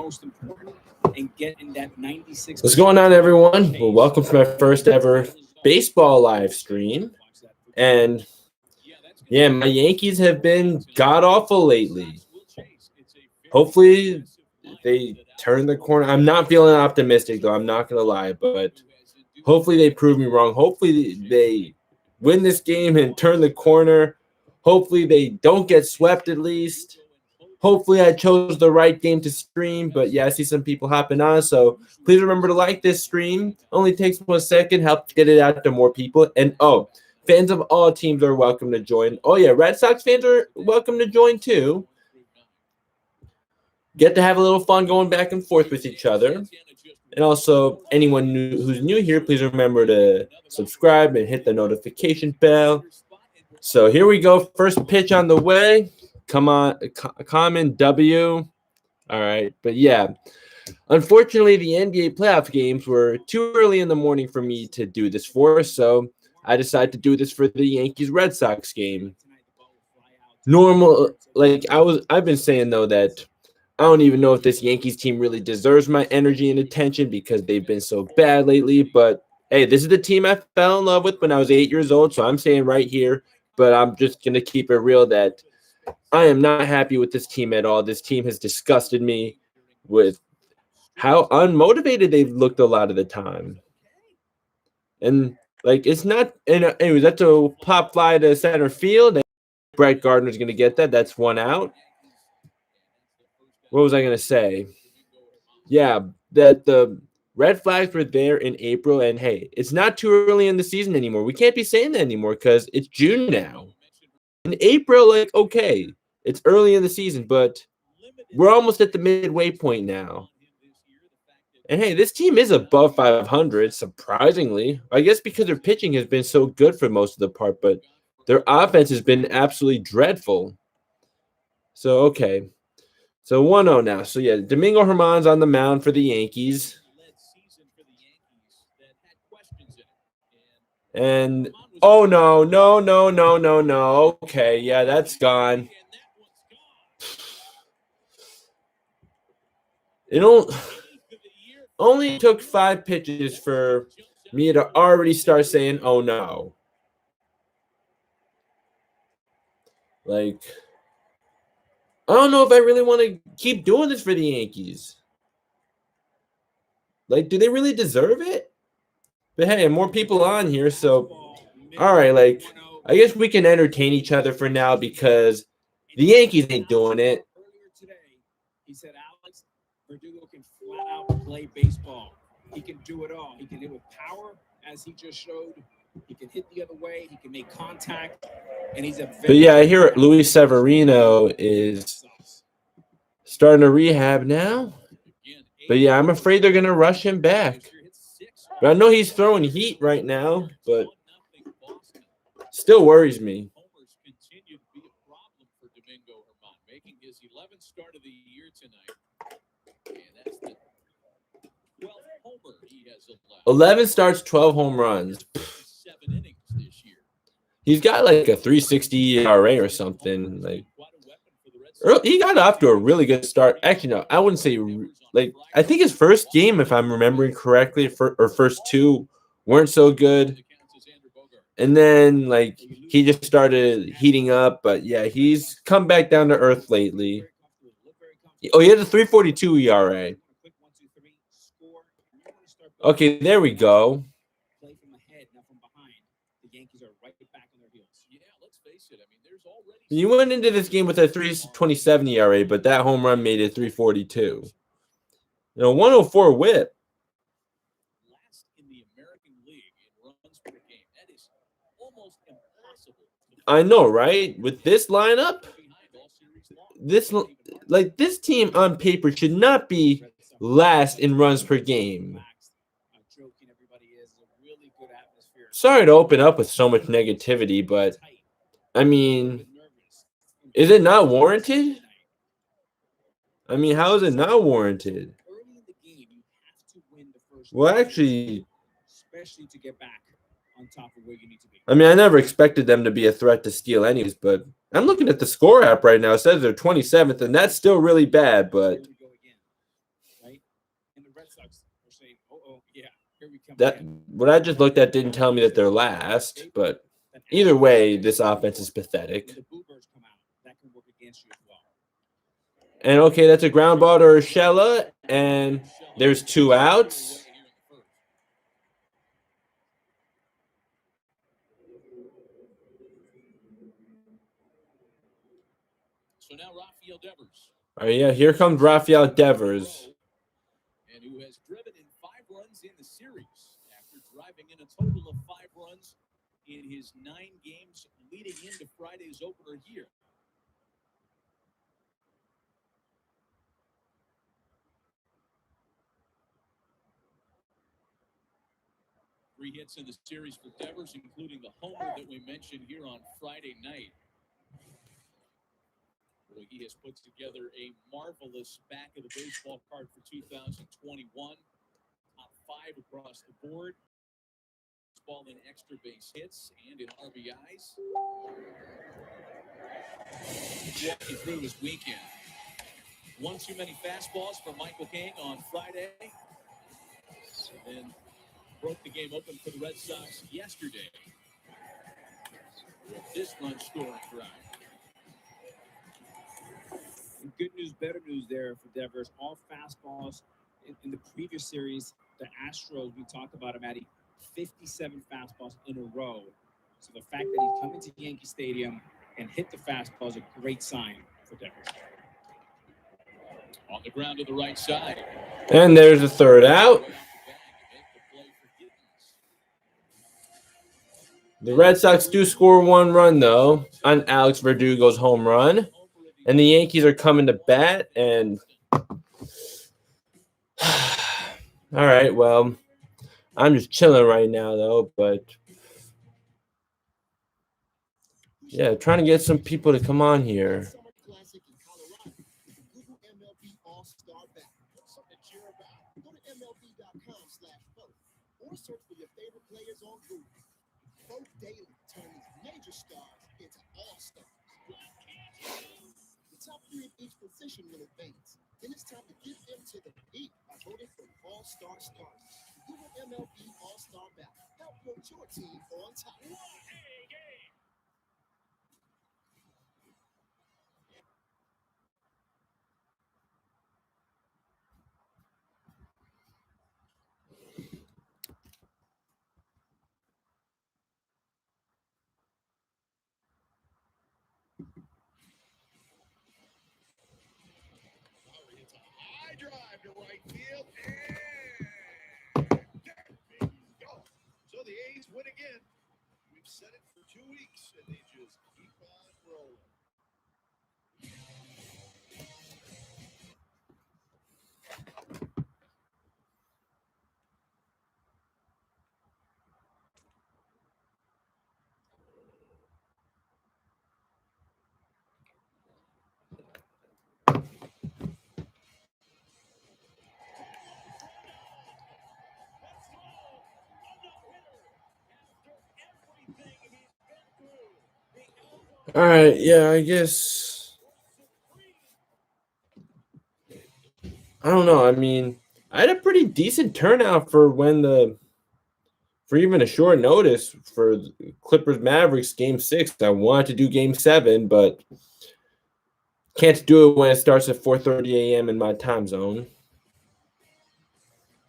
most important and getting that 96. What's going on, everyone? Well, welcome to my first ever baseball live stream. And yeah, my Yankees have been god awful lately. Hopefully, they turn the corner. I'm not feeling optimistic, though. I'm not going to lie, but hopefully they prove me wrong. Hopefully they win this game and turn the corner. Hopefully they don't get swept at least. Hopefully I chose the right game to stream, but yeah, I see some people hopping on, so please remember to like this stream. Only takes 1 second, help get it out to more people. And fans of all teams are welcome to join. Oh yeah, Red Sox fans are welcome to join too. Get to have a little fun going back and forth with each other. And also, anyone who's new here, please remember to subscribe and hit the notification bell. So here we go. First pitch on the way. Come on, common W. All right. But yeah, unfortunately, the NBA playoff games were too early in the morning for me to do this for. So I decided to do this for the Yankees Red Sox game. I've been saying, though, that I don't even know if this Yankees team really deserves my energy and attention because they've been so bad lately. But hey, this is the team I fell in love with when I was 8 years old. So I'm saying right here, but I'm just going to keep it real that I am not happy with this team at all. This team has disgusted me with how unmotivated they've looked a lot of the time. And it's not. Anyways, that's a pop fly to center field. And Brett Gardner's going to get that. That's one out. What was I going to say? Yeah, that the red flags were there in April. And hey, it's not too early in the season anymore. We can't be saying that anymore because it's June now. In April, okay, it's early in the season, but we're almost at the midway point now. And hey, this team is above 500, surprisingly. I guess because their pitching has been so good for most of the part, but their offense has been absolutely dreadful. So, okay. So 1-0 now. So, yeah, Domingo Germán's on the mound for the Yankees. And, oh, no. Okay, yeah, that's gone. It only took 5 pitches for me to already start saying, oh, no. I don't know if I really want to keep doing this for the Yankees. Do they really deserve it? But hey, more people on here, so all right, I guess we can entertain each other for now because the Yankees ain't doing it. Earlier today, he said Alex Verdugo can flat out play baseball. He can do it all. He can hit with power, as he just showed. He can hit the other way. He can make contact, and he's a. But yeah, I hear Luis Severino is starting to rehab now. But yeah, I'm afraid they're gonna rush him back. But I know he's throwing heat right now, but still worries me. Continue to be a problem for Domingo Germán, making his 11th start of the year tonight. And that's the 12th homer he has allowed. 11 starts, 12 home runs. 7 innings this year. He's got a 3.60 ERA or something. He got off to a really good start. Actually, no, I wouldn't say I think his first game, if I'm remembering correctly, or first 2 weren't so good. And then he just started heating up, but yeah, he's come back down to earth lately. Oh, he had a 3.42 ERA. Okay, there we go. You went into this game with a 3.27 ERA, but that home run made it 3.42. 104 whip. Last in the American League in runs per game. That is almost impossible. I know, right? With this lineup, this team on paper should not be last in runs per game. Sorry to open up with so much negativity, but I mean, is it not warranted? I mean, how is it not warranted? Well, actually, especially to get back on top of where you need to be. I mean, I never expected them to be a threat to steal anyways, but I'm looking at the score app right now. It says they're 27th, and that's still really bad, but right? And the Red Sox are saying, "Oh, yeah, here we come That again." what I just looked at didn't tell me that they're last, but either way, this offense is pathetic. When the Boo Birds come out, that can work against you as well. And okay, that's a ground ball to Urshela, and there's 2 outs. So now Rafael Devers. Oh yeah, here comes Rafael Devers. And who has driven in 5 runs in the series after driving in a total of 5 runs in his 9 games leading into Friday's opener here. Three hits in the series for Devers, including the homer that we mentioned here on Friday night. Well, he has put together a marvelous back of the baseball card for 2021. Top 5 across the board. Ball in extra base hits and in RBIs. Walking through his weekend. One too many fastballs from Michael King on Friday. And broke the game open for the Red Sox yesterday with this run scoring drive. And good news, better news there for Devers. All fastballs in the previous series. The Astros, we talked about him adding 57 fastballs in a row. So the fact that he come into Yankee Stadium and hit the fastball is a great sign for Devers. On the ground to the right side. And there's a 3rd out. The Red Sox do score 1 run, though, on Alex Verdugo's home run. And the Yankees are coming to bat. And all right, well, I'm just chilling right now, though. But yeah, trying to get some people to come on here. Or search for your favorite players on Google. Vote daily to turn these major stars into all-stars. The top 3 of each position will advance. Then it's time to get them to the peak by voting for all-star stars. Google MLB All-Star Ballot. Help put your team on top. Drive to right field, and there you go. So the A's win again. We've said it for 2 weeks, and they just keep on rolling. All right, yeah, I guess. I don't know. I mean, I had a pretty decent turnout for even a short notice for Clippers Mavericks Game 6. I wanted to do Game 7, but can't do it when it starts at 4:30 a.m. in my time zone.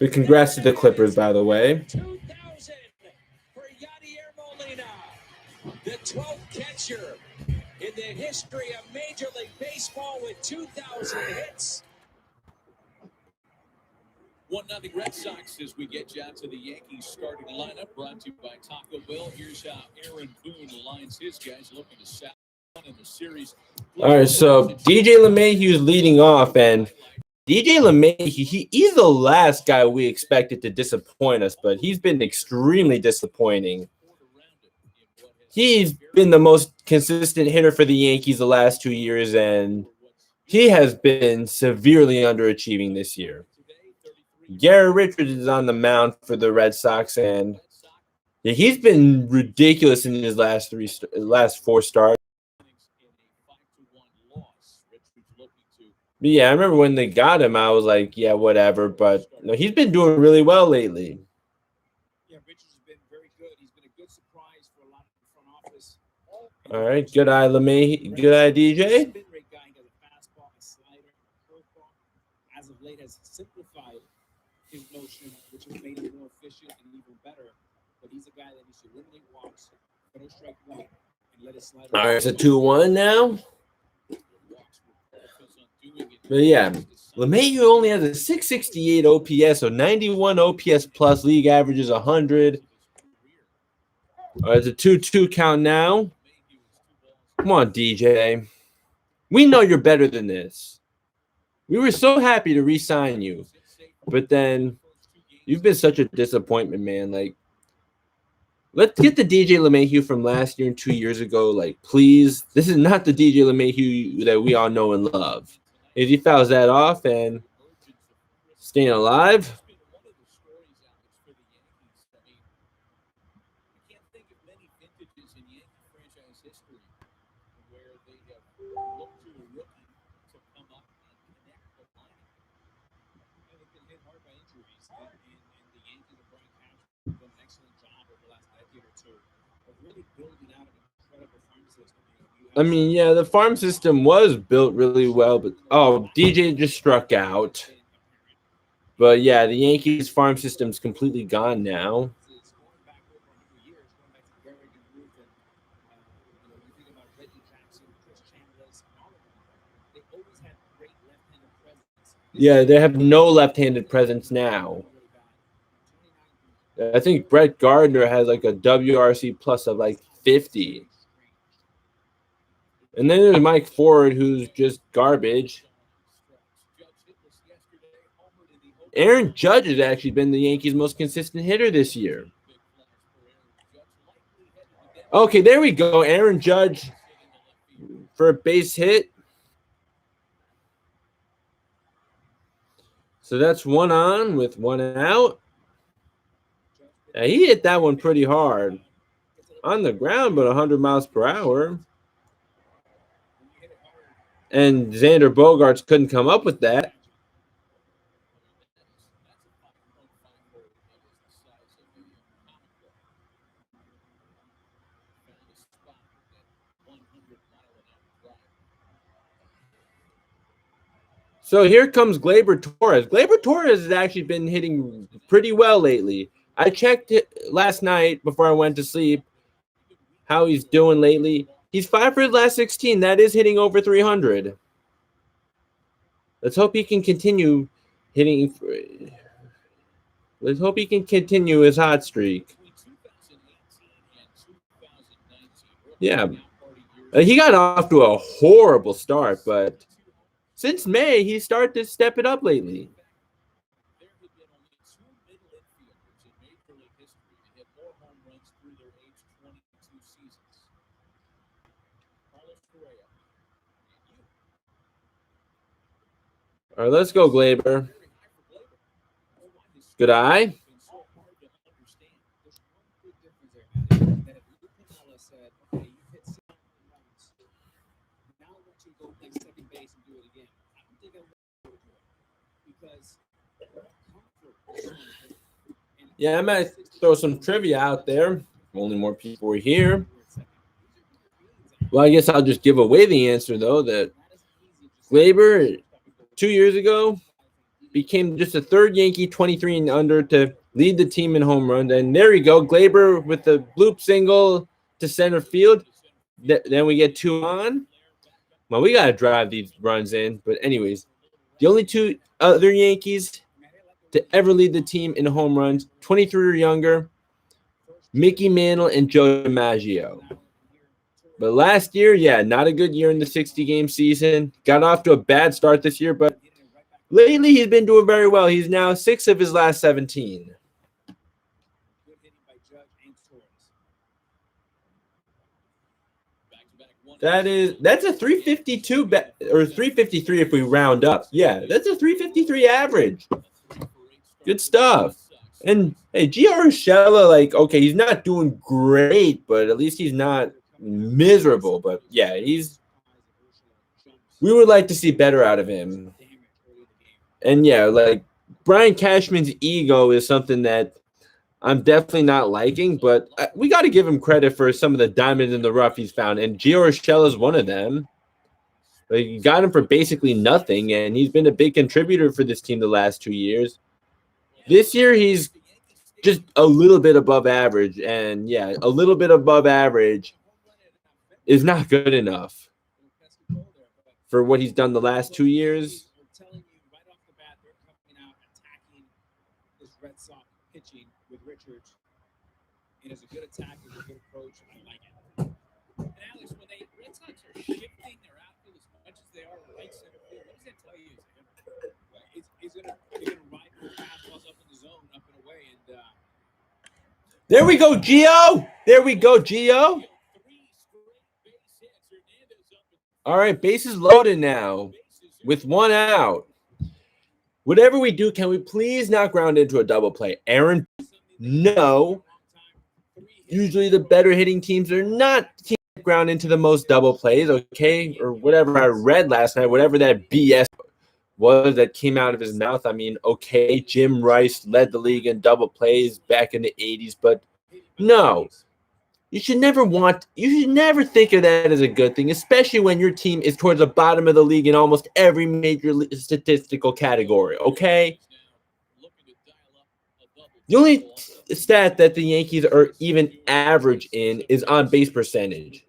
But congrats to the Clippers, by the way. 2,000 for Yadier Molina, the 12th catcher in the history of Major League Baseball with 2,000 hits. 1-0 Red Sox as we get you out to the Yankees starting lineup, brought to you by Taco Bell. Here's how Aaron Boone aligns his guys looking to sell in the series. All right, so DJ LeMahieu's leading off, and DJ LeMahieu, he's the last guy we expected to disappoint us, but he's been extremely disappointing. He's been the most consistent hitter for the Yankees the last 2 years, and he has been severely underachieving this year. Garrett Richards is on the mound for the Red Sox, and yeah, he's been ridiculous in his last 4 starts. But yeah, I remember when they got him, I was like, yeah, whatever. But no, he's been doing really well lately. Yeah, Richards has been very good. He's been a good surprise for a lot of the front office. All right, good eye, LeMay. Good eye, DJ. Spin rate guy. He has a fastball, a slider, a curveball. As of late, has simplified his motion, which has made him more efficient and even better. But he's a guy that needs to eliminate walks, throw strike one, and let his slider. All right, it's a 2-1 now. But yeah, LeMahieu only has a 668 OPS, so 91 OPS plus. League average is 100. All right, it's a 2-2 count now. Come on, DJ. We know you're better than this. We were so happy to re-sign you. But then you've been such a disappointment, man. Like, let's get the DJ LeMahieu from last year and 2 years ago. Like, please. This is not the DJ LeMahieu that we all know and love. If he fouls that off and staying alive. I mean, yeah, the farm system was built really well, but DJ just struck out. But yeah, the Yankees farm system's completely gone now. Yeah, they have no left-handed presence now. I think Brett Gardner has like a WRC plus of like 50. And then there's Mike Ford, who's just garbage. Aaron Judge has actually been the Yankees' most consistent hitter this year. Okay, there we go. Aaron Judge for a base hit. So that's one on with one out. Yeah, he hit that one pretty hard. On the ground, but 100 miles per hour. And Xander Bogaerts couldn't come up with that. So here comes Gleyber Torres. Gleyber Torres has actually been hitting pretty well lately. I checked it last night before I went to sleep how he's doing lately. He's 5 for his last 16. That is hitting over 300. Let's hope he can continue hitting. Let's hope he can continue his hot streak. Yeah. He got off to a horrible start, but since May, he started to step it up lately. All right, let's go, Gleyber. Good eye. Yeah, I might throw some trivia out there. Only more people are here. Well, I guess I'll just give away the answer, though, that Gleyber 2 years ago became just the third Yankee 23 and under to lead the team in home runs. And there we go. Gleyber with the bloop single to center field. Then we get 2 on. Well, we got to drive these runs in. But anyways, the only 2 other Yankees to ever lead the team in home runs, 23 or younger, Mickey Mantle and Joe DiMaggio. But last year, yeah, not a good year in the 60-game season. Got off to a bad start this year, but lately he's been doing very well. He's now 6 of his last 17. That's a 352 or 353 if we round up. Yeah, that's a 353 average. Good stuff. And hey, Gio Urshela, like, okay, he's not doing great, but at least he's not miserable. But yeah, he's we would like to see better out of him. And yeah, like Brian Cashman's ego is something that I'm definitely not liking, but we got to give him credit for some of the diamonds in the rough he's found. And Gio Urshela is one of them. Like, you got him for basically nothing, and he's been a big contributor for this team the last 2 years. This year, he's just a little bit above average. And yeah, a little bit above average is not good enough for what he's done the last 2 years. We're telling you right off the bat, they're coming out attacking this Red Sox pitching with Richards. It is a good attack, it's a good approach. I like it. And Alex, when the Red Sox are shifting their outfield as much as they are right center field, what does that tell you? Is it going to ride with fastballs up in the zone, up and away? And there we go, Gio. There we go, Gio. All right, bases loaded now with 1 out. Whatever we do, can we please not ground into a double play? Aaron, no. Usually the better hitting teams are not ground into the most double plays, okay? Or whatever I read last night, whatever that BS was that came out of his mouth. I mean, okay, Jim Rice led the league in double plays back in the 80s, but no. You should never think of that as a good thing, especially when your team is towards the bottom of the league in almost every major statistical category, okay? The only stat that the Yankees are even average in is on base percentage.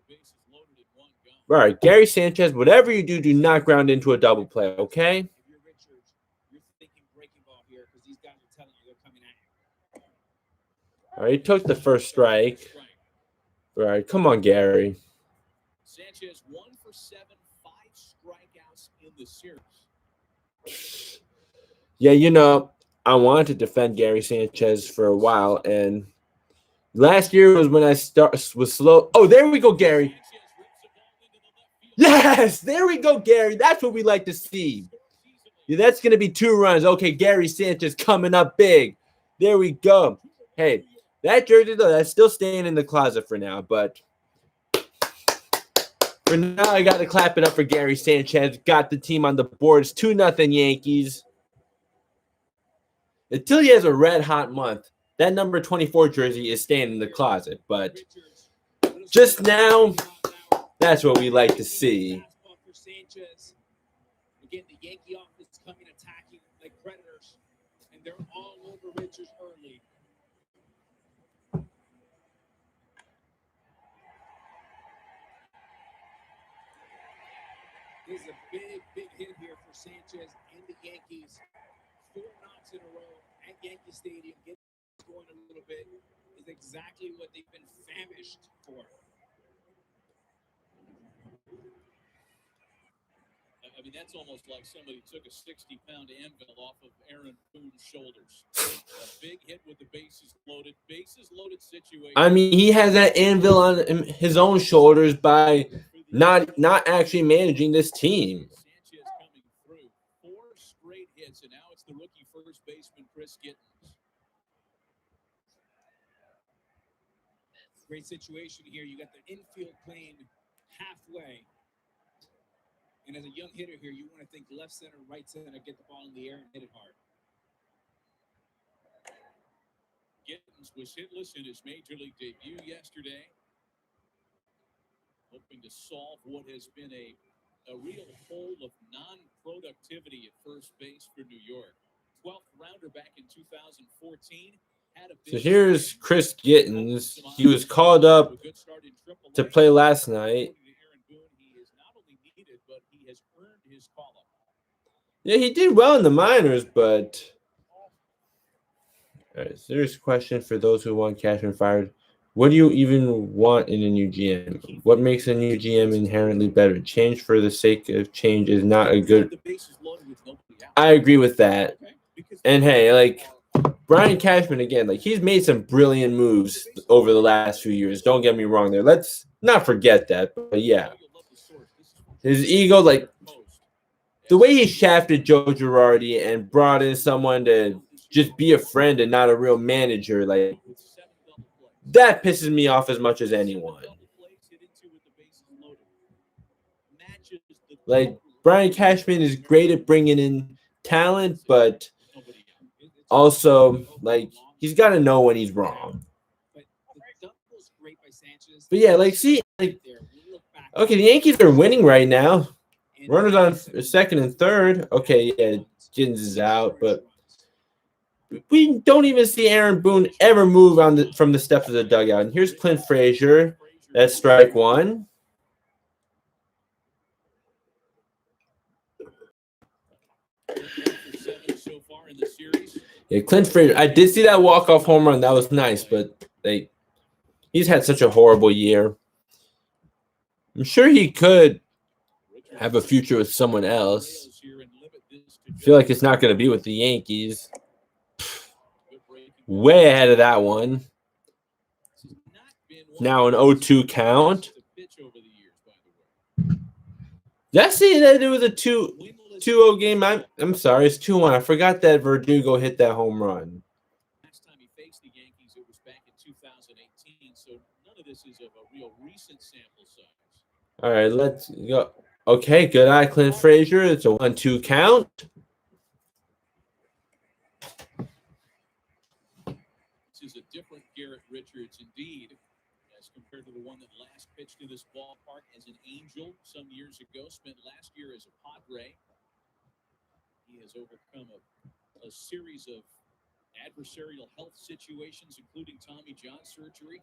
All right, Gary Sanchez, whatever you do, do not ground into a double play, okay? if you're Richards, you're thinking breaking ball here because these guys are telling you they're coming at you. All right, he took the first strike. All right, come on, Gary. Sanchez 1 for 7, 5 strikeouts in the series. Yeah, I wanted to defend Gary Sanchez for a while, and last year was when I was slow. Oh, there we go, Gary. Yes, there we go, Gary. That's what we like to see. Yeah, that's going to be 2 runs. Okay, Gary Sanchez coming up big. There we go. Hey, that jersey, though, that's still staying in the closet for now. But for now, I got to clap it up for Gary Sanchez. Got the team on the board. It's 2-0 Yankees. Until he has a red-hot month, that number 24 jersey is staying in the closet. But just now, that's what we like to see. Again, the Yankee offense coming attacking like predators, and they're all over Richards early. This is a big hit here for Sanchez and the Yankees. 4 knocks in a row at Yankee Stadium. Getting going a little bit is exactly what they've been famished for. I mean, that's almost like somebody took a 60-pound anvil off of Aaron Boone's shoulders. A big hit with the bases loaded situation. I mean, he has that anvil on his own shoulders by not actually managing this team. Sanchez coming through. 4 straight hits, and now it's the rookie first baseman, Chris Gittens. Great situation here. You got the infield playing halfway. And as a young hitter here, you want to think left center, right center, get the ball in the air and hit it hard. Gittens was hitless in his major league debut yesterday, hoping to solve what has been a real hole of non-productivity at first base for New York. 12th rounder back in 2014. So here's Chris Gittens. He was called up to play last night. Yeah, he did well in the minors, but all right, serious question for those who want Cashman fired. What do you even want in a new GM? What makes a new GM inherently better? Change for the sake of change is not a good. I agree with that. And hey, like Brian Cashman again, like he's made some brilliant moves over the last few years. Don't get me wrong there. Let's not forget that. But yeah, his ego, like the way he shafted Joe Girardi and brought in someone to just be a friend and not a real manager, like that pisses me off as much as anyone. Like Brian Cashman is great at bringing in talent, but also, like, he's got to know when he's wrong. But yeah, like, see, like, okay, the Yankees are winning right now. Runners on second and third. Okay, yeah, Jins is out, but we don't even see Aaron Boone ever move from the steps of the dugout. And here's Clint Frazier. That's strike one. Yeah, Clint Frazier. I did see that walk-off home run. That was nice, but he's had such a horrible year. I'm sure he could have a future with someone else. I feel like it's not going to be with the Yankees. Way ahead of that one. Now an 0-2 count. Did I see that it was a 2-0 game? I'm sorry, it's 2-1. I forgot that Verdugo hit that home run. Last time he faced the Yankees, it was back in 2018, so none of this is of a real recent sample size. All right, let's go. Okay, good eye, Clint Frazier. It's a 1-2 count. This is a different Garrett Richards indeed, as compared to the one that last pitched in this ballpark as an Angel some years ago, spent last year as a Padre. He has overcome a series of adversarial health situations, including Tommy John surgery,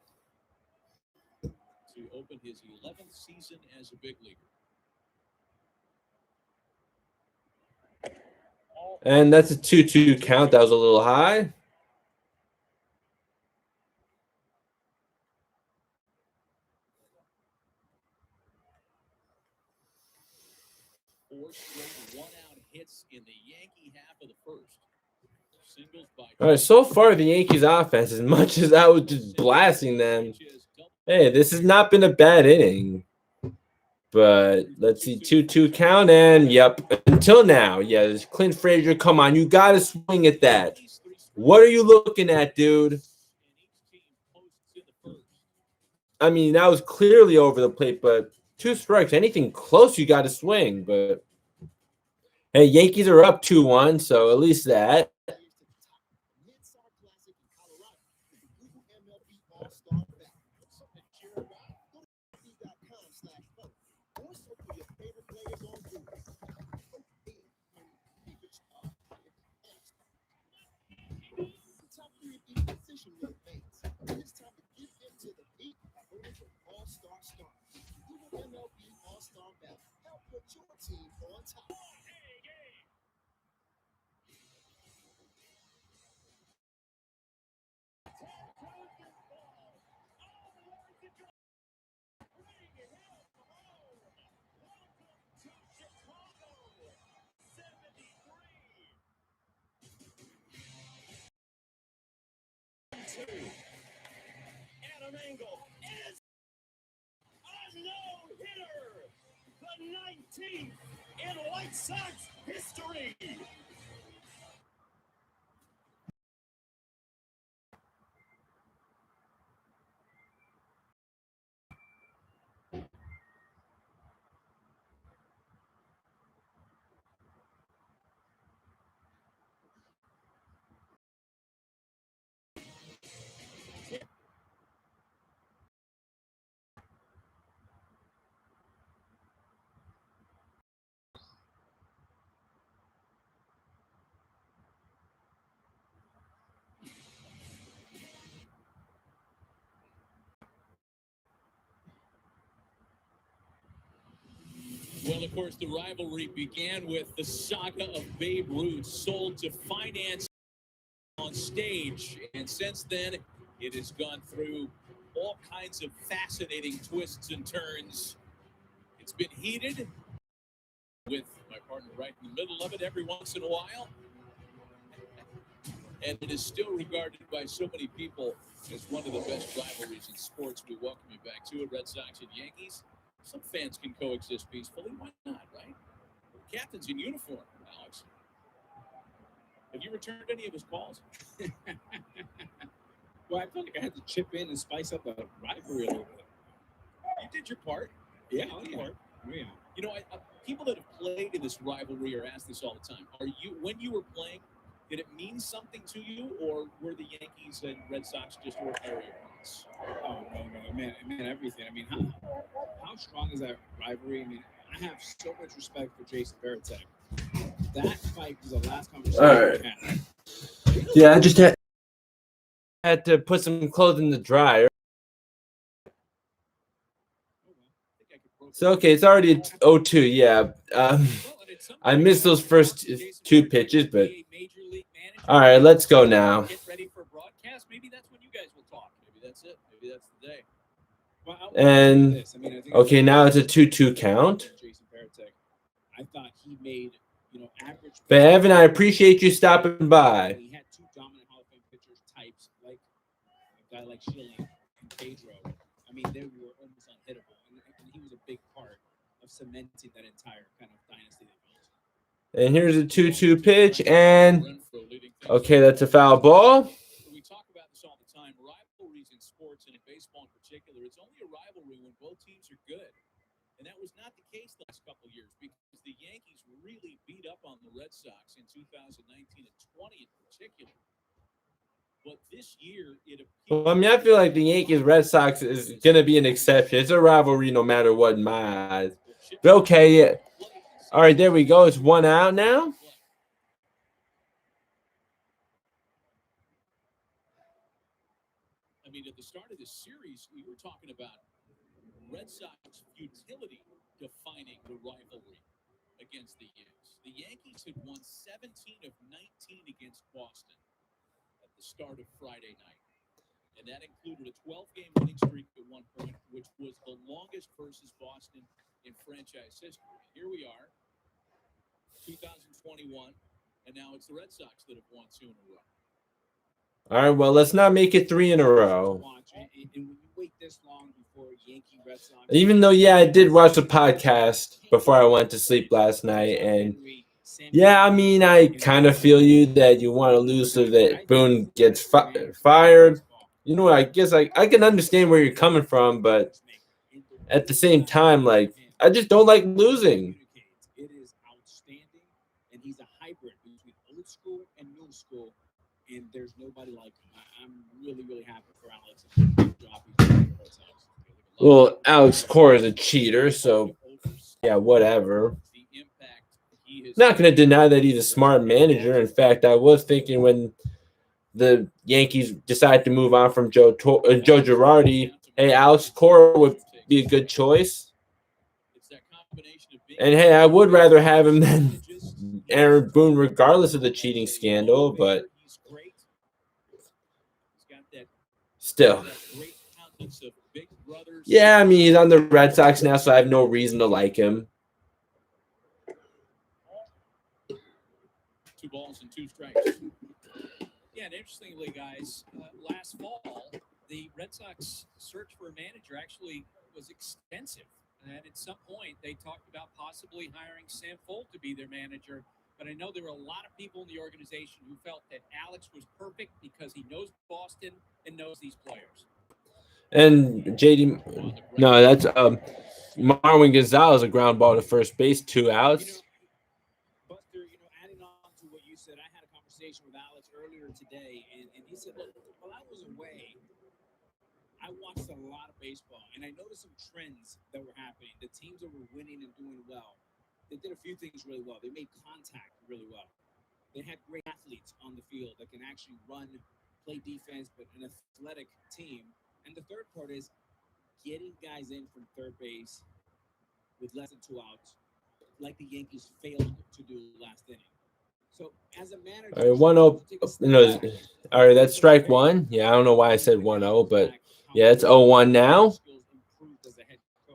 to open his 11th season as a big leaguer. And that's a 2-2 count. That was a little high. Four straight one-out hits in the Yankee half of the first. Singles by All right, so far the Yankees offense, as much as I was just blasting them, hey, this has not been a bad inning. But let's see, 2-2 count, and yep, until now, yeah, Clint Frazier, come on, you got to swing at that. What are you looking at, dude? I mean, that was clearly over the plate, but 2 strikes, anything close, you got to swing. But hey, Yankees are up 2-1, so at least that. Mid-Star Classic in Colorado. Google MLB All-Star Battle. Something to cheer about? Go to MLB.com/vote. Or search for your favorite players on Google. Top 3 of each position with fans. It's time to get into the beat by voting for All-Star Stars. Google MLB All-Star Battle. Help put your team on top. Adam Engel is a no-hitter, the 19th in White Sox history. Well, of course, the rivalry began with the saga of Babe Ruth, sold to finance on stage. And since then, it has gone through all kinds of fascinating twists and turns. It's been heated with my partner right in the middle of it every once in a while. And it is still regarded by so many people as one of the best rivalries in sports. We welcome you back to it, Red Sox and Yankees. Some fans can coexist peacefully. Why not, right? Captain's in uniform, Alex. Have you returned any of his calls? Well, I felt like I had to chip in and spice up the rivalry a little bit. You did your part. Yeah, You did your part. Yeah. You know, people that have played in this rivalry are asked this all the time. When you were playing, did it mean something to you, or were the Yankees and Red Sox just ordinary opponents? Oh no, man, it meant everything. I mean, how strong is that rivalry? I mean, I have so much respect for Jason Varitek. That fight was the last conversation All right. we had. Yeah, I just had to put some clothes in the dryer. So, okay, it's already 0-2. Yeah. I missed those first two pitches, but all right, let's go now. Get ready for broadcast. Maybe that's when you guys will talk. Maybe that's it. Maybe that's the day. Well, And I mean, okay, now it's a 2-2 count. Jason Varitek, I thought he made, average. But Evan, I appreciate you stopping by. He had two dominant Hall of Fame pitchers types like a guy like Schilling and Pedro. I mean, they were almost unhittable, and he was a big part of cementing that entire kind of dynasty they built. And here's a 2-2 pitch, and okay, that's a foul ball. We talk about this all the time. Rivalries in sports and in baseball in particular, it's only a rivalry when both teams are good. And that was not the case the last couple of years because the Yankees really beat up on the Red Sox in 2019 and 20 in particular. But this year, it appears. Well, I mean, I feel like the Yankees Red Sox is going to be an exception. It's a rivalry no matter what in my eyes. But okay, yeah. All right, there we go. It's 1 out now. I mean, at the start of this series, we were talking about Red Sox futility defining the rivalry against the Yankees. The Yankees had won 17 of 19 against Boston at the start of Friday night. And that included a 12-game winning streak at one point, which was the longest versus Boston in franchise history. Here we are, 2021, and now it's the Red Sox that have won 2 in a row. All right, well, let's not make it 3 in a row. Even though, yeah, I did watch the podcast before I went to sleep last night, and yeah, I mean, I kind of feel you that you want to lose so that Boone gets fired. You know, I guess I can understand where you're coming from, but at the same time, like, I just don't like losing. It is outstanding, and he's a hybrid between old school and new school, and there's nobody like him. I'm really, really happy for Alex. Well, Alex Cora is a cheater, so yeah, whatever. Not going to deny that he's a smart manager. In fact, I was thinking when the Yankees decided to move on from Joe Girardi, hey, Alex Cora would be a good choice. And hey, I would rather have him than Aaron Boone, regardless of the cheating scandal, but still. Yeah, I mean, he's on the Red Sox now, so I have no reason to like him. 2 balls and 2 strikes. Yeah, and interestingly, guys, last fall, the Red Sox search for a manager actually was extensive. And at some point, they talked about possibly hiring Sam Folt to be their manager. But I know there were a lot of people in the organization who felt that Alex was perfect because he knows Boston and knows these players. And JD, no, that's Marwin Gonzalez, a ground ball to first base, 2 outs. Buster, adding on to what you said, I had a conversation with Alex earlier today, and he said, look, while I was away, I watched a lot of baseball, and I noticed some trends that were happening. The teams that were winning and doing well, they did a few things really well. They made contact really well. They had great athletes on the field that can actually run, play defense, but an athletic team. And the third part is getting guys in from third base with less than 2 outs, like the Yankees failed to do last inning. So, as a manager, all right, 1-0. No, all right, that's strike 1. Yeah, I don't know why I said 1-0, but yeah, it's 0-1 now.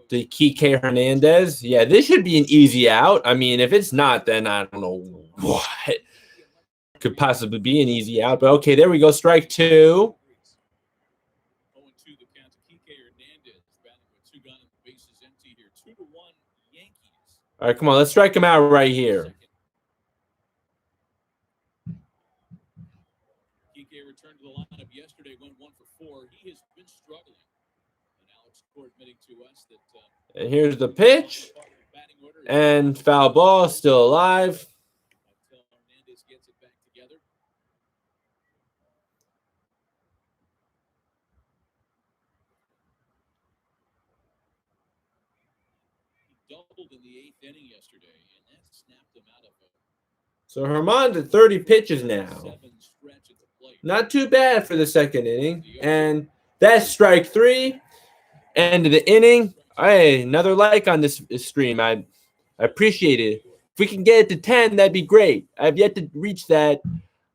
To Kike Hernandez. Yeah, this should be an easy out. I mean, if it's not, then I don't know what could possibly be an easy out. But okay, there we go. Strike 2. All right, come on. Let's strike him out right here. Kike returned to the lineup yesterday, went 1 for 4. He has been struggling. And Alex Cora admitting to us that. And here's the pitch. And foul ball, still alive. Until Hernandez gets it back together. He doubled in the 8th inning yesterday, and that snapped him out of a So Herman's at 30 pitches now. 7 stretch at the plate. Not too bad for the second inning. And that's strike 3. End of the inning. Hey, another like on this stream. I appreciate it. If we can get it to 10, that'd be great. I've yet to reach that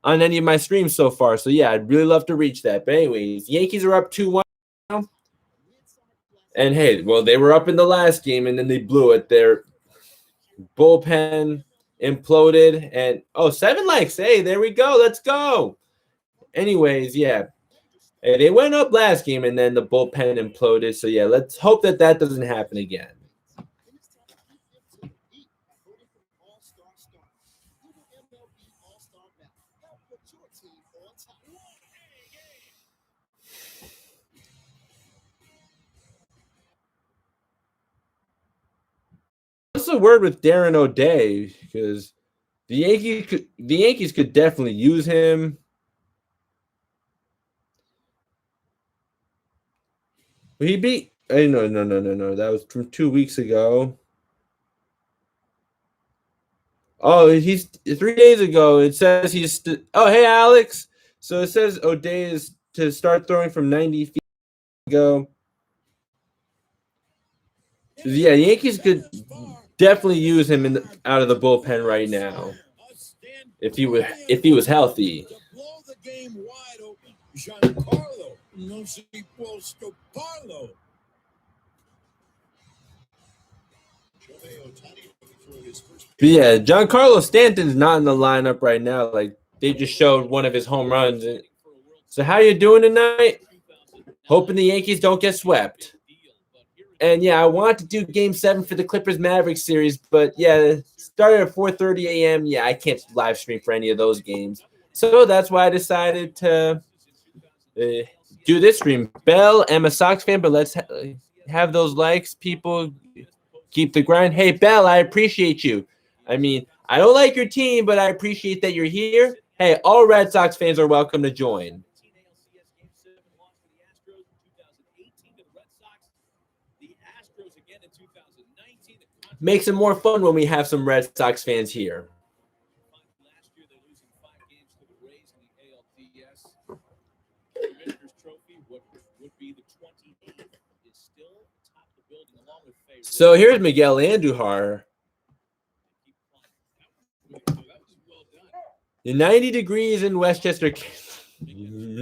on any of my streams so far. So, yeah, I'd really love to reach that. But anyways, Yankees are up 2-1 now. And, hey, well, they were up in the last game, and then they blew it. Their bullpen imploded. And, 7 likes. Hey, there we go. Let's go. Anyways, yeah. Hey, they went up last game, and then the bullpen imploded. So, yeah, let's hope that doesn't happen again. What's the word with Darren O'Day? Because the Yankees could definitely use him. He beat. No. That was from 2 weeks ago. Oh, he's 3 days ago. It says he's. Hey, Alex. So it says O'Day is to start throwing from 90 feet ago. So yeah, Yankees could definitely use him out of the bullpen right now. If he was healthy. Blow the game wide open. Giancarlo, no se può stopparlo. But yeah, Giancarlo Stanton's not in the lineup right now. Like they just showed one of his home runs. So how you doing tonight? Hoping the Yankees don't get swept. And yeah, I want to do Game 7 for the Clippers Mavericks series, but yeah, started at 4:30 a.m. Yeah, I can't live stream for any of those games. So that's why I decided to do this stream. Bell, I'm a Sox fan, but let's have those likes, people. Keep the grind. Hey, Bell, I appreciate you. I mean, I don't like your team, but I appreciate that you're here. Hey, all Red Sox fans are welcome to join. Makes it more fun when we have some Red Sox fans here. Last year, they're losing 5 games to the Rays in the ALDS. Commissioner's Trophy, what would be the 28th, is still atop the building along with Faye. So here's Miguel Andujar. 90 degrees in Westchester.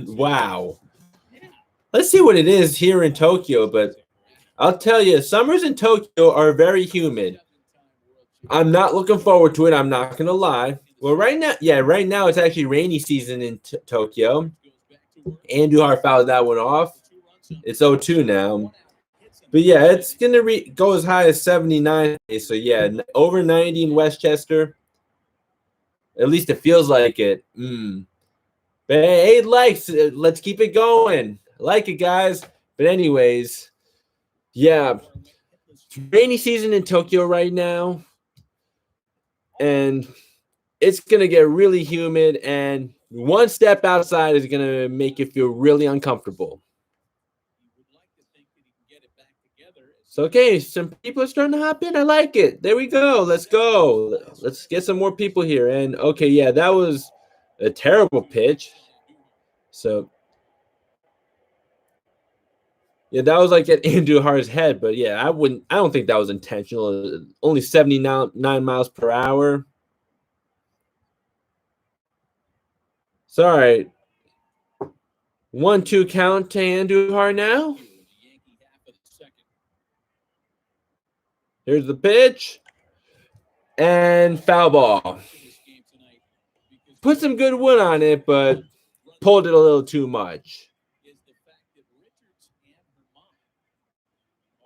Wow. Let's see what it is here in Tokyo, but I'll tell you, summers in Tokyo are very humid. I'm not looking forward to it. I'm not going to lie. Well, right now it's actually rainy season in Tokyo. Andujar fouled that one off. It's 0-2 now. But yeah, it's going to go as high as 79. So yeah, over 90 in Westchester. At least it feels like it. But hey, 8 likes. Let's keep it going. I like it, guys. But anyways, yeah, rainy season in Tokyo right now. And it's going to get really humid. And one step outside is going to make you feel really uncomfortable. So, okay, some people are starting to hop in. I like it. There we go. Let's go. Let's get some more people here. And, okay, yeah, that was a terrible pitch. So, yeah, that was like at Andujar's head. But, yeah, I don't think that was intentional. Only 79 miles per hour. So, all right. 1-2 count to Andujar now. Here's the pitch. And foul ball. Put some good wood on it, but pulled it a little too much. Is the fact that Richards and Herman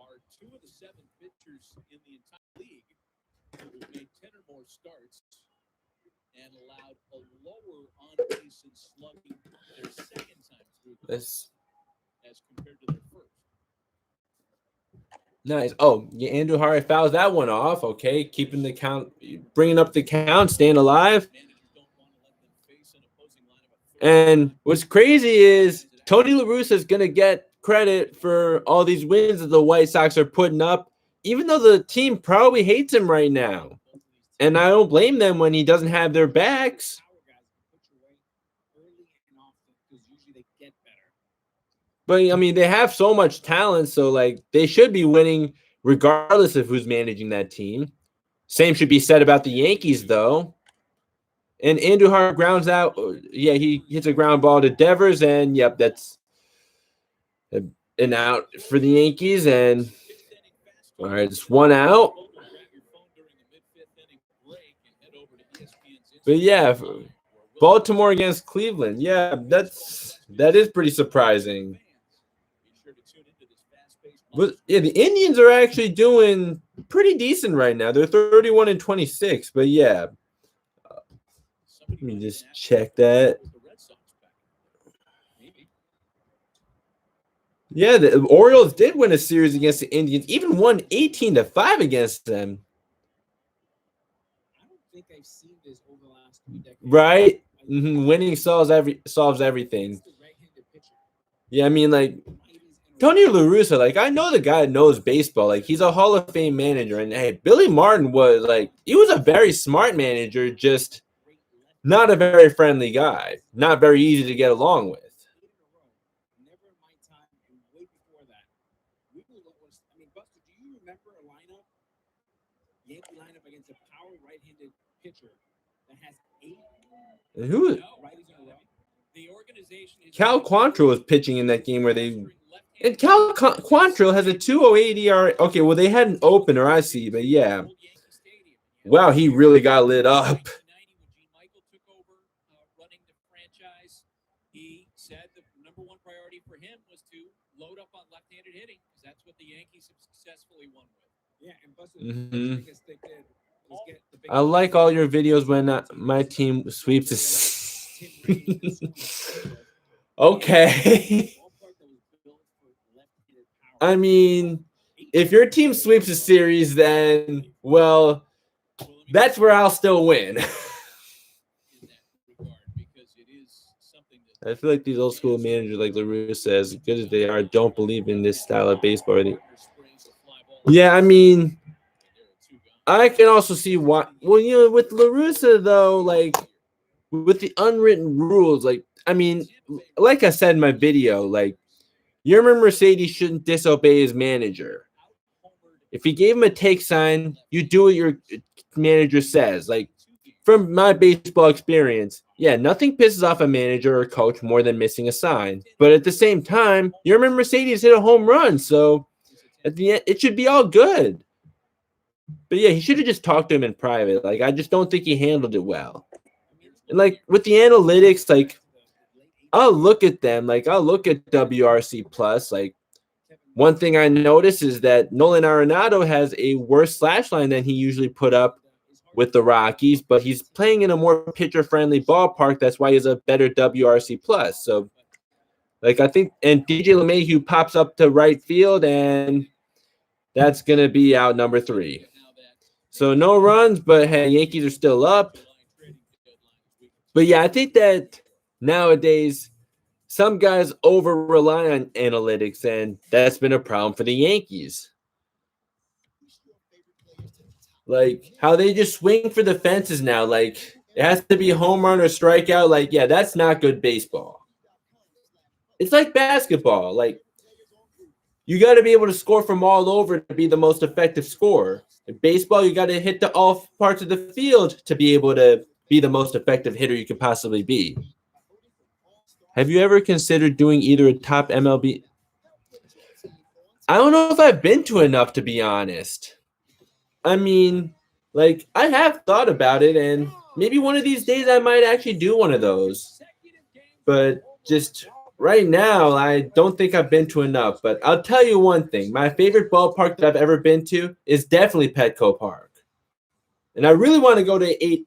are 2 of the 7 pitchers in the entire league who made 10 or more starts and allowed a lower on base and slugging their second time through This. as compared to their first. Nice. Oh, yeah, Andrew Harry fouls that one off. Okay, keeping the count, bringing up the count, staying alive. And what's crazy is Tony La Russa is going to get credit for all these wins that the White Sox are putting up, even though the team probably hates him right now. And I don't blame them when he doesn't have their backs. But I mean, they have so much talent, so like they should be winning regardless of who's managing that team. Same should be said about the Yankees, though. And Andujar grounds out. Yeah, he hits a ground ball to Devers, and yep, that's an out for the Yankees. And all right, it's one out. But yeah, Baltimore against Cleveland. Yeah, that is pretty surprising. But yeah, the Indians are actually doing pretty decent right now. They're 31-26. But yeah, let me just check that. Yeah, the Orioles did win a series against the Indians, even won 18-5 against them. I don't think I've seen this over the last 2 decades. Right? Winning solves everything. Yeah, I mean, like Tony La Russa, like I know the guy knows baseball. Like he's a Hall of Fame manager, and hey, Billy Martin was a very smart manager, just not a very friendly guy, not very easy to get along with. Never in my time, and way before that, I mean, Buster, do you remember a lineup, Yankee lineup against a power right-handed pitcher that has 8 And who? righties in a row? The organization is Cal Quantrill was pitching in that game where they. And Cal Quantrill has a 2.08 ERA. Okay, well, they had an opener, I see, but yeah. Wow, he really got lit up. He said the number one priority for him was to load up on left-handed hitting because that's what the Yankees have successfully won with. Yeah, and Buster, Mhm. the biggest thing did was get the big I like all your videos when my team sweeps a. Okay. I mean, if your team sweeps a series, then, well, that's where I'll still win. I feel like these old school managers like La Russa, as good as they are, don't believe in this style of baseball. Yeah, I mean, I can also see why. Well, with La Russa, though, like, with the unwritten rules, like, I mean, like I said in my video, like, Yermin Mercedes shouldn't disobey his manager. If he gave him a take sign, you do what your manager says. Like, from my baseball experience, yeah, nothing pisses off a manager or coach more than missing a sign. But at the same time, Yermin Mercedes hit a home run, so at the end, it should be all good. But yeah, he should have just talked to him in private. Like, I just don't think he handled it well. And like with the analytics, like I'll look at them, like I'll look at WRC plus. Like one thing I noticed is that Nolan Arenado has a worse slash line than he usually put up with the Rockies, but he's playing in a more pitcher-friendly ballpark. That's why he has a better WRC plus. So, like I think, and DJ LeMahieu pops up to right field, and that's gonna be out number 3. So no runs, but hey, Yankees are still up. But yeah, I think that nowadays some guys over rely on analytics, and that's been a problem for the Yankees. Like how they just swing for the fences now. Like it has to be home run or strikeout. Like, yeah, that's not good baseball. It's like basketball. Like you got to be able to score from all over to be the most effective scorer. In baseball, you got to hit the all parts of the field to be able to be the most effective hitter you can possibly be. Have you ever considered doing either a top MLB? I don't know if I've been to enough, to be honest. I mean, like, I have thought about it, and maybe one of these days I might actually do one of those. But just right now, I don't think I've been to enough. But I'll tell you one thing. My favorite ballpark that I've ever been to is definitely Petco Park. And I really want to go to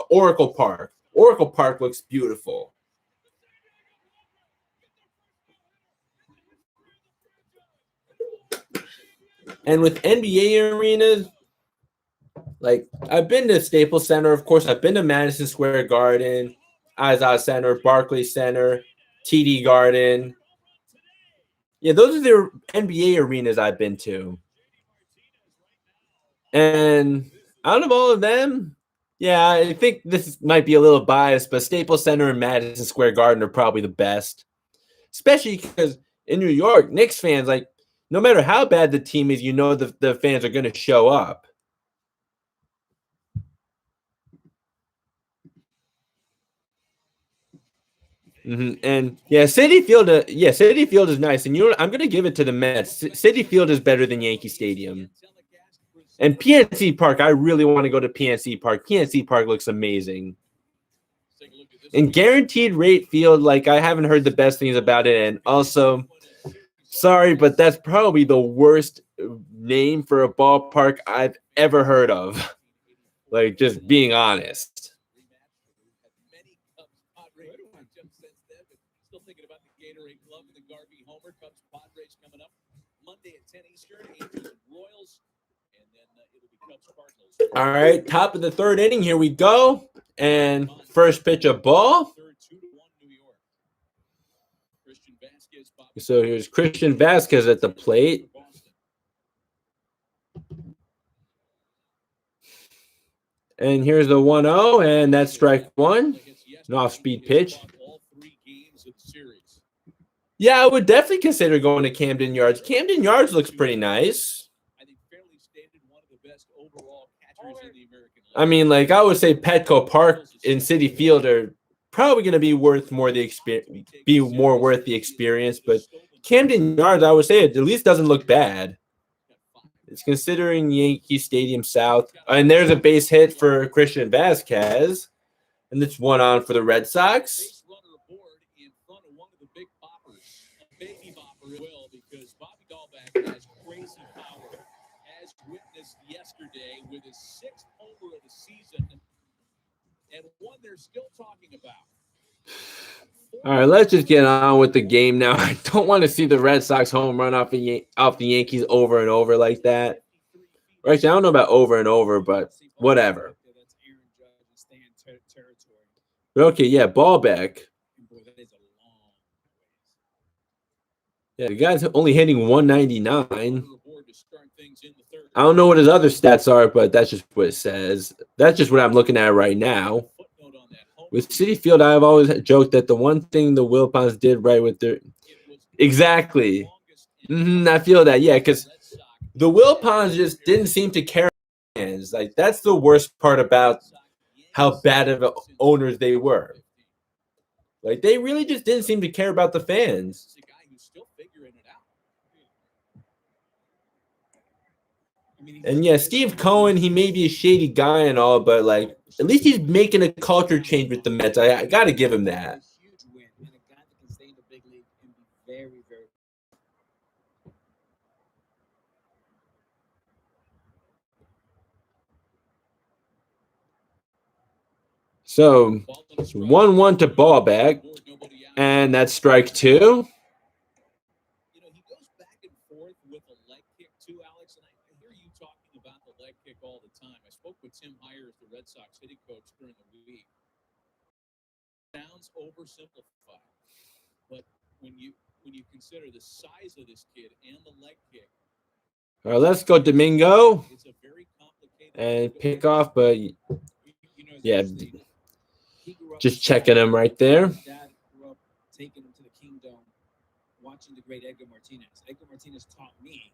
Oracle Park. Oracle Park looks beautiful. And with NBA arenas, like I've been to Staples Center, of course. I've been to Madison Square Garden, Izod Center, Barclays Center, TD Garden. Yeah, those are the NBA arenas I've been to. And out of all of them, yeah, I think this might be a little biased, but Staples Center and Madison Square Garden are probably the best. Especially because in New York, Knicks fans, like, no matter how bad the team is, you know the fans are going to show up. And yeah, Citi Field is nice. And you know what? I'm going to give it to the Mets. Citi Field is better than Yankee Stadium. And PNC Park, I really want to go to PNC Park. PNC Park looks amazing. And Guaranteed Rate Field, like, I haven't heard the best things about it. And also, sorry, but that's probably the worst name for a ballpark I've ever heard of. Like, just being honest. Still thinking about the Gatorade Glove and the Garvey Homer. Cubs Padres coming up Monday at 10 Eastern. Angels and Royals, and then it'll be Cubs Cardinals. All right, top of the third inning. Here we go. And first pitch of ball. So here's Christian Vasquez at the plate. And here's the 1-0, and that's strike one. An off-speed pitch. Yeah, I would definitely consider going to Camden Yards. Camden Yards looks pretty nice. I mean, like, I would say Petco Park and Citi Field are probably going to be worth more worth the experience, but Camden Yards, I would say, it at least doesn't look bad. It's considering Yankee Stadium South, and there's a base hit for Christian Vasquez, and it's 1-on for the Red Sox. Because Bobby Dahlbeck has crazy power, as witnessed yesterday with his 6th homer of the season, and one they're still talking about. All right, let's just get on with the game now. I don't want to see the Red Sox home run off the Yankees over and over like that. Actually, I don't know about over and over, but whatever. But okay, yeah, ball back. Yeah, the guy's only hitting 199. I don't know what his other stats are, but that's just what it says. That's just what I'm looking at right now. With Citi Field, I've always joked that the one thing the Wilpons did right with their – exactly. I feel that, yeah, because the Wilpons just didn't seem to care about fans. Like, that's the worst part about how bad of owners they were. Like, they really just didn't seem to care about the fans. And yeah, Steve Cohen, he may be a shady guy and all, but like at least he's making a culture change with the Mets. I got to give him that. So 1-1 to ball back, and that's strike two. He goes back and forth with a leg kick too, Alex, and I hear you talking about the leg kick all the time. I spoke with Tim Hires, the Red Sox hitting coach, during the week. Sounds oversimplified, but when you consider the size of this kid and the leg kick. All right, let's go Domingo. It's a very complicated and pick off, but yeah, just checking him right there. Dad grew up taking him to the Kingdom, watching the great Edgar Martinez. Edgar Martinez taught me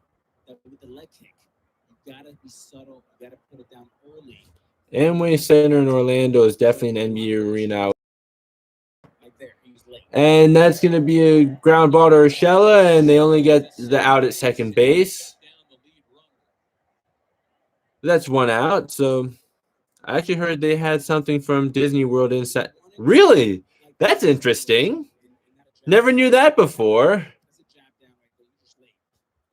that with the leg kick, you gotta be subtle, you gotta put it down early. Amway Center in Orlando is definitely an NBA arena. Right there, he was late. And that's going to be a ground ball to Urshela, and they only get the out at second base. That's one out. So I actually heard they had something from Disney World inside. Really? That's interesting. Never knew that before.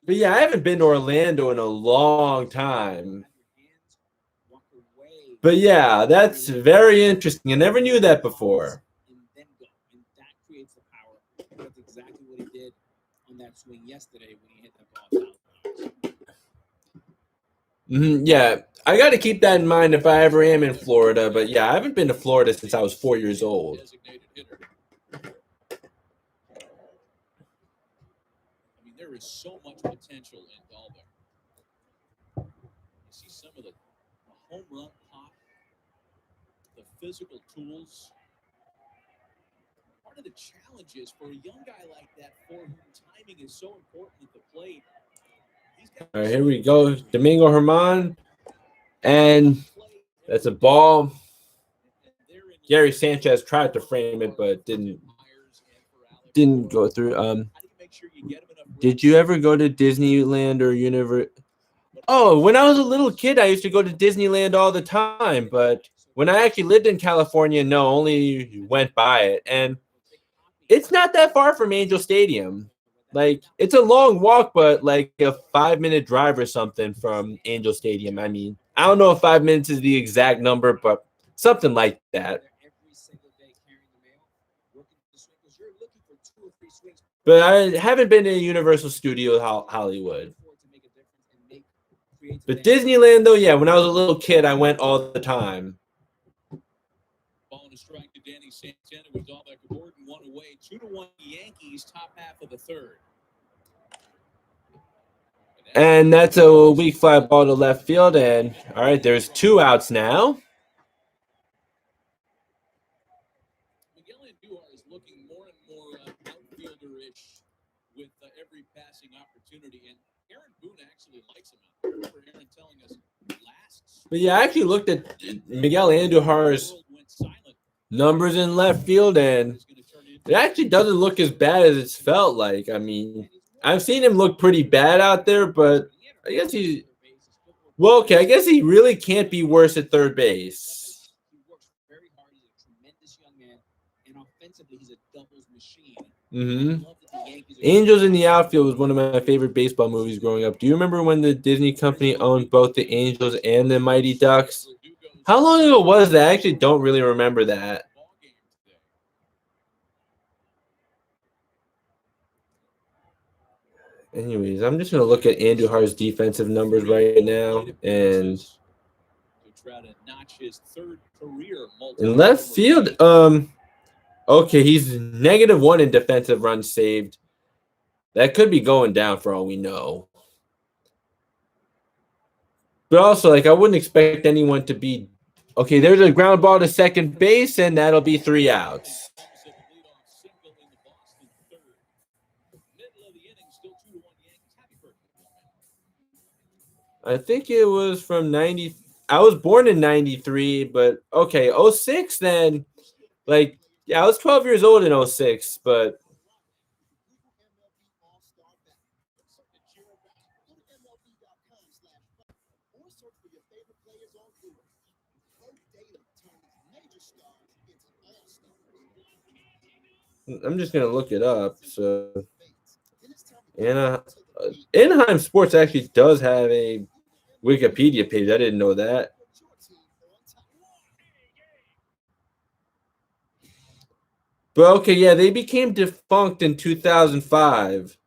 But yeah, I haven't been to Orlando in a long time. But yeah, that's very interesting. I never knew that before. And that creates the power. That's exactly what he did on that swing yesterday when he hit that ball. Yeah, I got to keep that in mind if I ever am in Florida. But yeah, I haven't been to Florida since I was 4 years old. Designated hitter. I mean, there is so much potential in Dahlbeck. You see some of the home run pop, the physical tools. Part of the challenge is for a young guy like that, for whom timing is so important at the plate. All right, here we go. Domingo Herman. And that's a ball. Gary Sanchez tried to frame it, but didn't go through. Did you ever go to Disneyland or Universal? Oh, when I was a little kid, I used to go to Disneyland all the time. But when I actually lived in California, no, only went by it. And it's not that far from Angel Stadium. Like, it's a long walk, but like a 5-minute drive or something from Angel Stadium. I mean, I don't know if 5 minutes is the exact number, but something like that. But I haven't been to Universal Studios Hollywood. But Disneyland, though, yeah, when I was a little kid, I went all the time. Ball and a strike to Danny Santana with Dahlbeck aboard and 1 away. 2-1 Yankees, top half of the third. And that's a weak fly ball to left field. And all right, there's 2 outs now. Miguel Andujar is looking more and more outfielder-ish with every passing opportunity. And Aaron Boone actually likes him. I remember Aaron telling us last. But yeah, I actually looked at Miguel Andujar's numbers in left field, and it actually doesn't look as bad as it's felt like. I mean, I've seen him look pretty bad out there, but I guess I guess he really can't be worse at third base. He works very hard. He's a tremendous young man, and offensively, he's a doubles machine. Angels in the Outfield was one of my favorite baseball movies growing up. Do you remember when the Disney company owned both the Angels and the Mighty Ducks? How long ago was that? I actually don't really remember that. Anyways, I'm just going to look at Andujar's defensive numbers right now. And in left field, okay, he's -1 in defensive runs saved. That could be going down for all we know. But also, like, I wouldn't expect anyone to be – okay, there's a ground ball to second base, and that'll be 3 outs. I think it was from 90 – I was born in 93, but, okay, 06 then. Like, yeah, I was 12 years old in 06, but – I'm just going to look it up. So, Anaheim Sports actually does have a Wikipedia page. I didn't know that. But, okay, yeah, they became defunct in 2005.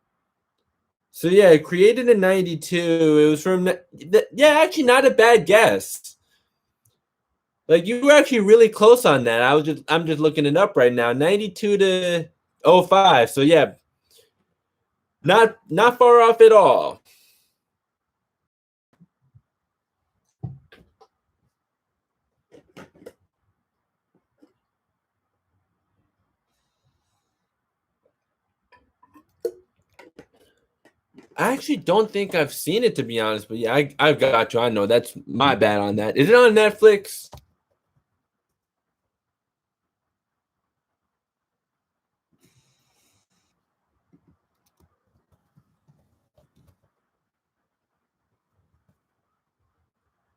So, yeah, created in 92. It was from – yeah, actually not a bad guess. Like, you were actually really close on that. I'm just looking it up right now. 92 to 05. So yeah, not far off at all. I actually don't think I've seen it, to be honest. But yeah, I've got you. I know that's my bad on that. Is it on Netflix?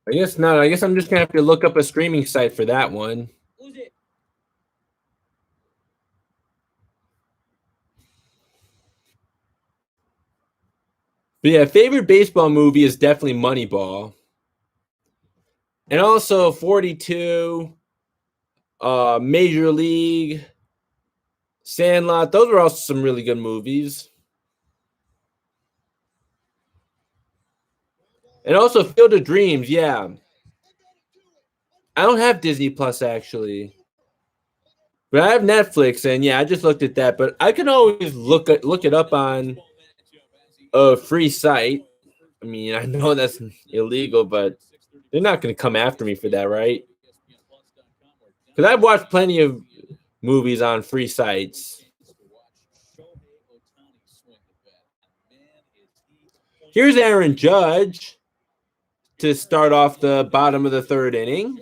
I guess not. I guess I'm just gonna have to look up a streaming site for that one. Who's it? But yeah, favorite baseball movie is definitely Moneyball. And also 42, Major League, Sandlot. Those were also some really good movies. And also Field of Dreams, yeah. I don't have Disney Plus actually. But I have Netflix, and yeah, I just looked at that. But I can always look it up on a free site. I mean, I know that's illegal, but they're not going to come after me for that, right? Because I've watched plenty of movies on free sites. Here's Aaron Judge to start off the bottom of the third inning.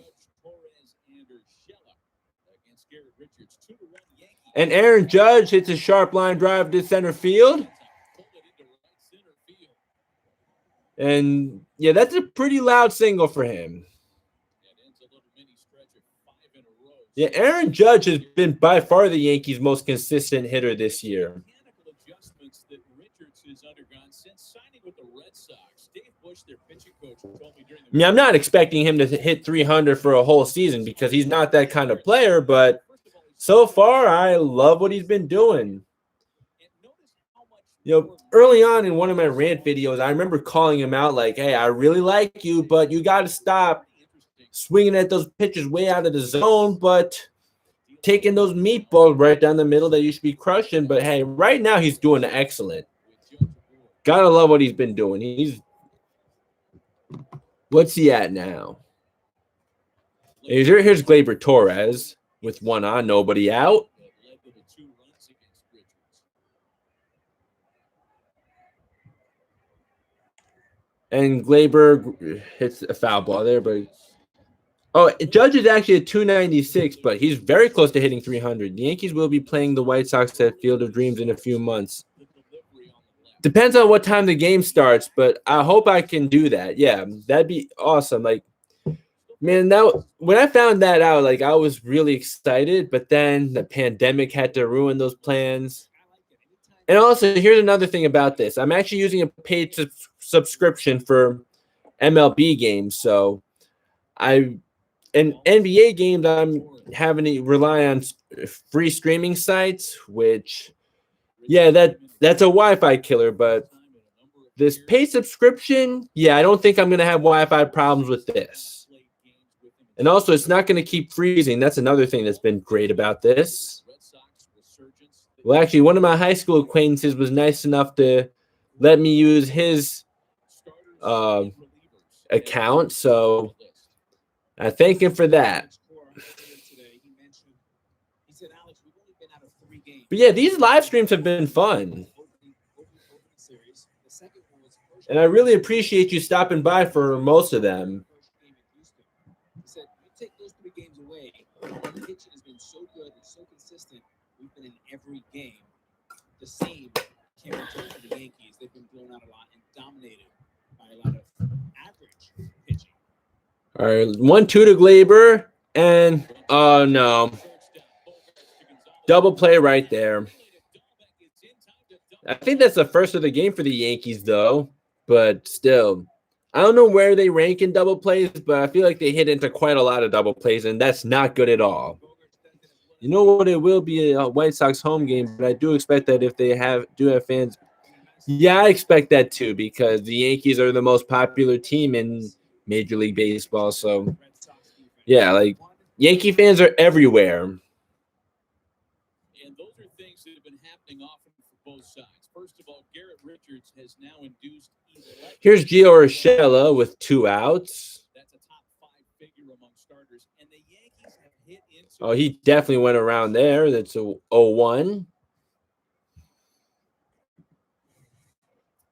And Aaron Judge hits a sharp line drive to center field. And yeah, that's a pretty loud single for him. Yeah, Aaron Judge has been by far the Yankees' most consistent hitter this year. Adjustments that Richards has undergone since signing with the Red Sox. Dave Bush, their pitching coach, told me during the I'm not expecting him to hit 300 for a whole season because he's not that kind of player, but so far I love what he's been doing. Early on in one of my rant videos, I remember calling him out like, hey, I really like you, but you got to stop swinging at those pitches way out of the zone, but taking those meatballs right down the middle that you should be crushing. But hey, right now he's doing excellent. Gotta love what he's been doing. What's he at now? Here's Gleyber Torres with one on, nobody out. And Gleyber hits a foul ball there, but Judge is actually at 296, but he's very close to hitting 300. The Yankees will be playing the White Sox at Field of Dreams in a few months. Depends on what time the game starts, but I hope I can do that. Yeah, that'd be awesome. Like, man, when I found that out, like, I was really excited, but then the pandemic had to ruin those plans. And also, here's another thing about this. I'm actually using a paid subscription for MLB games, so in NBA games, I'm having to rely on free streaming sites, which, yeah, that's a Wi-Fi killer. But this paid subscription, yeah, I don't think I'm going to have Wi-Fi problems with this. And also, it's not going to keep freezing. That's another thing that's been great about this. Well, actually, one of my high school acquaintances was nice enough to let me use his account, so I thank him for that. But yeah, these live streams have been fun. And I really appreciate you stopping by for most of them. He said, you take those 3 games away, the pitching has been so good and so consistent. We've been in every game. The same can't return to the Yankees. They've been blown out a lot and dominated by a lot of average pitching. All right, 1-2 to Gleyber, and oh no, double play right there. I think that's the first of the game for the Yankees, though. But still, I don't know where they rank in double plays, but I feel like they hit into quite a lot of double plays, and that's not good at all. You know what? It will be a White Sox home game, but I do expect that if they do have fans. Yeah, I expect that too, because the Yankees are the most popular team in Major League Baseball. So, yeah, like Yankee fans are everywhere. And those are things that have been happening often for both sides. First of all, Garrett Richards has now induced. Here's Gio Urshela with 2 outs. That's a top 5 figure among starters, and the Yankees have hit into. Oh, he definitely went around there. That's a 0-1.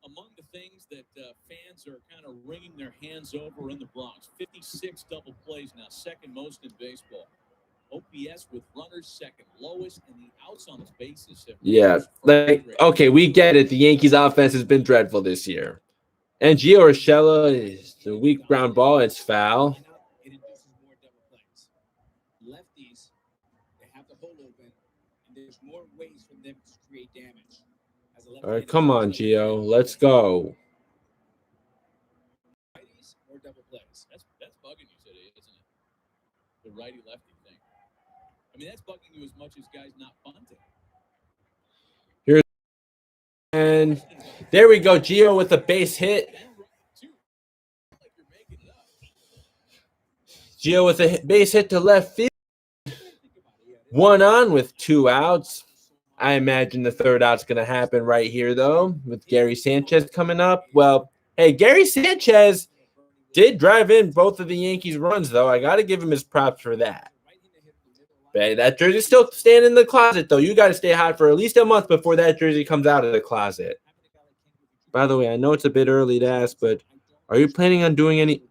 Among the things that fans are kind of wringing their hands over in the Bronx, 56 double plays now, second most in baseball. OPS with runners second lowest, and the outs on the bases have. Yeah, like, okay, we get it. The Yankees' offense has been dreadful this year. And Gio Urshela is the weak ground ball. It's foul. It induces more double plays. Lefties, they have the hole open, and there's more ways for them to create damage. All right, come on, Gio. Let's go. Righties or double plays. That's bugging you today, isn't it? The righty-lefty thing. I mean, that's bugging you as much as guys not bunting. And there we go. Gio with a base hit. Gio with a base hit to left field. 1 on with 2 outs. I imagine the third out's going to happen right here, though, with Gary Sanchez coming up. Well, hey, Gary Sanchez did drive in both of the Yankees' runs, though. I got to give him his props for that. But hey, that jersey's still staying in the closet, though. You got to stay hot for at least a month before that jersey comes out of the closet. By the way, I know it's a bit early to ask, but are you planning on doing any?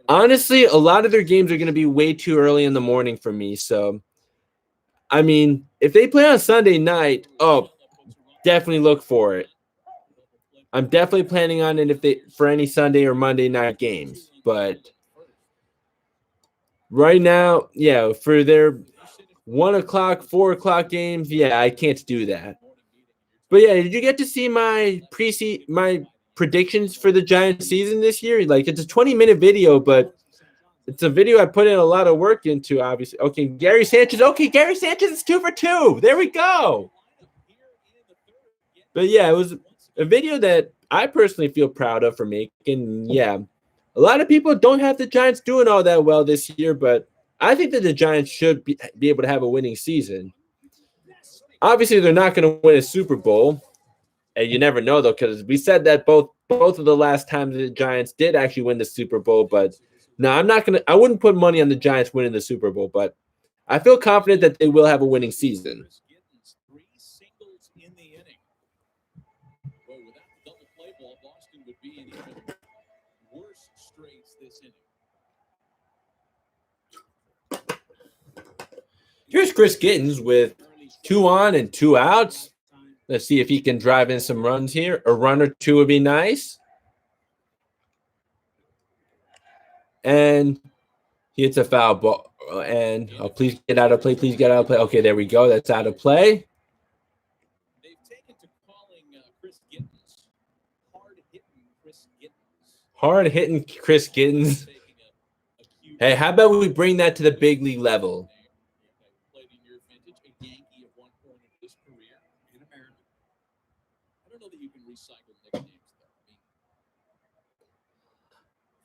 Honestly, a lot of their games are going to be way too early in the morning for me. So, I mean, if they play on Sunday night, definitely look for it. I'm definitely planning on it for any Sunday or Monday night games. But right now, yeah, for their 1 o'clock, 4 o'clock games, yeah, I can't do that. But yeah, did you get to see my predictions for the Giants season this year? Like, it's a 20-minute video, but it's a video I put in a lot of work into, obviously. Okay, Gary Sanchez. Okay, Gary Sanchez is 2 for 2. There we go. But yeah, it was a video that I personally feel proud of for making. Yeah, a lot of people don't have the Giants doing all that well this year, but I think that the Giants should be able to have a winning season. Obviously, they're not going to win a Super Bowl. And you never know, though, because we said that both of the last times the Giants did actually win the Super Bowl. But no, I wouldn't put money on the Giants winning the Super Bowl, but I feel confident that they will have a winning season. 3 singles in the inning. Well, without the double play ball, Boston would be in even worse straits this inning. Here's Chris Gittens with 2 on and 2 outs. Let's see if he can drive in some runs here. A run or two would be nice. And he hits a foul ball. And please get out of play. Please get out of play. Okay, there we go. That's out of play. They've taken to calling Chris Gittens hard-hitting Chris Gittens. Hard-hitting Chris Gittens. Hey, how about we bring that to the big league level? Played in your vintage, a Yankee at one point in his career in America. I don't know that you can recycle nicknames,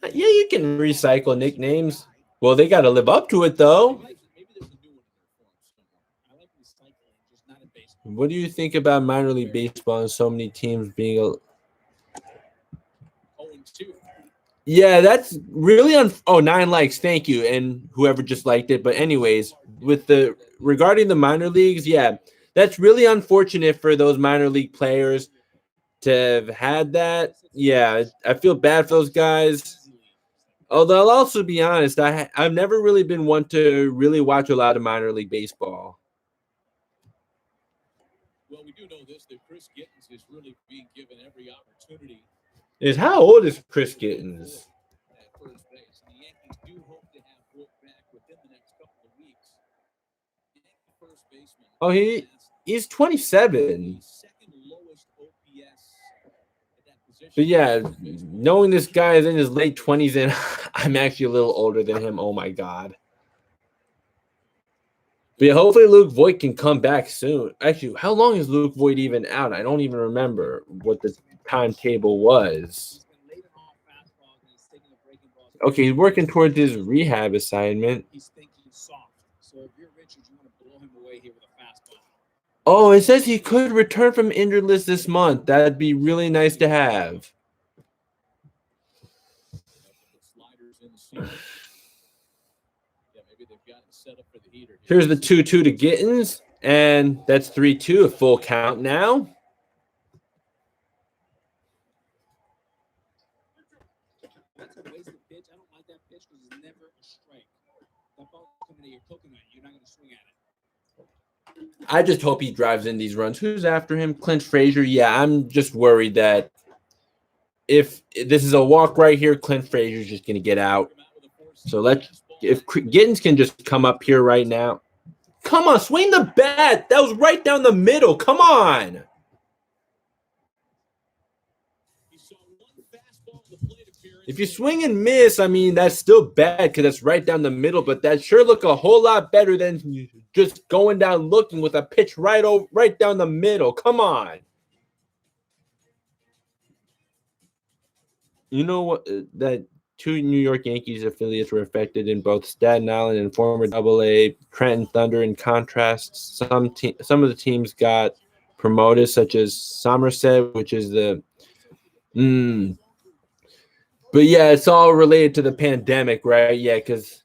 though. Yeah, you can recycle nicknames. Well, they got to live up to it, though. Maybe there's a new one in their form somewhere. I like recycling, just not in baseball. What do you think about minor league baseball and so many teams being 0-2. Yeah, that's really 9 likes. Thank you. And whoever just liked it. But anyways, regarding the minor leagues, yeah, that's really unfortunate for those minor league players to have had that. Yeah, I feel bad for those guys. Although I'll also be honest, I've never really been one to really watch a lot of minor league baseball. Well, we do know this, that Chris Gittens is really being given every opportunity. How old is Chris Gittens? At first base. And the Yankees do hope to have Wood back within the next couple of weeks. Yankee first baseman. Oh, he's 27. Second lowest OPS at that position. But yeah, knowing this guy is in his late 20s and I'm actually a little older than him. Oh my God. But yeah, hopefully Luke Voigt can come back soon. Actually, how long is Luke Voigt even out? I don't even remember what the timetable was. Okay, he's working towards his rehab assignment. He's thinking soft. So if you're Richard, you want to blow him away here with a fastball. Oh, it says he could return from injured list this month. That'd be really nice to have. Here's the 2-2 to Gittens, and that's 3-2, a full count now. That's a wasted pitch. I don't like that pitch because it's never a strike. That ball coming to your coconut, you're not going to swing at it. I just hope he drives in these runs. Who's after him? Clint Frazier. Yeah, I'm just worried that if this is a walk right here, Clint Frazier's just going to get out. So if Gittens can just come up here right now. Come on, swing the bat. That was right down the middle. Come on. If you swing and miss, I mean, that's still bad because that's right down the middle, but that sure look a whole lot better than just going down looking with a pitch right down the middle. Come on. You know what? That two New York Yankees affiliates were affected in both Staten Island and former Double-A Trenton Thunder. In contrast, some of the teams got promoted, such as Somerset, which is the but yeah, it's all related to the pandemic, right? Yeah, because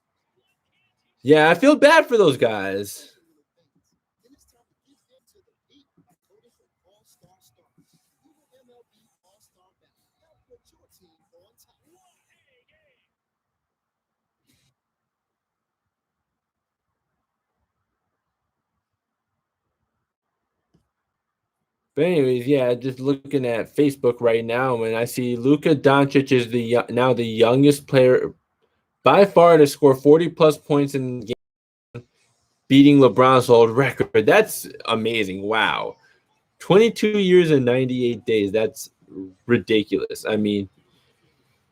I feel bad for those guys. Then it's time to get into the heat by voting for All-Star Stars. Google MLB All-Star Ballot. Help put your team on top. But anyways, yeah, just looking at Facebook right now, and I see Luka Doncic is now the youngest player by far to score 40-plus points in the game, beating LeBron's old record. That's amazing. Wow. 22 years and 98 days. That's ridiculous. I mean,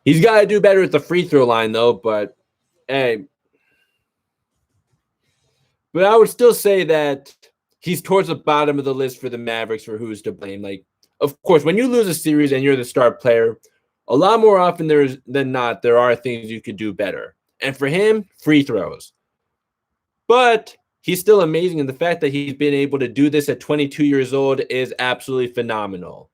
he's got to do better at the free throw line, though, but hey. But I would still say that he's towards the bottom of the list for the Mavericks for who's to blame. Like, of course, when you lose a series and you're the star player, a lot more often than not, there are things you could do better. And for him, free throws. But he's still amazing, and the fact that he's been able to do this at 22 years old is absolutely phenomenal.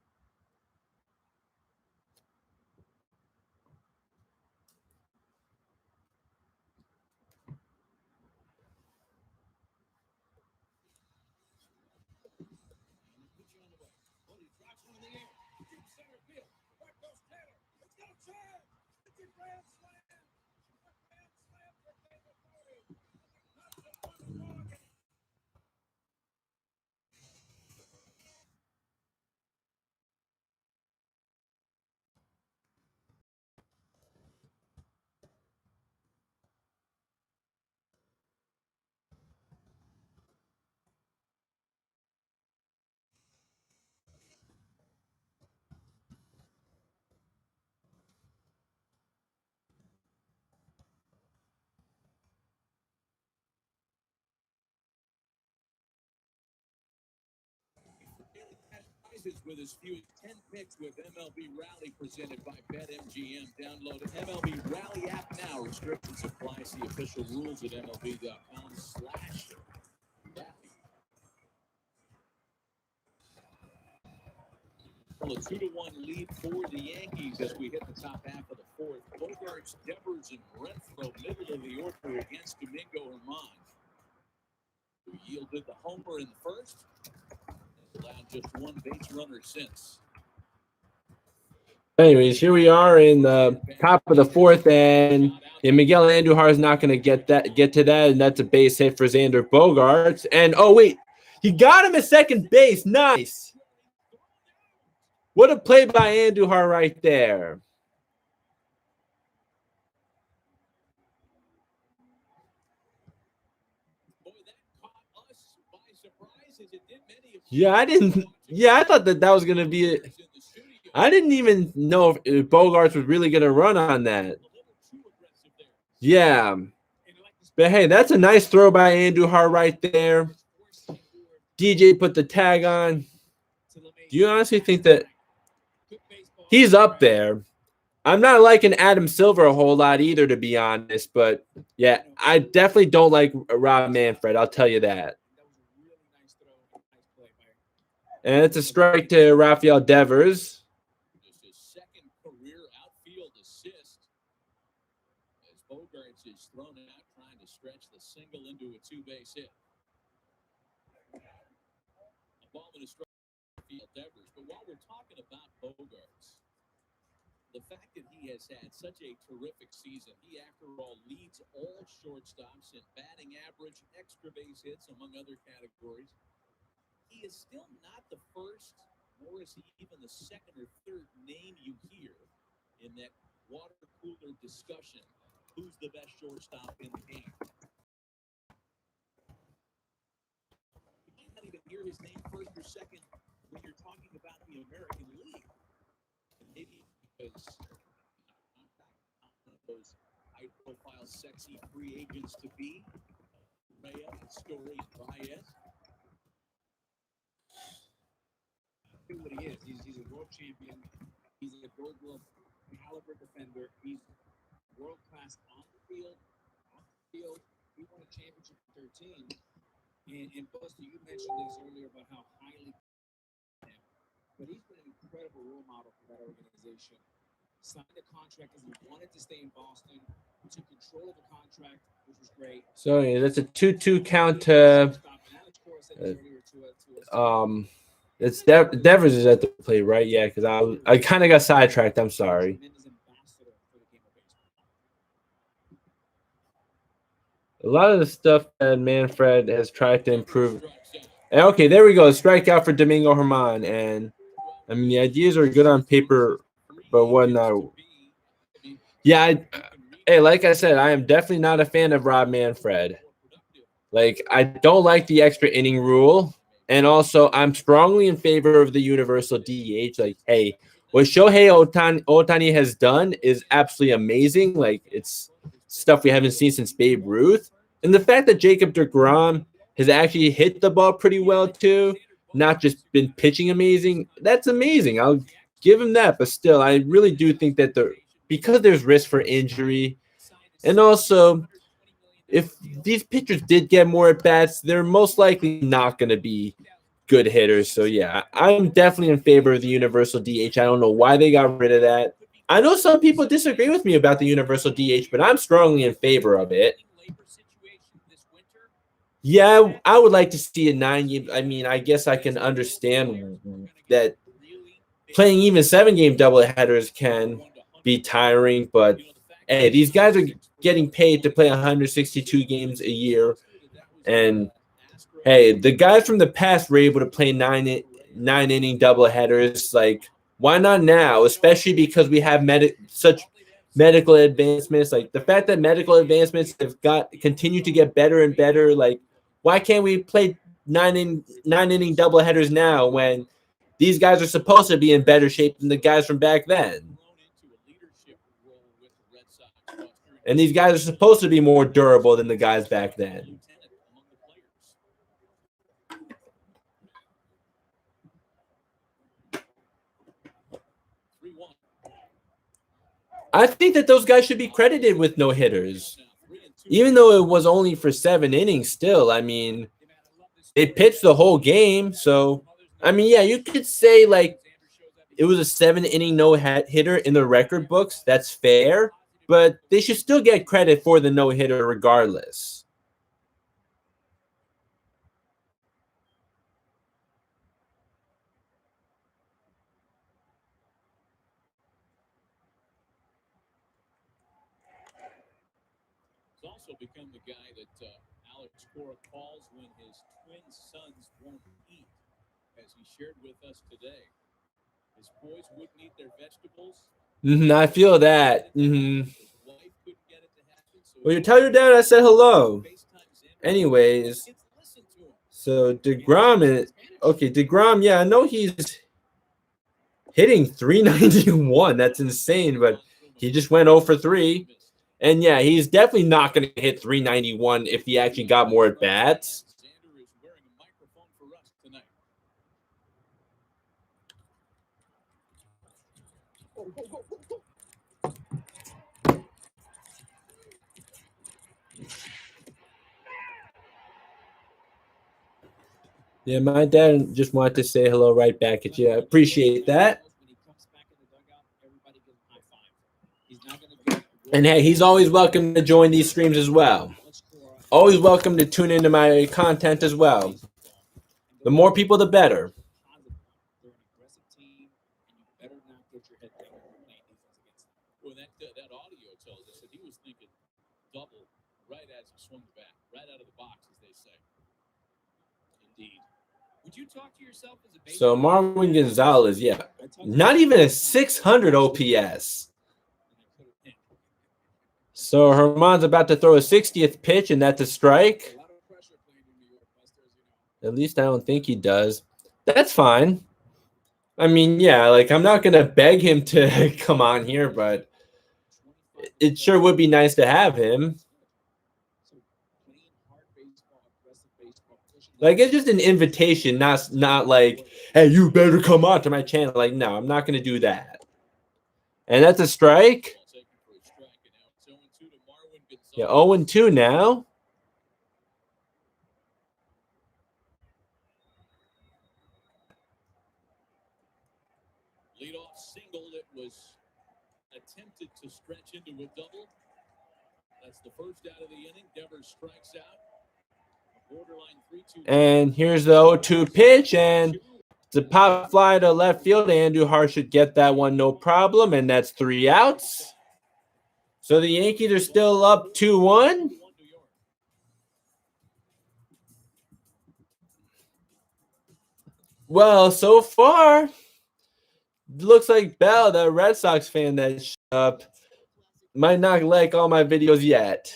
With as few as 10 picks with MLB Rally presented by BetMGM. Download MLB Rally app now. Restrictions apply. See official rules at MLB.com/Rally. Well, a 2-1 lead for the Yankees as we hit the top half of the fourth. Bogarts, Devers, and Renfroe middle of the order against Domingo Germán, who yielded the homer in the first. Allowed just one base runner since. Anyways, here we are in the top of the fourth, and Miguel Andujar is not going to get to that, and that's a base hit for Xander Bogaerts. And oh wait, he got him at second base. Nice. What a play by Andujar right there. Yeah, I didn't. Yeah, I thought that was going to be it. I didn't even know if Bogarts was really going to run on that. Yeah. But hey, that's a nice throw by Andujar right there. DJ put the tag on. Do you honestly think that he's up there? I'm not liking Adam Silver a whole lot either, to be honest. But yeah, I definitely don't like Rob Manfred. I'll tell you that. And it's a strike to Rafael Devers. Just his second career outfield assist as Bogarts is thrown out trying to stretch the single into a two-base hit. A ball and a strike to Rafael Devers. But while we're talking about Bogarts, the fact that he has had such a terrific season, he, after all, leads all shortstops in batting average, extra base hits, among other categories. He is still not the first, nor is he even the second or third name you hear in that water cooler discussion. Who's the best shortstop in the game? You might not even hear his name first or second when you're talking about the American League. And maybe because one of those high-profile, sexy free agents to be, Rhea, Story, and Baez. What he is. He's a world champion. He's a Gold Glove caliber defender. He's world class on the field. Off the field, he won a championship in 13. And Buster, you mentioned this earlier about how highly, but he's been an incredible role model for that organization. Signed a contract because he wanted to stay in Boston, took control of the contract, which was great. So yeah, that's a 2-2 count to it's Devers is at the plate, right? Yeah, because I kind of got sidetracked. I'm sorry. A lot of the stuff that Manfred has tried to improve. Okay, there we go. Strikeout for Domingo Germán. And I mean, the ideas are good on paper, but whatnot. Yeah, hey, like I said, I am definitely not a fan of Rob Manfred. Like, I don't like the extra inning rule. And also, I'm strongly in favor of the universal DH. Like, hey, what Shohei Ohtani has done is absolutely amazing. Like, it's stuff we haven't seen since Babe Ruth. And the fact that Jacob deGrom has actually hit the ball pretty well, too, not just been pitching amazing, that's amazing. I'll give him that. But still, I really do think that because there's risk for injury, and also if these pitchers did get more at bats, they're most likely not going to be good hitters. So yeah, I'm definitely in favor of the universal DH. I don't know why they got rid of that. I know some people disagree with me about the universal DH, but I'm strongly in favor of it. Yeah, I would like to see a 9-game. I mean, I guess I can understand that playing even 7-game doubleheaders can be tiring, but hey, these guys are getting paid to play 162 games a year. And hey, the guys from the past were able to play 9-inning doubleheaders. Like, why not now? Especially because we have such medical advancements. Like, the fact that medical advancements have continue to get better and better. Like, why can't we play 9-inning doubleheaders now when these guys are supposed to be in better shape than the guys from back then? And these guys are supposed to be more durable than the guys back then. I think that those guys should be credited with no hitters. Even though it was only for 7 innings still, I mean, they pitched the whole game. So, I mean, yeah, you could say like it was a 7-inning no-hitter in the record books. That's fair. But they should still get credit for the no-hitter regardless. He's also become the guy that Alex Cora calls when his twin sons won't eat, as he shared with us today. His boys wouldn't eat their vegetables. I feel that. Well, you tell your dad I said hello. Anyways, so DeGrom DeGrom, yeah, I know he's hitting 391. That's insane, but he just went 0 for 3. And yeah, he's definitely not going to hit 391 if he actually got more at bats. Yeah, my dad just wanted to say hello right back at you. I appreciate that. And hey, he's always welcome to join these streams as well. Always welcome to tune into my content as well. The more people, the better. Well, that audio tells us that he was thinking double right as he swung the bat, right out of the box, as they say. Indeed. Would you talk to yourself as a baby? So Marwin Gonzalez, yeah, not even a 600 OPS. So Germán's about to throw a 60th pitch, and that's a strike. At least I don't think he does. That's fine. I mean, yeah, like I'm not going to beg him to come on here, but it sure would be nice to have him. Like, it's just an invitation, not like, hey, you better come on to my channel. Like, no, I'm not going to do that. And that's a strike. Yeah, 0-2 now. Leadoff single that was attempted to stretch into a double. That's the first out of the inning. Devers strikes out. Borderline 3-2. And here's the 0-2 pitch, and the pop fly to left field. Andujar should get that one no problem, and that's 3 outs. So the Yankees are still up 2-1. Well, so far, looks like Bell, the Red Sox fan that shut up, might not like all my videos yet.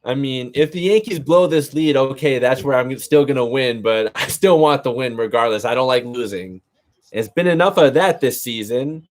I mean, if the Yankees blow this lead, okay, that's where I'm still going to win, but I still want the win regardless. I don't like losing. It's been enough of that this season.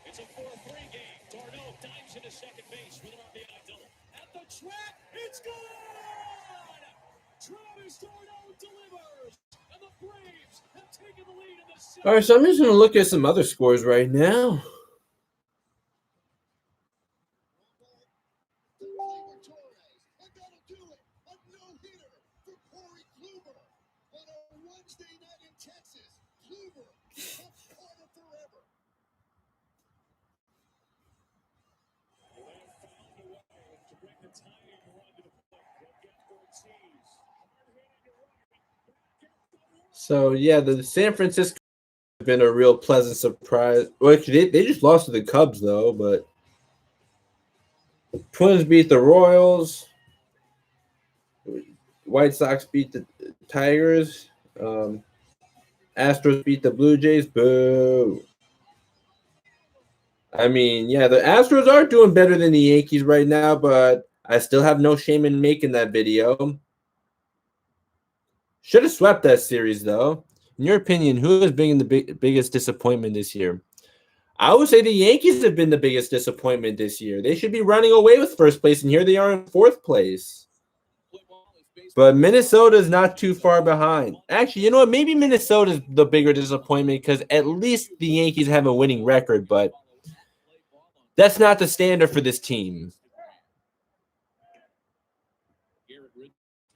It's a 4-3 game. Darno dives into second base with an RBI double. At the track, it's gone! Travis Darno delivers, and the Braves have taken the lead in the seventh. All right, so I'm just going to look at some other scores right now. So, yeah, the San Francisco has been a real pleasant surprise. Well, actually, they just lost to the Cubs, though, but Twins beat the Royals. White Sox beat the Tigers. Astros beat the Blue Jays. Boo. I mean, yeah, the Astros are doing better than the Yankees right now, but I still have no shame in making that video. Should have swept that series, though. In your opinion, who has been the biggest disappointment this year? I would say the Yankees have been the biggest disappointment this year. They should be running away with first place, and here they are in fourth place. But Minnesota's not too far behind. Actually, you know what? Maybe Minnesota's the bigger disappointment because at least the Yankees have a winning record, but that's not the standard for this team.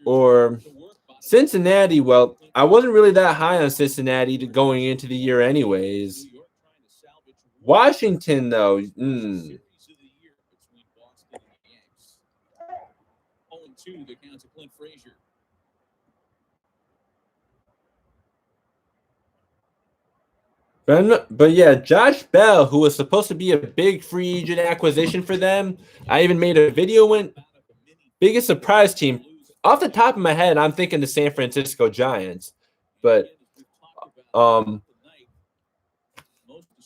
Or Cincinnati, well, I wasn't really that high on Cincinnati going into the year anyways. Washington, though, The count to Clint Frazier. But yeah, Josh Bell, who was supposed to be a big free agent acquisition for them. I even made a video when biggest surprise team. Off the top of my head, I'm thinking the San Francisco Giants. But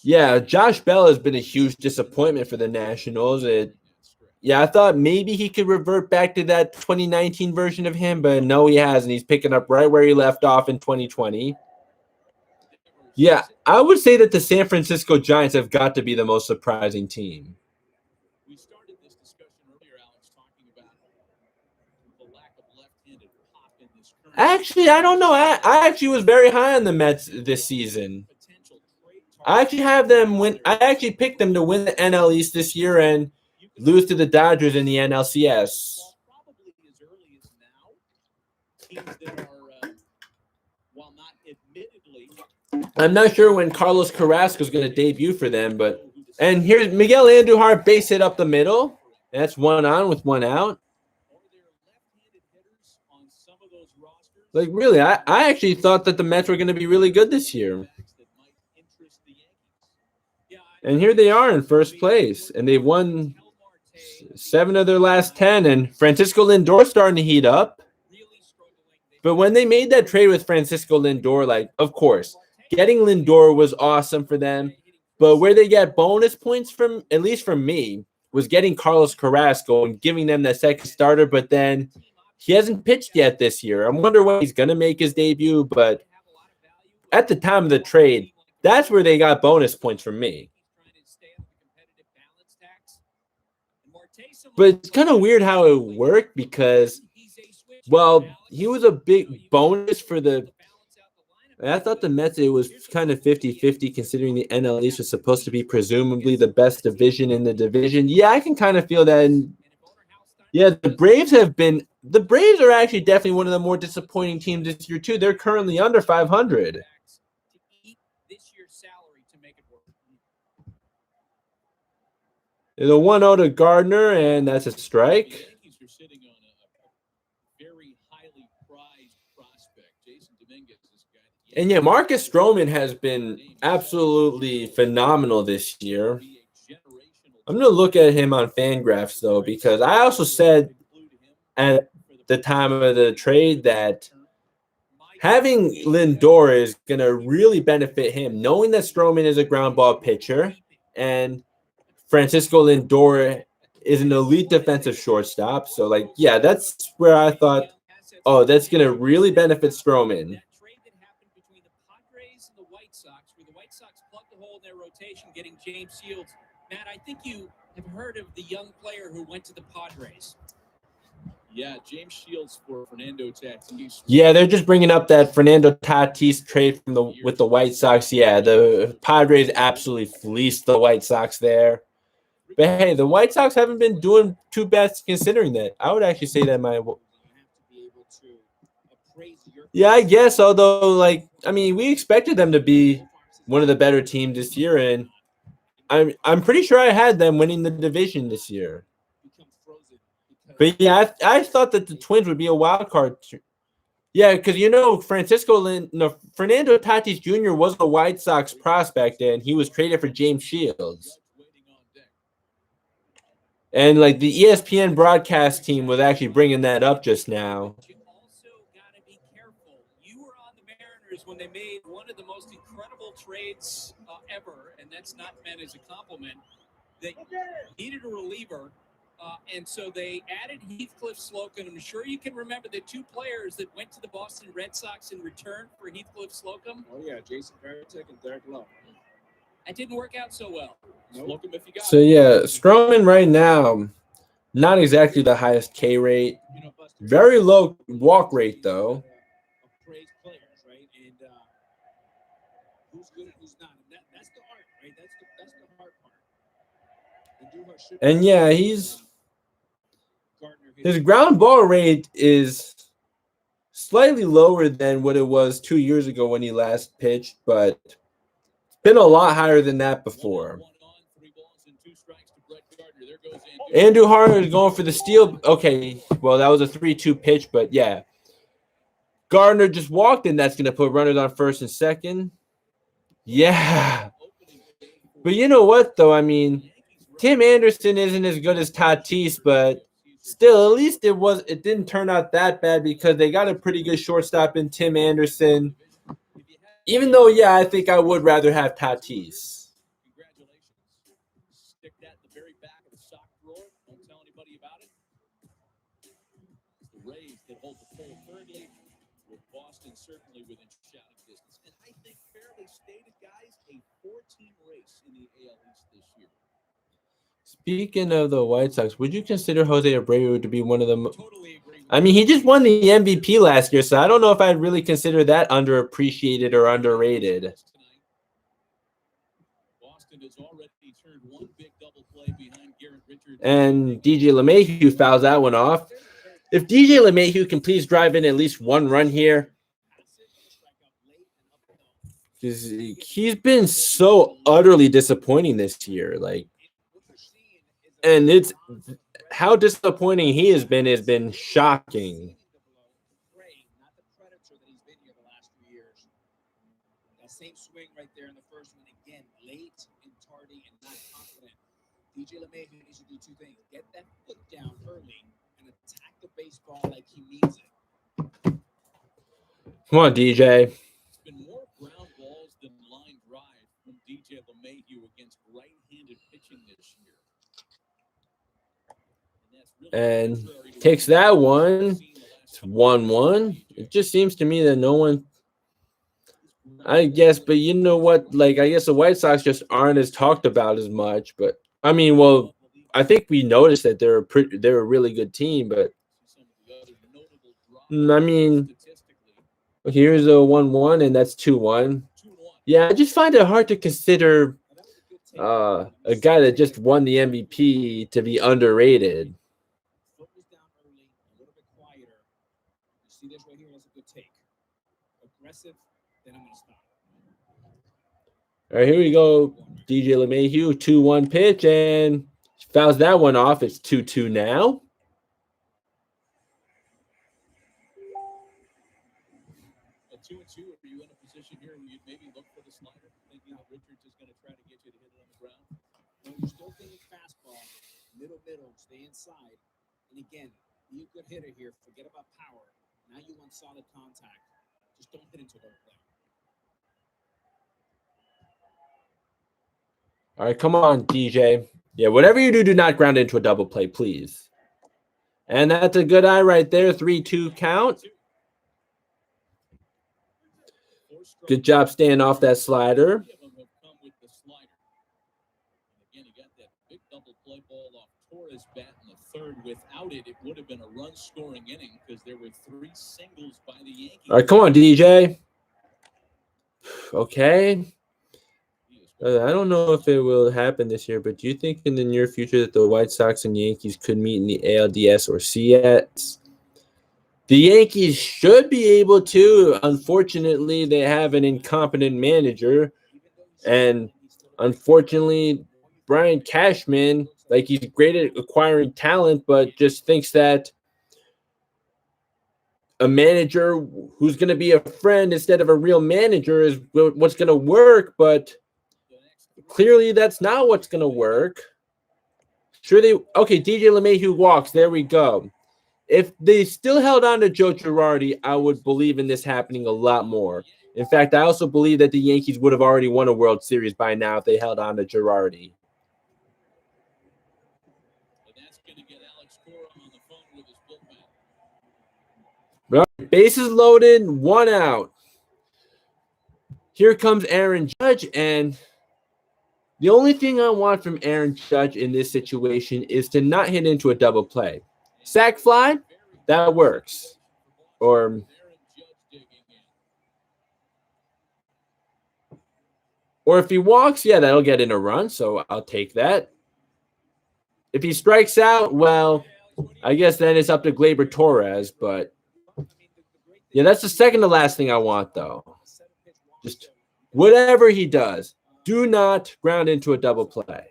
yeah, Josh Bell has been a huge disappointment for the Nationals. Yeah, I thought maybe he could revert back to that 2019 version of him, but no, he hasn't. He's picking up right where he left off in 2020. Yeah, I would say that the San Francisco Giants have got to be the most surprising team. We started this discussion earlier, Alex, talking about the lack of left-handed pop in this current. Actually, I don't know. I actually was very high on the Mets this season. I actually have them win. I actually picked them to win the NL East this year and lose to the Dodgers in the NLCS. Probably as early as now, teams that are, while not admittedly. I'm not sure when Carlos Carrasco is going to debut for them, but and here's Miguel Andujar base hit up the middle. That's one on with one out. Like really, I actually thought that the Mets were going to be really good this year. And here they are in first place, and they've won 7 of their last 10, and Francisco Lindor starting to heat up. But when they made that trade with Francisco Lindor, like, of course, getting Lindor was awesome for them, But where they get bonus points from, at least from me, was getting Carlos Carrasco and giving them that second starter. But then he hasn't pitched yet this year. I wonder when he's going to make his debut. But at the time of the trade, that's where they got bonus points from me. But it's kind of weird how it worked because, well, he was a big bonus for the – I thought the Mets, it was kind of 50-50 considering the NL East was supposed to be presumably the best division in the division. Yeah, I can kind of feel that. And yeah, the Braves are actually definitely one of the more disappointing teams this year too. They're currently under 500. The 1-0 to Gardner, and that's a strike. And yeah, Marcus Stroman has been absolutely phenomenal this year. I'm going to look at him on Fangraphs, though, because I also said at the time of the trade that having Lindor is going to really benefit him, knowing that Stroman is a ground ball pitcher and Francisco Lindor is an elite defensive shortstop. So, like, yeah, that's where I thought, oh, that's going to really benefit Stroman. That trade that happened between the Padres and the White Sox, where the White Sox plugged a hole in their rotation, getting James Shields. Matt, I think you have heard of the young player who went to the Padres. Yeah, James Shields for Fernando Tatis. Yeah, they're just bringing up that Fernando Tatis trade with the White Sox. Yeah, the Padres absolutely fleeced the White Sox there. But hey, the White Sox haven't been doing too bad considering that. I would actually say that yeah, I guess. Although, like, I mean, we expected them to be one of the better teams this year, and I'm pretty sure I had them winning the division this year. But yeah, I thought that the Twins would be a wild card. Yeah, because Fernando Tatis Jr. was a White Sox prospect, and he was traded for James Shields. And like the ESPN broadcast team was actually bringing that up just now. You also got to be careful. You were on the Mariners when they made one of the most incredible trades ever, and that's not meant as a compliment. They needed a reliever. And so they added Heathcliff Slocum. I'm sure you can remember the two players that went to the Boston Red Sox in return for Heathcliff Slocum. Oh, yeah, Jason Varitek and Derek Love. That didn't work out so well. Slocum, if you got So yeah, Stroman right now, not exactly the highest K rate. Very low walk rate, though. Praise players, right? And who's good and who's not. And that's the art, right? That's the hard part. And yeah, his ground ball rate is slightly lower than what it was 2 years ago when he last pitched, but it's been a lot higher than that before. Andrew Harper is going for the steal. Okay, well, that was a 3-2 pitch, but yeah. Gardner just walked in. That's going to put runners on first and second. Yeah. But you know what, though? I mean, Tim Anderson isn't as good as Tatis, but still, at least it didn't turn out that bad because they got a pretty good shortstop in Tim Anderson. Even though, yeah, I think I would rather have Tatis. Congratulations. Stick that in the very back of the sock drawer. Don't tell anybody about it. The Rays that hold the pole thirdly, with Boston certainly within shouting distance. And I think fairly stated, guys, a 4-team race in the AL East this year. Speaking of the White Sox, would you consider Jose Abreu to be one of them? I mean, he just won the MVP last year, so I don't know if I'd really consider that underappreciated or underrated. Boston has already turned one big double play behind Garrett Richards. And DJ LeMahieu fouls that one off. If DJ LeMahieu can please drive in at least one run here, because he's been so utterly disappointing this year. Like, and it's how disappointing he has been shocking. Not the predator that he's been here the last 2 years. That same swing right there in the first one, again, late and tardy and not confident. DJ LeMahieu needs to do two things: get that foot down early and attack the baseball like he means it. Come on, DJ. It's been more ground balls than line drive from DJ LeMahieu and takes that one. It's 1-1. It just seems to me that no one, I guess, but you know what? Like, I guess the White Sox just aren't as talked about as much. But I mean, well, I think we noticed that they're a really good team. But I mean, here's a 1-1, and that's 2-1. Yeah, I just find it hard to consider a guy that just won the MVP to be underrated. Foot was down early, a little bit quieter. You see this right here, that's a good take. Aggressive, then I'm going to stop. All right, here we go. DJ LeMahieu, 2-1 pitch, and fouls that one off. It's 2-2 now. A 2-2. Are you in a position here where you'd maybe look for the slider, thinking that Richards is going to try to get you to hit it on the ground? When you're still thinking fastball, middle, stay inside. And again, be a good hitter here. Forget about power. Now you want solid contact. Just don't hit into the play. All right, come on, DJ. Yeah, whatever you do, do not ground into a double play, please. And that's a good eye right there. 3-2 count. Good job staying off that slider. Again, he got that big double play ball off Torres' bat in the third. Without it, it would have been a run-scoring inning because there were 3 singles by the Yankees. All right, come on, DJ. Okay. I don't know if it will happen this year, but do you think in the near future that the White Sox and Yankees could meet in the ALDS or CS? The Yankees should be able to. Unfortunately, they have an incompetent manager. And unfortunately, Brian Cashman, like, he's great at acquiring talent, but just thinks that a manager who's going to be a friend instead of a real manager is what's going to work. But clearly, that's not what's going to work. Okay, DJ LeMahieu walks. There we go. If they still held on to Joe Girardi, I would believe in this happening a lot more. In fact, I also believe that the Yankees would have already won a World Series by now if they held on to Girardi. And that's going to get Alex Cora on the phone with his bullpen. Bases loaded, 1 out. Here comes Aaron Judge, and the only thing I want from Aaron Judge in this situation is to not hit into a double play. Sack fly, that works. Or if he walks, yeah, that'll get in a run, so I'll take that. If he strikes out, well, I guess then it's up to Gleyber Torres, but yeah, that's the second to last thing I want, though. Just whatever he does, do not ground into a double play.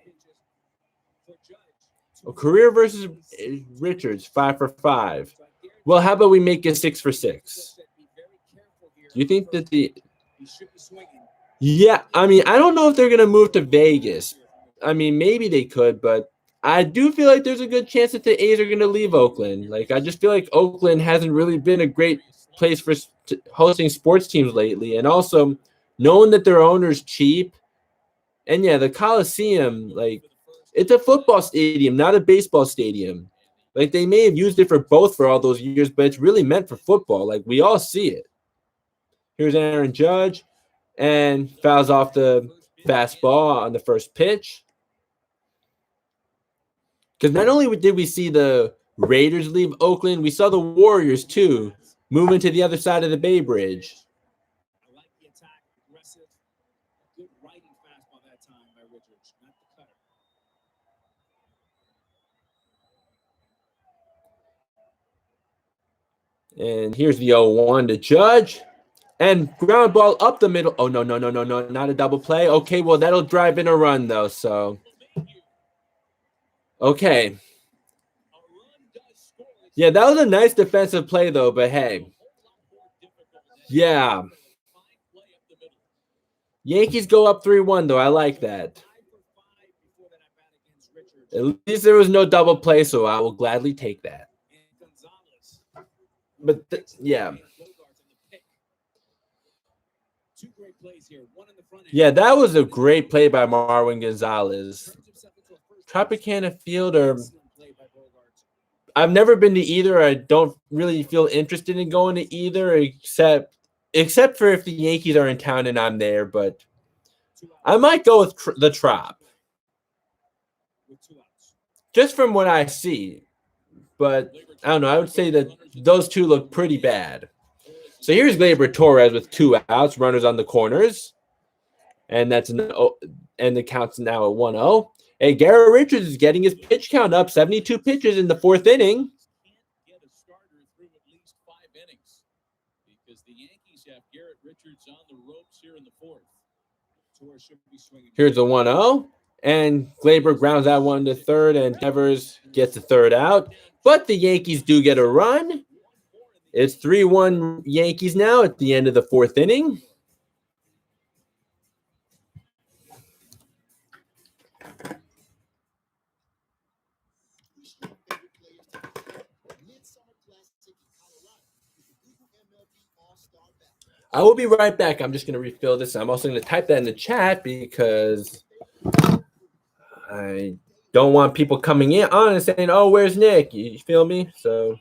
A career versus Richards, 5 for 5. Well, how about we make it 6 for 6? Do you think that Yeah, I mean, I don't know if they're going to move to Vegas. I mean, maybe they could, but I do feel like there's a good chance that the A's are going to leave Oakland. Like, I just feel like Oakland hasn't really been a great place for hosting sports teams lately. And also, knowing that their owner's cheap. And yeah, the Coliseum, like, it's a football stadium, not a baseball stadium. Like, they may have used it for both for all those years, but it's really meant for football. Like, we all see it. Here's Aaron Judge, and fouls off the fastball on the first pitch. Because not only did we see the Raiders leave Oakland, we saw the Warriors, too, moving to the other side of the Bay Bridge. I like the attack, aggressive, good righty fastball that time by Richards, not the cutter. And here's the 0-1 to Judge. And ground ball up the middle. Oh, no, not a double play. Okay, well, that'll drive in a run, though, so. Okay. Yeah, that was a nice defensive play, though, but hey. Yeah. Yankees go up 3-1, though. I like that. At least there was no double play, so I will gladly take that. But, yeah. Yeah, that was a great play by Marwin Gonzalez. Tropicana Field, or I've never been to either. I don't really feel interested in going to either, except for if the Yankees are in town and I'm there. But I might go with the Trop, just from what I see. But I don't know. I would say that those two look pretty bad. So here's Gleyber Torres with 2 outs, runners on the corners, and and the count's now at 1-0. Hey, Garrett Richards is getting his pitch count up, 72 pitches in the 4th inning. Can't get a starter through at least 5 innings because the Yankees have Garrett Richards on the ropes here in the 4th. Torres should be swinging. Here's a 1-0, and Gleyber grounds that one to third, and Nevers gets the 3rd out. But the Yankees do get a run. It's 3-1 Yankees now at the end of the 4th inning. Wish your favorite players to the Midsummer Classic in Colorado with the Google MLB All-Star Battle. I will be right back. I'm just going to refill this. I'm also going to type that in the chat because I don't want people coming in on and saying, "Oh, where's Nick?" You feel me? So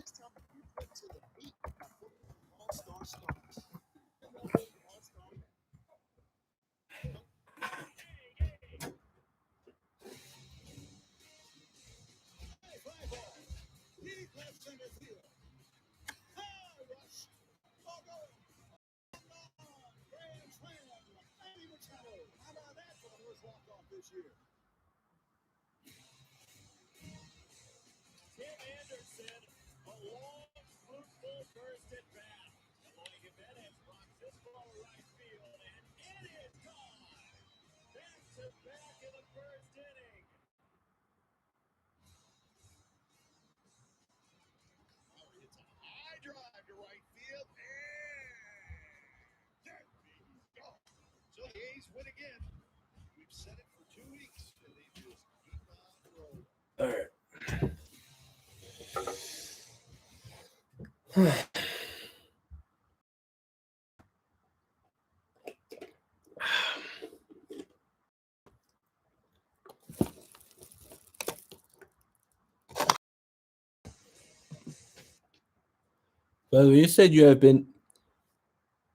It's time to get back to the beat by football All-Star Stars. MLB All-Star Battle. High fly ball. Deep left center field. High rush. Ball going. Grand slam. Manny Machado. How about that for the first walk-off this year? Tim Anderson, a long, fruitful first at bat. Eloy Jimenez rocks this ball to right field, and it is gone. Back to back in the first inning. Power hits a high drive to right field, and that baby's gone. So the A's win again. We've said it for 2 weeks, and they just keep on rolling. all right. Well, you said you have been.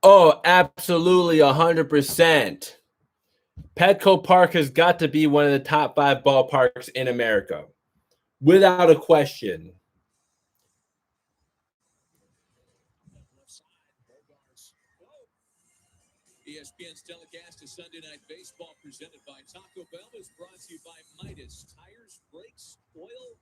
Oh, absolutely, 100%. Petco Park has got to be one of the top 5 ballparks in America, without a question. ESPN's telecast of Sunday Night Baseball presented by Taco Bell is brought to you by Midas Tires, Brakes, Oil.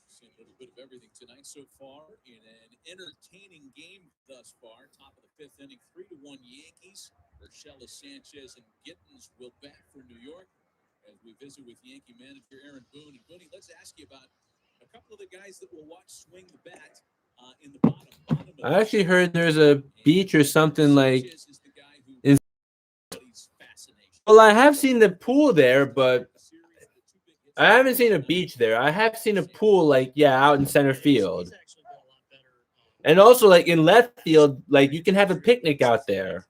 Seen a little bit of everything tonight so far in an entertaining game thus far. Top of the 5th inning, 3-1 Yankees. Urshela, Sanchez, and Gittins will bat for New York as we visit with Yankee manager Aaron Boone. And Boone, let's ask you about a couple of the guys that we'll watch swing the bat in the bottom of I actually heard there's a beach or something like. Sanchez is the guy who in- everybody's fascination. Well, I have seen the pool there, but I haven't seen a beach there. I have seen a pool, like, out in center field. And also, like, in left field, like, you can have a picnic out there.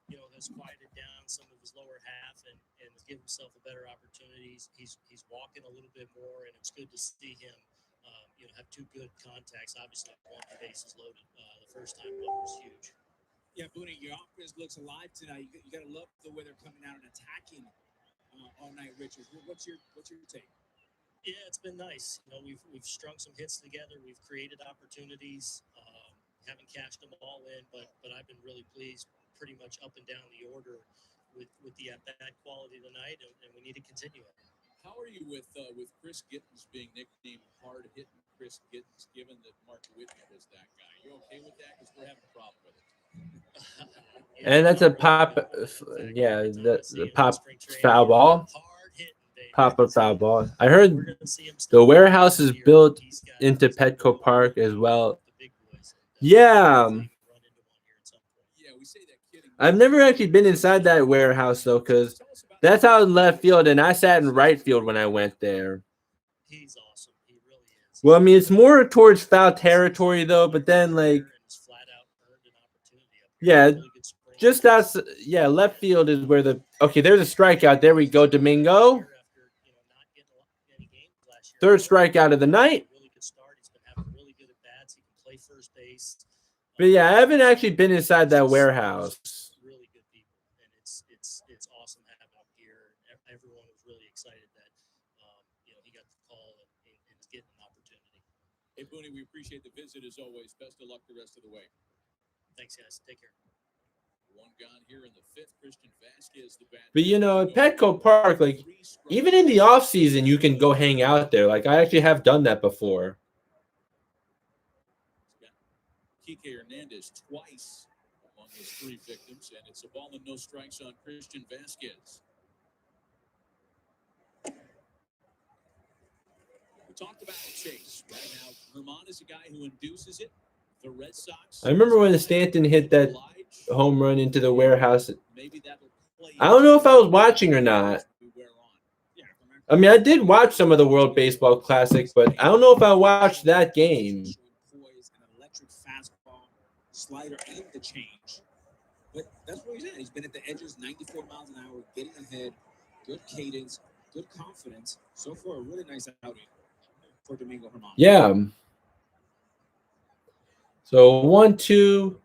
You know, has quieted down some of his lower half and give himself a better opportunity. He's walking a little bit more, and it's good to see him, have 2 good contacts. Obviously, one bases loaded the first time up was huge. Yeah, Booney, your offense looks alive tonight. You got to love the way they're coming out and attacking all night, Richards. What's your take? Yeah, it's been nice. You know, we've strung some hits together. We've created opportunities. Haven't cashed them all in, but I've been really pleased, pretty much up and down the order with the at-bat quality tonight, and we need to continue it. How are you with Chris Gittins being nicknamed hard-hitting Chris Gittins, given that Mark Whitney was that guy? You okay with that? Because we're having a problem with it. And that's a pop. Yeah, the pop foul ball. Pop up foul ball. I heard the warehouse is built into Petco Park as well. Yeah. Yeah, we say that kidding. I've never actually been inside that warehouse, though, because that's out in left field, and I sat in right field when I went there. He's awesome. He really is. Well, I mean, it's more towards foul territory, though, but then, like, yeah, just that's left field is where the there's a strikeout. There we go, Domingo. After not getting any games last year. Third strikeout of the night. Really good start. He's been having really good at bats. He can play first base. But yeah, I haven't actually been inside that warehouse. Really good people, and it's awesome having him here. Everyone was really excited that he got the call and is getting an opportunity. Hey, Booney, we appreciate the visit as always. Best of luck the rest of the way. Thanks, guys. Take care. One gone here in the fifth. Christian Vasquez, the bat. But at Petco Park, like even in the off season, you can go hang out there. Like I actually have done that before. Kike Hernandez twice among his 3 victims, and it's a ball and no strikes on Christian Vasquez. We talked about the chase. Right now, Herman is a guy who induces it. The Red Sox. I remember when Stanton hit that home run into the warehouse. I don't know if I was watching or not. I mean, I did watch some of the World Baseball Classic, but I don't know if I watched that game. An electric fastball, slider, and the change. But that's what he's at. He's been at the edges, 94 miles an hour, getting ahead, good cadence, good confidence. So far, a really nice outing for Domingo Herman. Yeah. So 1-2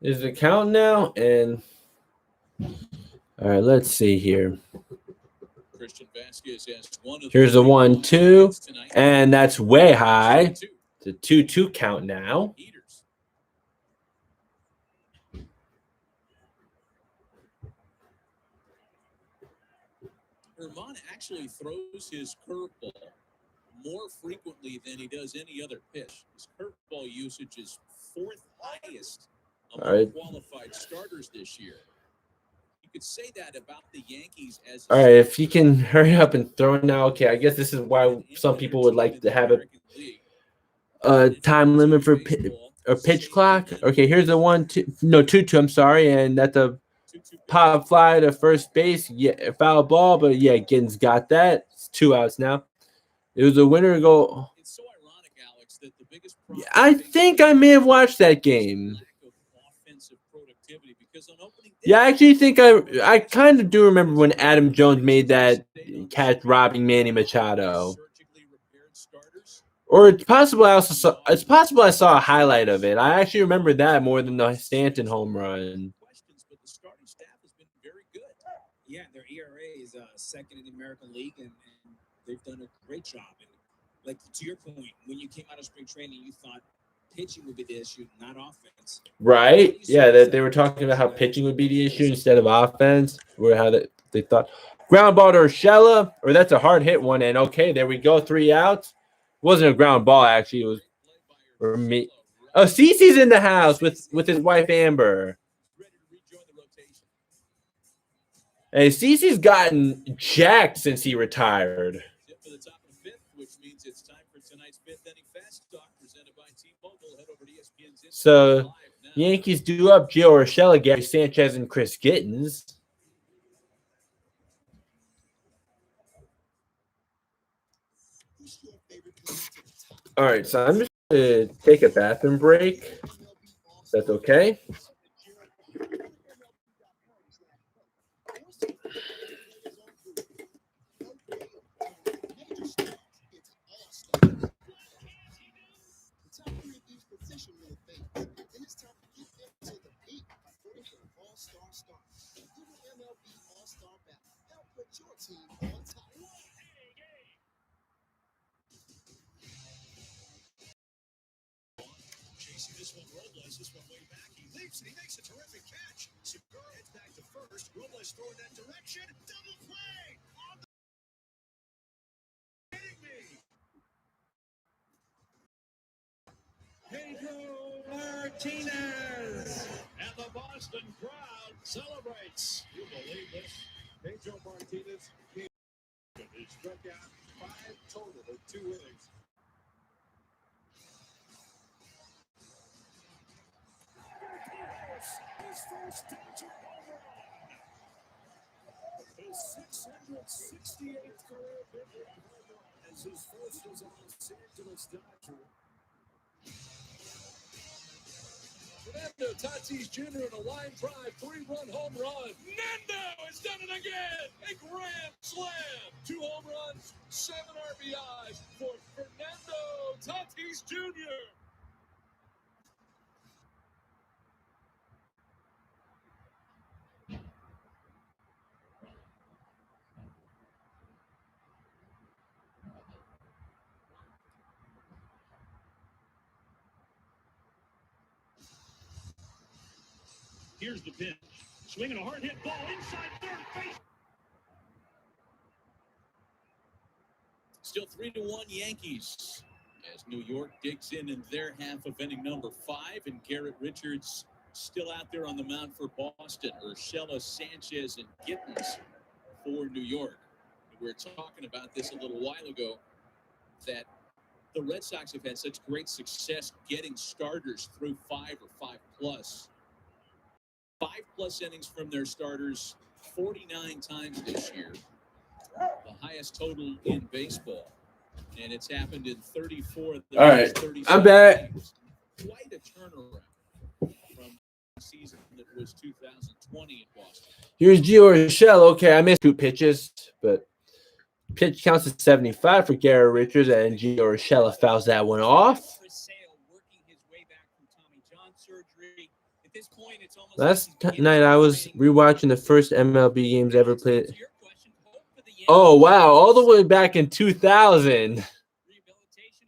is the count now, and all right, let's see here. Christian Vasquez has one of Here's a 1-2, and that's way high. It's a 2-2 count now. Herman actually throws his curveball more frequently than he does any other pitch. His curveball usage is 4th highest among qualified starters this year. You could say that about the Yankees as all right, if you can hurry up and throw it now. Okay, I guess this is why some people would like to have a time limit for pitch clock. Okay, here's a 2-2. I'm sorry, and that's a pop fly to first base. Yeah, foul ball, but yeah, Giddens got that. It's 2 outs now. It was a winner goal. It's so ironic, Alex, that the biggest I think I may have watched that game. Yeah, I actually think I kind of do remember when Adam Jones made that catch robbing Manny Machado. Or it's possible I saw a highlight of it. I actually remember that more than the Stanton home run. But the starting staff has been very good. Yeah, their ERA is second in the American League, and they've done a great job. And like to your point, when you came out of spring training, you thought pitching would be the issue, not offense. Right? Yeah, that they were talking about how pitching would be the issue instead of offense. Or how they thought ground ball to Urshela, or that's a hard hit one. And okay, there we go, 3 outs. It wasn't a ground ball actually. It was for me. Oh, Cece's in the house with his wife Amber. Hey, Cece's gotten jacked since he retired. For the top of the 5th, which means it's time for tonight's 5th inning fast talk presented by T-Mobile. Head over to ESPN's So Yankees do up Gio Urshela, Gary Sanchez, and Chris Gittens. All right, so I'm just going to take a bathroom break. If that's okay. This one, Robles, this one way back. He leaps and he makes a terrific catch. Segura heads back to first. Robles throwing that direction. Double play on the hitting me. Pedro Martinez. And the Boston crowd celebrates. You believe this? Pedro Martinez. He struck out 5 total in 2 innings. His first major home run. His 668th career big league home run as his first as a Los Angeles Dodger. Fernando Tatis Jr. in a line drive, 3-run home run. Nando has done it again. A grand slam. 2 home runs, 7 RBIs for Fernando Tatis Jr. Here's the pitch. Swinging a hard hit ball inside third base. Still 3-1 Yankees as New York digs in their half of inning number 5, and Garrett Richards still out there on the mound for Boston. Urshela, Sanchez, and Gittens for New York. We were talking about this a little while ago, that the Red Sox have had such great success getting starters through 5 or 5+. 5+ innings from their starters 49 times this year, the highest total in baseball, and it's happened in 34 of the All right, 37 I'm back. games. Quite a turnaround from the season that was 2020 in Boston. Here's Gio Urshela. Okay, I missed 2 pitches, but pitch counts as 75 for Garrett Richards, and Gio Urshela fouls that one off. Working his way back from Tommy John surgery. At this point, it's almost Last like he's night, I was rewatching the first MLB games ever played. To your question, hope for the Yankees. Oh, wow, all the way back in 2000. Rehabilitation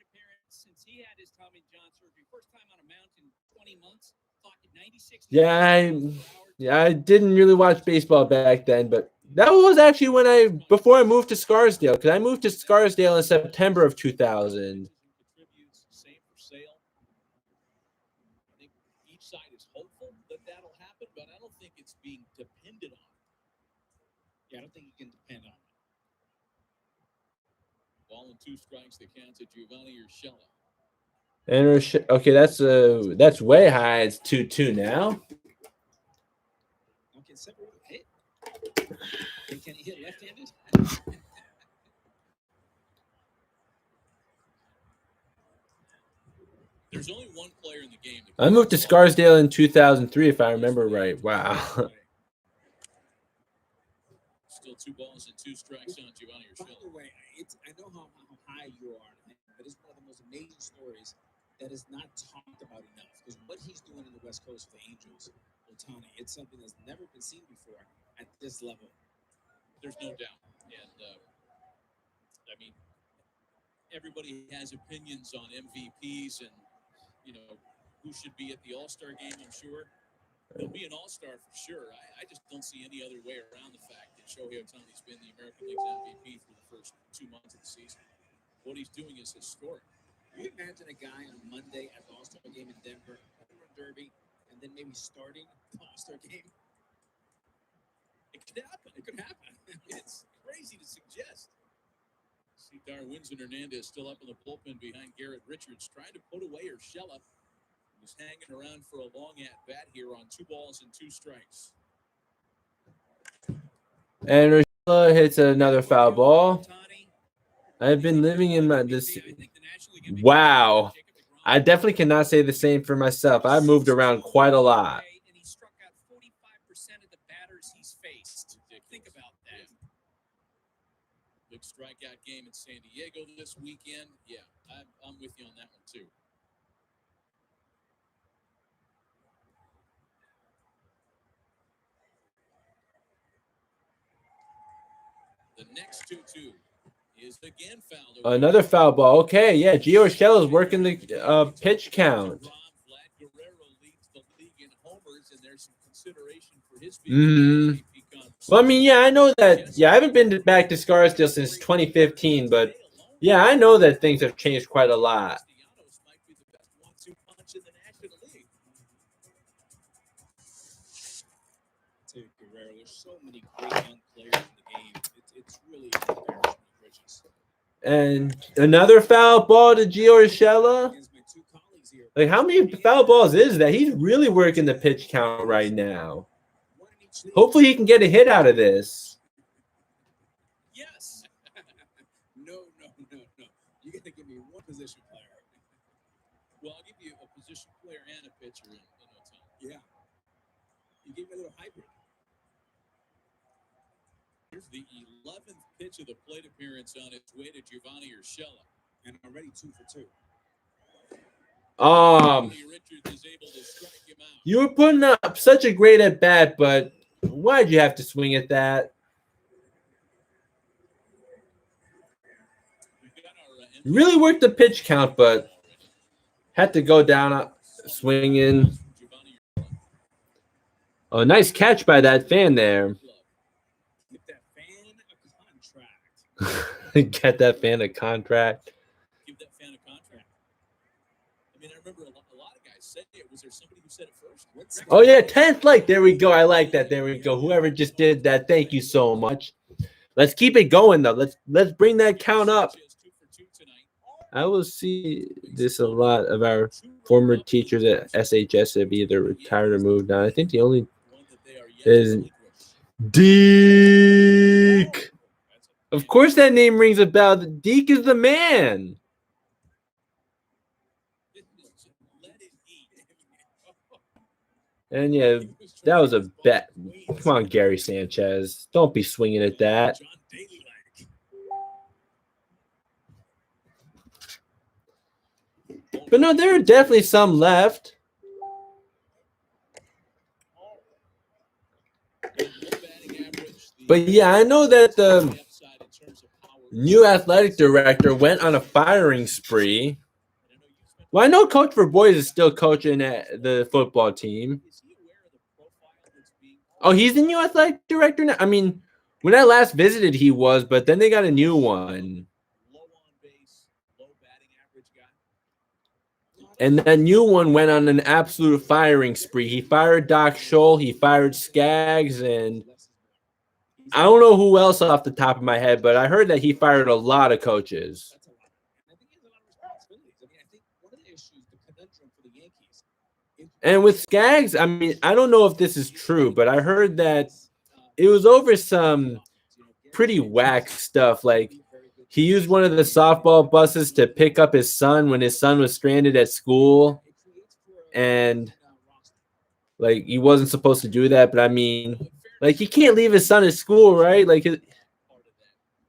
appearance since he had his Tommy John surgery. First time on a mound in 20 months. Talking 96. Yeah, I didn't really watch baseball back then, but that was actually before I moved to Scarsdale, because I moved to Scarsdale in September of 2000. Same for Sale. I think each side is hopeful that that'll happen, but I don't think it's being depended on. Yeah, I don't think you can depend on it. Ball and 2 strikes. The count to Giovanni Urshela. And okay, that's way high. It's 2-2 now. Okay, separate hit. Can he hit left-handed? There's only one player in the game. I moved to Scarsdale in 2003, if I remember right. Wow. Still 2 balls and 2 strikes on Giovanni By Urshela. the way, I know how high you are, but it's one of the most amazing stories that is not talked about enough. Because what he's doing in the West Coast for the Angels, Ohtani, it's something that's never been seen before at this level. There's no doubt. And, I mean, everybody has opinions on MVPs and, who should be at the All-Star game, I'm sure. He'll be an All-Star for sure. I just don't see any other way around the fact that Shohei Ohtani's been the American League's MVP through the first 2 months of the season. What he's doing is historic. Can you imagine a guy on Monday at the All-Star game in Denver, home run derby, and then maybe starting the All-Star game? It could happen. It could happen. It's crazy to suggest. See Darwinson Hernandez still up in the bullpen behind Garrett Richards, trying to put away Urshela. He was hanging around for a long at-bat here on 2 balls and 2 strikes. And Urshela hits another foul ball. I've been living in this. Wow. I definitely cannot say the same for myself. I've moved around quite a lot. And he struck out 45% of the batters he's faced. Think about that. Big strikeout game in San Diego this weekend. Yeah, I'm with you on that one too. The next 2-2 is again fouled. Another foul ball. Okay, yeah, Gio Urshela is working the pitch count. Vlad Guerrero leads the league in homers, and there's some consideration for his Well, I mean, yeah, I know that. Yeah, I haven't been back to Scarsdale since 2015, but yeah, I know that things have changed quite a lot. Might be the best 1-2 punch in the National League. Guerrero, there's so many great young players in the game. It's really embarrassing of riches. And another foul ball to Gio Urshela. Like, how many foul balls is that? He's really working the pitch count right now. Hopefully he can get a hit out of this. Yes. No. You got to give me one position player. Well, I'll give you a position player and a pitcher in Ohtani. Yeah. You gave me a little hybrid. Here's the 11th pitch of the plate appearance on its way to Giovanni Urshela. And already 2 for 2. Richards is able to strike him out. You were putting up such a great at bat, but why'd you have to swing at that? You really worked the pitch count, but had to go down swinging. Oh, nice catch by that fan there. Get that fan a contract. Get that fan a contract. Give that fan a contract. I mean, I remember a lot of guys said it. Was there somebody who said it first? Oh, yeah, 10th like. There we go. I like that. There we go. Whoever just did that, thank you so much. Let's keep it going, though. Let's bring that count up. I will see this a lot of our former teachers at SHS have either retired or moved on. I think the only is Deke. Of course that name rings a bell. Deke is the man. And yeah, that was a bet. Come on, Gary Sanchez. Don't be swinging at that. But no, there are definitely some left. But yeah, I know that the new athletic director went on a firing spree. Well, I know Coach for Boys is still coaching at the football team. Oh, he's the new athletic director now? I mean, when I last visited, he was, but then they got a new one. And that new one went on an absolute firing spree. He fired Doc Scholl, he fired Skaggs, and I don't know who else off the top of my head, but I heard that he fired a lot of coaches. And with Skaggs, I mean, I don't know if this is true, but I heard that it was over some pretty whack stuff. Like, he used one of the softball buses to pick up his son when his son was stranded at school. And, like, he wasn't supposed to do that. But, I mean, like, he can't leave his son at school, right? Like,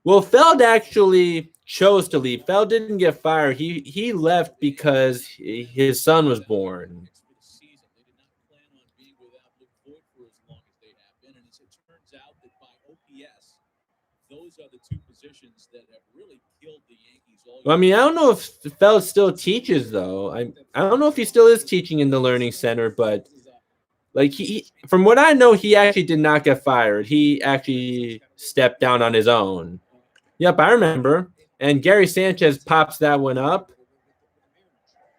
well, Feld actually chose to leave. Feld didn't get fired. He left because his son was born. Those are the two positions that have really killed the Yankees all year. Well, I mean, I don't know if Feld still teaches, though. I don't know if he still is teaching in the Learning Center, but like he from what I know, he actually did not get fired. He actually stepped down on his own. Yep, I remember. And Gary Sanchez pops that one up.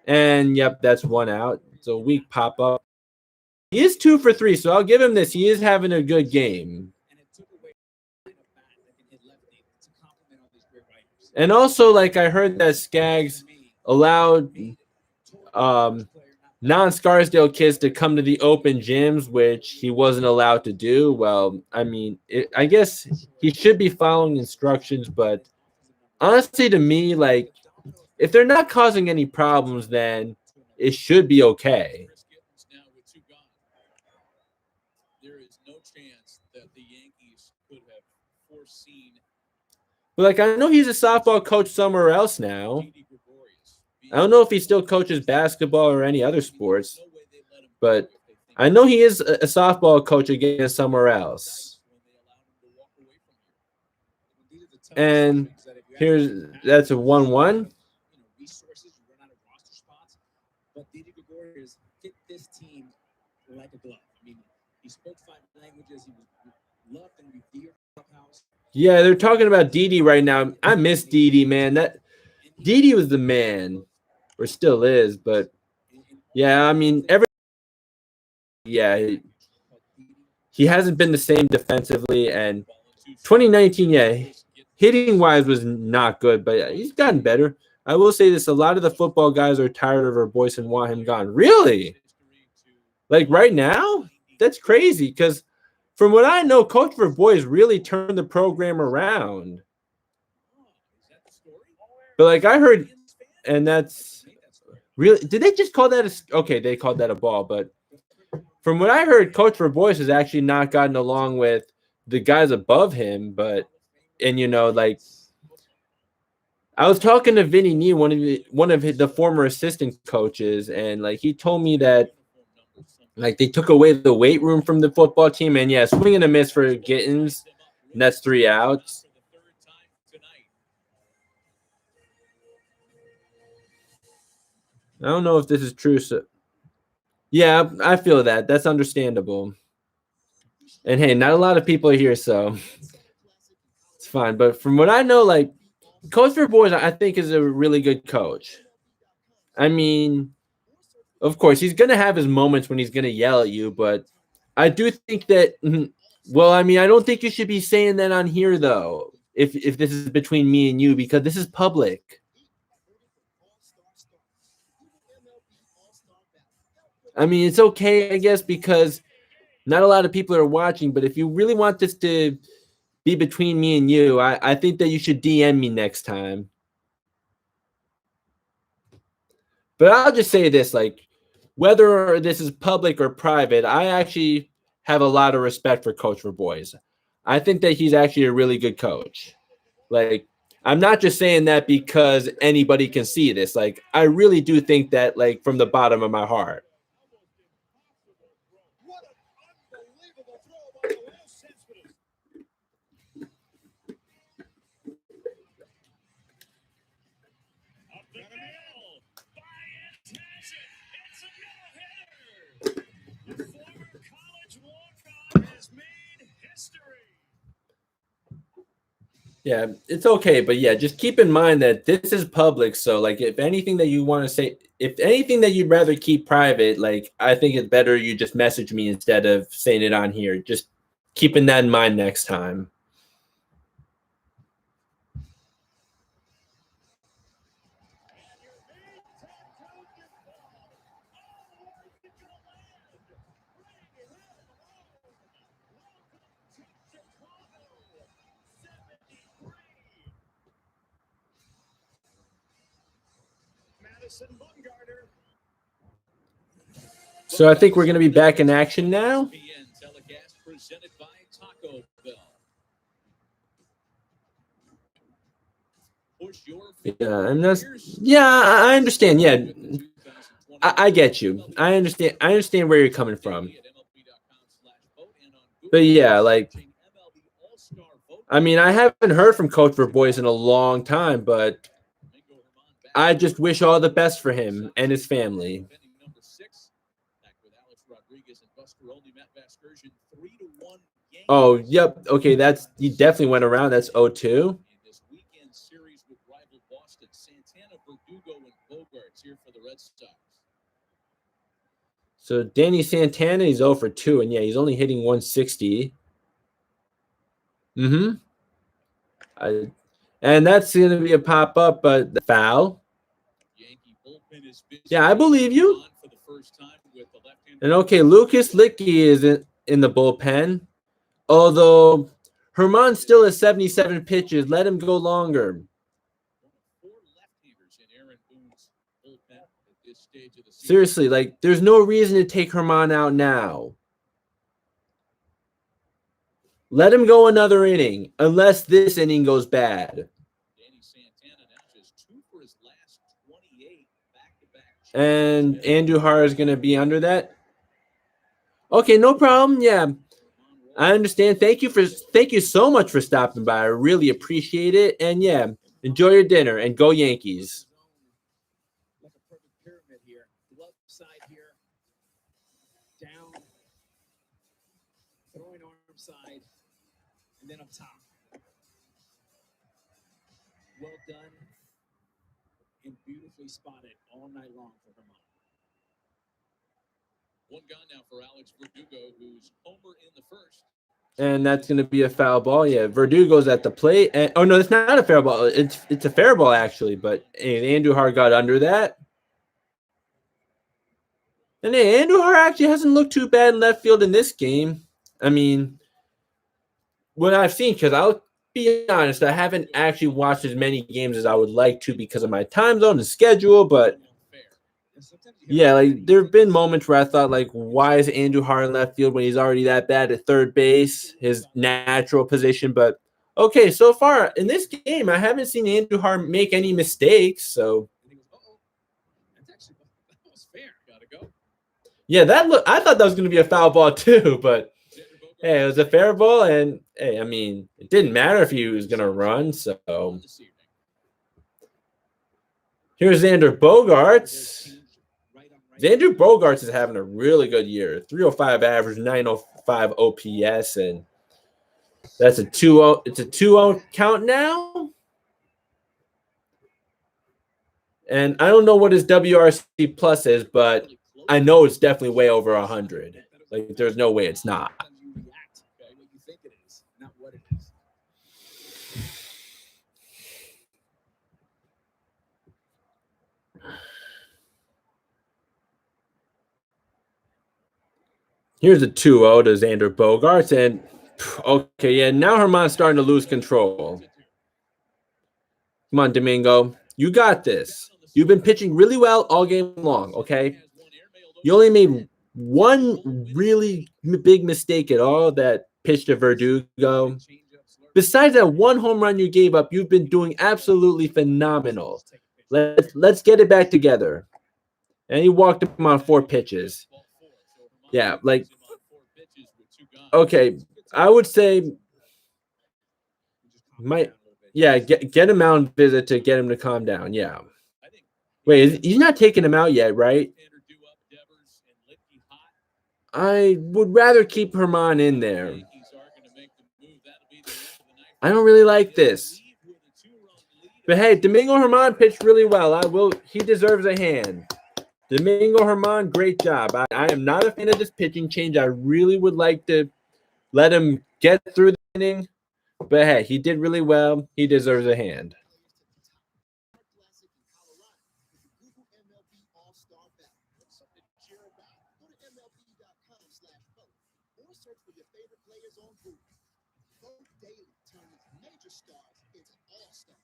And yep, that's one out. It's a weak pop up. He is 2 for 3, so I'll give him this. He is having a good game. And also, like, I heard that Skaggs allowed non-Scarsdale kids to come to the open gyms, which he wasn't allowed to do. Well, I mean, I guess he should be following instructions, but honestly, to me, like, if they're not causing any problems, then it should be okay. There is no chance that the Yankees could have foreseen. But, like, I know he's a softball coach somewhere else now. I don't know if he still coaches basketball or any other sports, but I know he is a softball coach again somewhere else. And that's a 1-1. But Didi Gregorius fit this team like a glove. I mean, he spoke 5 languages. He was loved and revered in the house. Yeah, they're talking about Didi right now. I miss Didi, man. That Didi was the man, or still is. But yeah, I mean, he hasn't been the same defensively. And 2019, yeah, hitting wise was not good, but he's gotten better. I will say this: a lot of the football guys are tired of our boys and want him gone. Really? Like right now? That's crazy because from what I know, Coach for Boys really turned the program around. But like I heard, and that's really – did they just call that – okay, they called that a ball. But from what I heard, Coach Verbois has actually not gotten along with the guys above him, like I was talking to Vinny Nee, one of the former assistant coaches, and like he told me that like they took away the weight room from the football team, and yeah, swing and a miss for Gittins, and that's 3 outs. I don't know if this is true. So, yeah, I feel that. That's understandable. And hey, not a lot of people are here, so it's fine. But from what I know, like Coach Verbois, I think is a really good coach. I mean, of course, he's gonna have his moments when he's gonna yell at you, but I do think that. Well, I mean, I don't think you should be saying that on here, though. If this is between me and you, because this is public. I mean, it's okay, I guess, because not a lot of people are watching. But if you really want this to be between me and you, I think that you should DM me next time. But I'll just say this, like, whether this is public or private, I actually have a lot of respect for Coach Verbois. I think that he's actually a really good coach. Like, I'm not just saying that because anybody can see this. Like, I really do think that, like, from the bottom of my heart. What an unbelievable throw by the Will Sensitive. Up the middle. Baez has it. It's a no-hitter. The former college walk-on has made history. Yeah, it's okay. But yeah, just keep in mind that this is public. So, like, if anything that you want to say, if anything that you'd rather keep private, like, I think it's better you just message me instead of saying it on here. Just keeping that in mind next time. Madison Bumgarner. So I think we're going to be back in action now. ESPN telecast presented by Taco Bell. Push your Yeah, I'm not. Yeah, I understand. Yeah, I get you. I understand. I understand where you're coming from. But yeah, like, I mean, I haven't heard from Coach Verbois in a long time, but I just wish all the best for him and his family. Oh, yep. Okay, he definitely went around. That's 0-2. This weekend series with rival Boston, Santana, Verdugo, and Bogarts here for the Red Sox. So Danny Santana, he's 0 for 2, and yeah, he's only hitting 160. And that's going to be a pop-up, but the foul. Yeah, I believe you. And okay, Lucas Licky is in the bullpen. Although Herman still has 77 pitches. Let him go longer. Seriously, like, there's no reason to take Herman out now. Let him go another inning, unless this inning goes bad. And Andujar is going to be under that. Okay, no problem. Yeah, I understand. Thank you so much for stopping by. I really appreciate it. And yeah, enjoy your dinner and go Yankees. Like a perfect pyramid here. Glove side here. Down. Throwing arm side. And then up top. Well done. And beautifully spotted all night long for Herman. One gone now for Alex Verdugo, who's homer in the first. And that's going to be a foul ball. Yeah, Verdugo's at the plate. And, oh, no, it's not a fair ball. It's a fair ball, actually. But Andujar got under that. And Andujar actually hasn't looked too bad in left field in this game. I mean, what I've seen, because I'll be honest, I haven't actually watched as many games as I would like to because of my time zone and schedule. But Yeah, like there have been moments where I thought, like, why is Andrew Hart in left field when he's already that bad at third base, his natural position? But okay, so far in this game, I haven't seen Andrew Hart make any mistakes. So That was fair. Gotta go. yeah, I thought that was going to be a foul ball too, but hey, it was a fair ball, and hey, I mean, it didn't matter if he was going to run. So here's Xander Bogaerts. Xander Bogaerts is having a really good year. 305 average, 905 OPS, and that's a 2-0. It's a 2-0 count now. And I don't know what his WRC plus is, but I know it's definitely way over 100. Like, there's no way it's not. Here's a 2-0 to Xander Bogaerts, and okay, yeah, now Herman's starting to lose control. Come on, Domingo. You got this. You've been pitching really well all game long, okay? You only made one really big mistake at all, that pitch to Verdugo. Besides that one home run you gave up, you've been doing absolutely phenomenal. Let's get it back together. And he walked him on 4 pitches. Yeah, like, okay, I would say get him out and visit to get him to calm down. Yeah. Wait, he's not taking him out yet, right? I would rather keep Herman in there. I don't really like this. But hey, Domingo Herman pitched really well. He deserves a hand. Domingo Herman, great job. I am not a fan of this pitching change. I really would like to let him get through the inning. But hey, he did really well. He deserves a hand. Vote daily turns major stars into all-stars.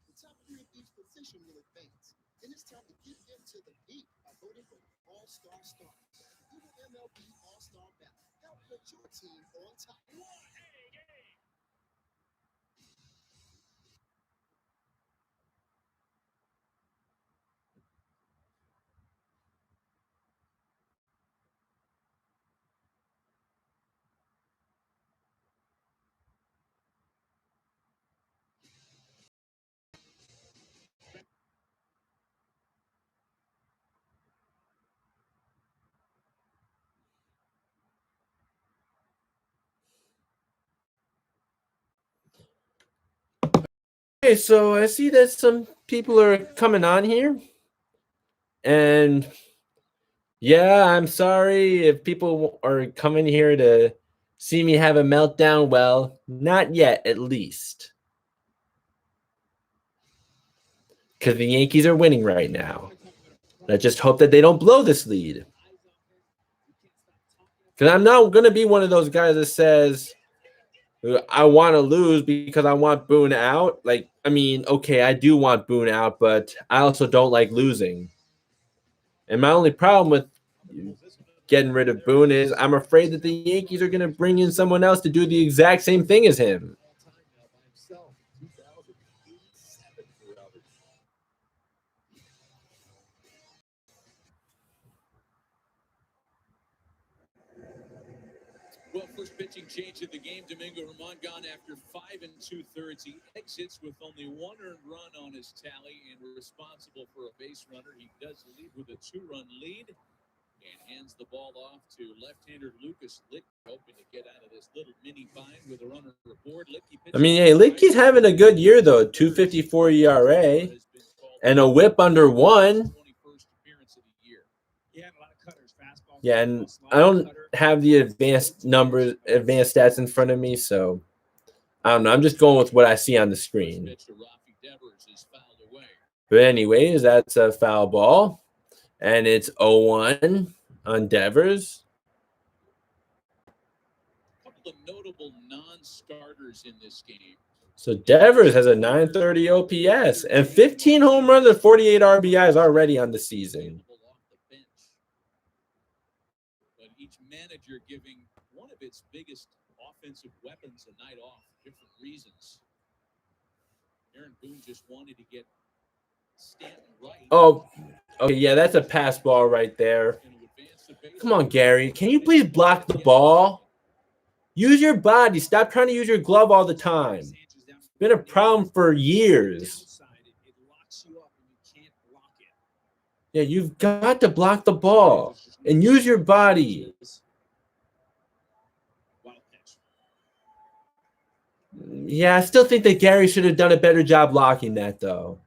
The top 3 of each position will advance. Then it's time to get them to the peak by voting for all-star stars. Google MLB All-Star Ballot. Help put your team on top. Okay, so I see that some people are coming on here. And yeah, I'm sorry if people are coming here to see me have a meltdown. Well, not yet, at least. Because the Yankees are winning right now. Let's just hope that they don't blow this lead. Because I'm not going to be one of those guys that says, I want to lose because I want Boone out. Like, I mean, okay, I do want Boone out, but I also don't like losing. And my only problem with getting rid of Boone is I'm afraid that the Yankees are going to bring in someone else to do the exact same thing as him. Well, first pitching change of the game. Domingo Herman gone after 5 2/3. He exits with only 1 earned run on his tally and responsible for a base runner. He does lead with a 2-run lead and hands the ball off to left-hander Lucas Lick, hoping to get out of this little mini bind with a runner aboard. I mean, hey, Lickey's having a good year, though. 2.54 ERA and a whip under 1. Yeah, and I don't have the advanced stats in front of me, so I don't know. I'm just going with what I see on the screen. But anyways, that's a foul ball, and it's 0-1 on Devers. A couple of notable non-starters in this game. So Devers has a 930 OPS and 15 home runs and 48 RBIs already on the season. Off the bench. But each manager giving one of its biggest offensive weapons a night off for different reasons. Aaron Boone just wanted to get Stanton right. Oh, okay, yeah, that's a pass ball right there. Come on, Gary. Can you please block the ball? Use your body. Stop trying to use your glove all the time. It's been a problem for years. Yeah, you've got to block the ball and use your body. Yeah, I still think that Gary should have done a better job blocking that, though.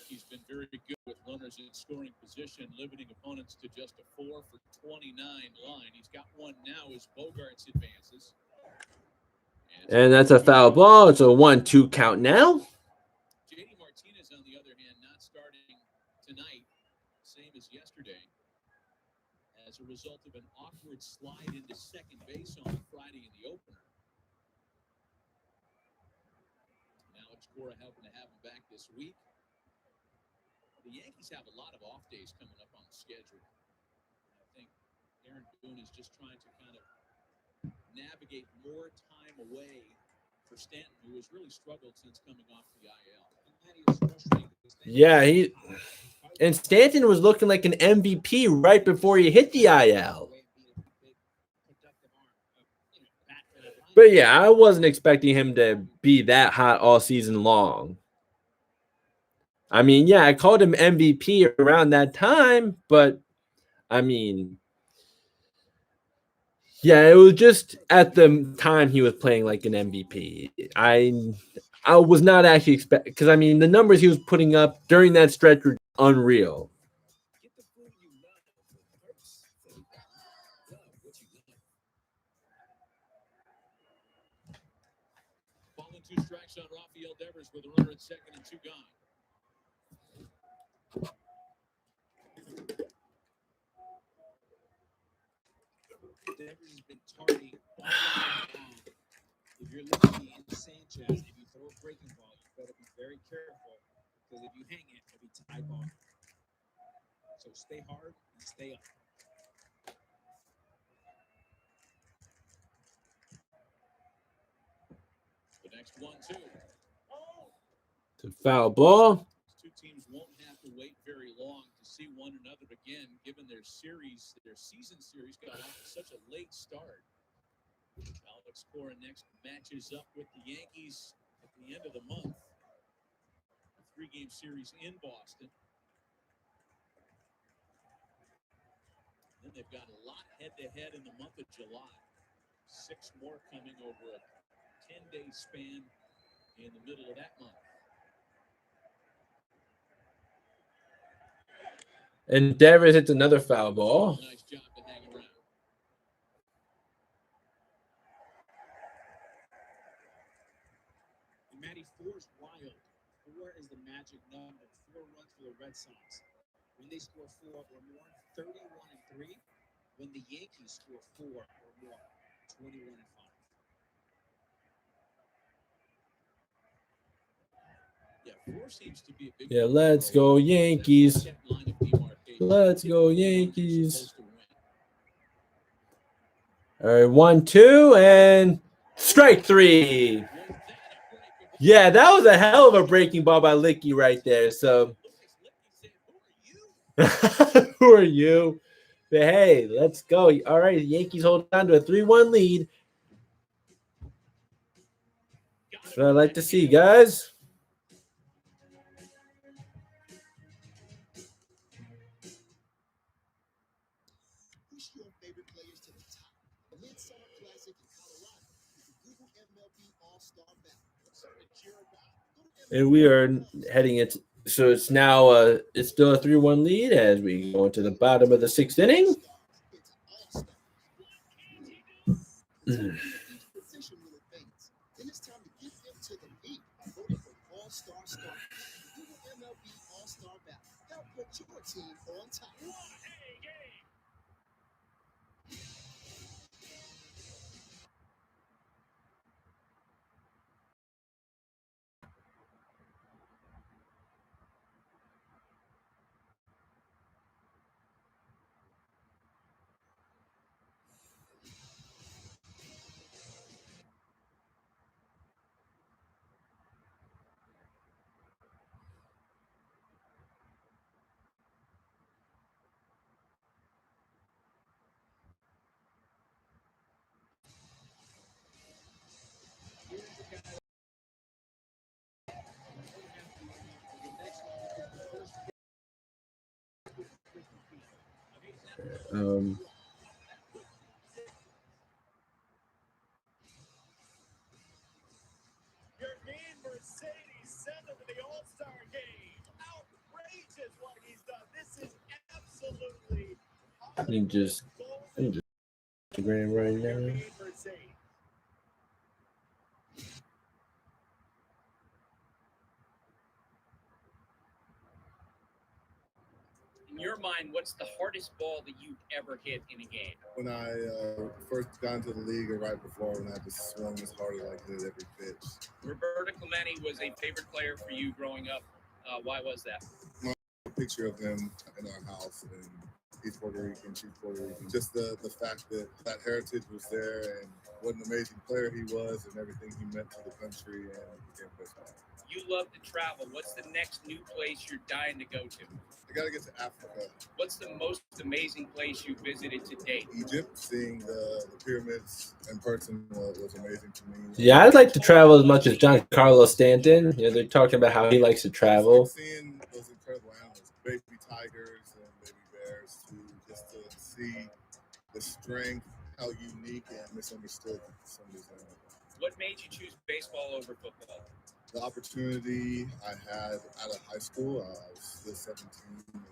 He's been very good with runners in scoring position, limiting opponents to just a 4 for 29 line. He's got one now as Bogarts advances. And that's a foul ball. It's a 1-2 count now. JD Martinez, on the other hand, not starting tonight, same as yesterday, as a result of an awkward slide into second base on Friday in the opener. And Alex Cora helping to have him back this week. The Yankees have a lot of off days coming up on the schedule. I think Aaron Boone is just trying to kind of navigate more time away for Stanton, who has really struggled since coming off the IL. Yeah, and Stanton was looking like an MVP right before he hit the IL. But yeah, I wasn't expecting him to be that hot all season long. I mean, yeah, I called him MVP around that time, but I mean, yeah, it was just at the time he was playing like an MVP. I was not actually expecting, because I mean, the numbers he was putting up during that stretch were unreal. Falling 2 strikes on Rafael Devers with a runner at second and 2 gone. Devers has been tardy. If you're looking at Sanchez, if you throw a breaking ball, you better be very careful, because if you hang it, it'll be tie ball. So stay hard and stay up. The next 1-2. It's a foul ball. Two teams won't have to wait very long to see one another again, given their season series got off to such a late start. Alex Cora next matches up with the Yankees at the end of the month. A 3-game series in Boston. Then they've got a lot head-to-head in the month of July. 6 more coming over a 10-day span in the middle of that month. And Devers hits another foul ball. Nice job to hang around. And Matty, 4 is wild. 4 is the magic number. 4 runs for the Red Sox. When they score 4 or more, 31-3. When the Yankees score 4 or more, 21-5. Yeah, 4 seems to be a big. Yeah, let's go Yankees. Let's go Yankees. All right, 1-2 and strike 3. Yeah, that was a hell of a breaking ball by Licky right there. So, who are you? But hey, let's go. All right, the Yankees hold on to a 3-1 lead. That's what I like to see, guys. Push your favorite players to the top. The Midsummer Classic in Colorado is the Google MLB All-Star Battle. And we are heading it. So it's now it's still a 3-1 lead as we go into the bottom of the 6th inning. Position will advance. Then it's time to get them to the meet by voting for All-Star Stars. Google MLB All-Star Battle. Help put your team on top. Your mean Mercedes sent him to the All-Star game. Outrageous what he's done. This is absolutely Let me just Instagram right your now. mean Mercedes. In your mind, what's the hardest ball that you've ever hit in a game? When I first got into the league, or right before, when I just swung as hard as I could every pitch. Roberto Clemente was a favorite player for you growing up. Why was that? A picture of him in our house, and he's Puerto Rican, she's Puerto Rican. Just the fact that that heritage was there, and what an amazing player he was, and everything he meant to the country and the game of baseball. You love to travel. What's the next new place you're dying to go to? I got to get to Africa. What's the most amazing place you visited to date? Egypt, seeing the pyramids in person was amazing to me. Yeah, I'd like to travel as much as Giancarlo Stanton. You know, they're talking about how he likes to travel. Seeing those incredible animals, baby tigers and baby bears, just to see the strength, how unique and misunderstood some of these animals. What made you choose baseball over football? The opportunity I had out of high school, I was still 17, and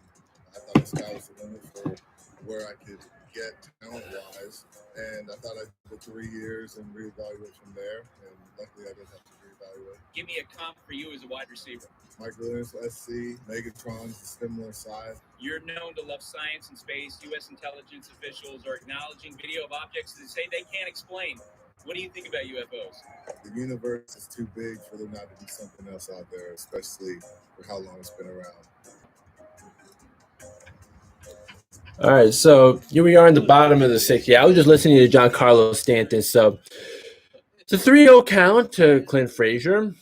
I thought the sky was the limit for where I could get talent-wise. And I thought I'd go 3 years and reevaluate from there, and luckily I didn't have to reevaluate. Give me a comp for you as a wide receiver. Mike Williams, SC, Megatron's a similar size. You're known to love science and space. U.S. intelligence officials are acknowledging video of objects that say they can't explain. What do you think about UFOs? The universe is too big for there not to be something else out there, especially for how long it's been around. All right, so here we are in the bottom of the sixth. Yeah, I was just listening to Giancarlo Stanton. So it's a 3-0 count to Clint Frazier.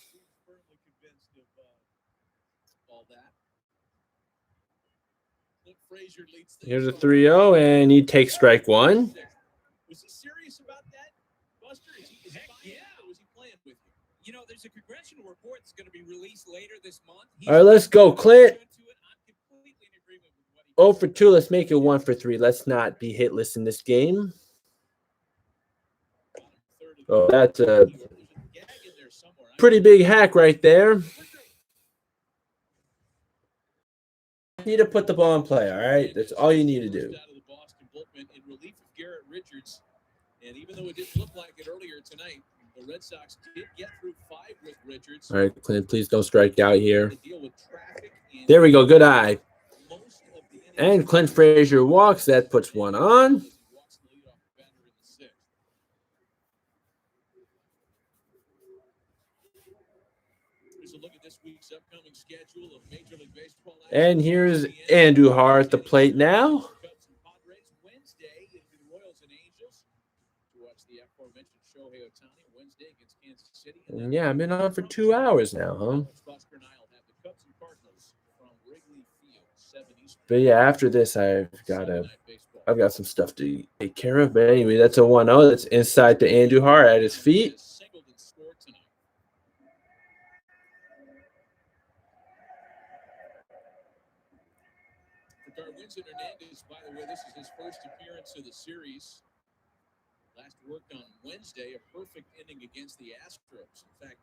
Here's a 3-0, and he takes strike one. Was he serious about that, Buster? Heck yeah. Or was he playing with you? You know, there's a congressional report that's going to be released later this month. All right, let's go, Clint. 0 for 2. Let's make it 1 for 3. Let's not be hitless in this game. Oh, that's a pretty big hack right there. You need to put the ball in play, all right? That's all you need to do. Out of the Boston bullpen in relief of Garrett Richards. And even though it didn't look like it earlier tonight, the Red Sox did get through 5 with Richards. All right, Clint, please don't strike out here. There we go. Good eye. And Clint Frazier walks. That puts one on. And here's Andujar at the plate now. And yeah, I've been on for 2 hours now, huh? But yeah, after this, I've got some stuff to take care of. But anyway, that's a 1-0. That's inside to Andujar at his feet. Darwinzon Hernandez, by the way, this is his first appearance of the series. Last worked on Wednesday, a perfect inning against the Astros. In fact,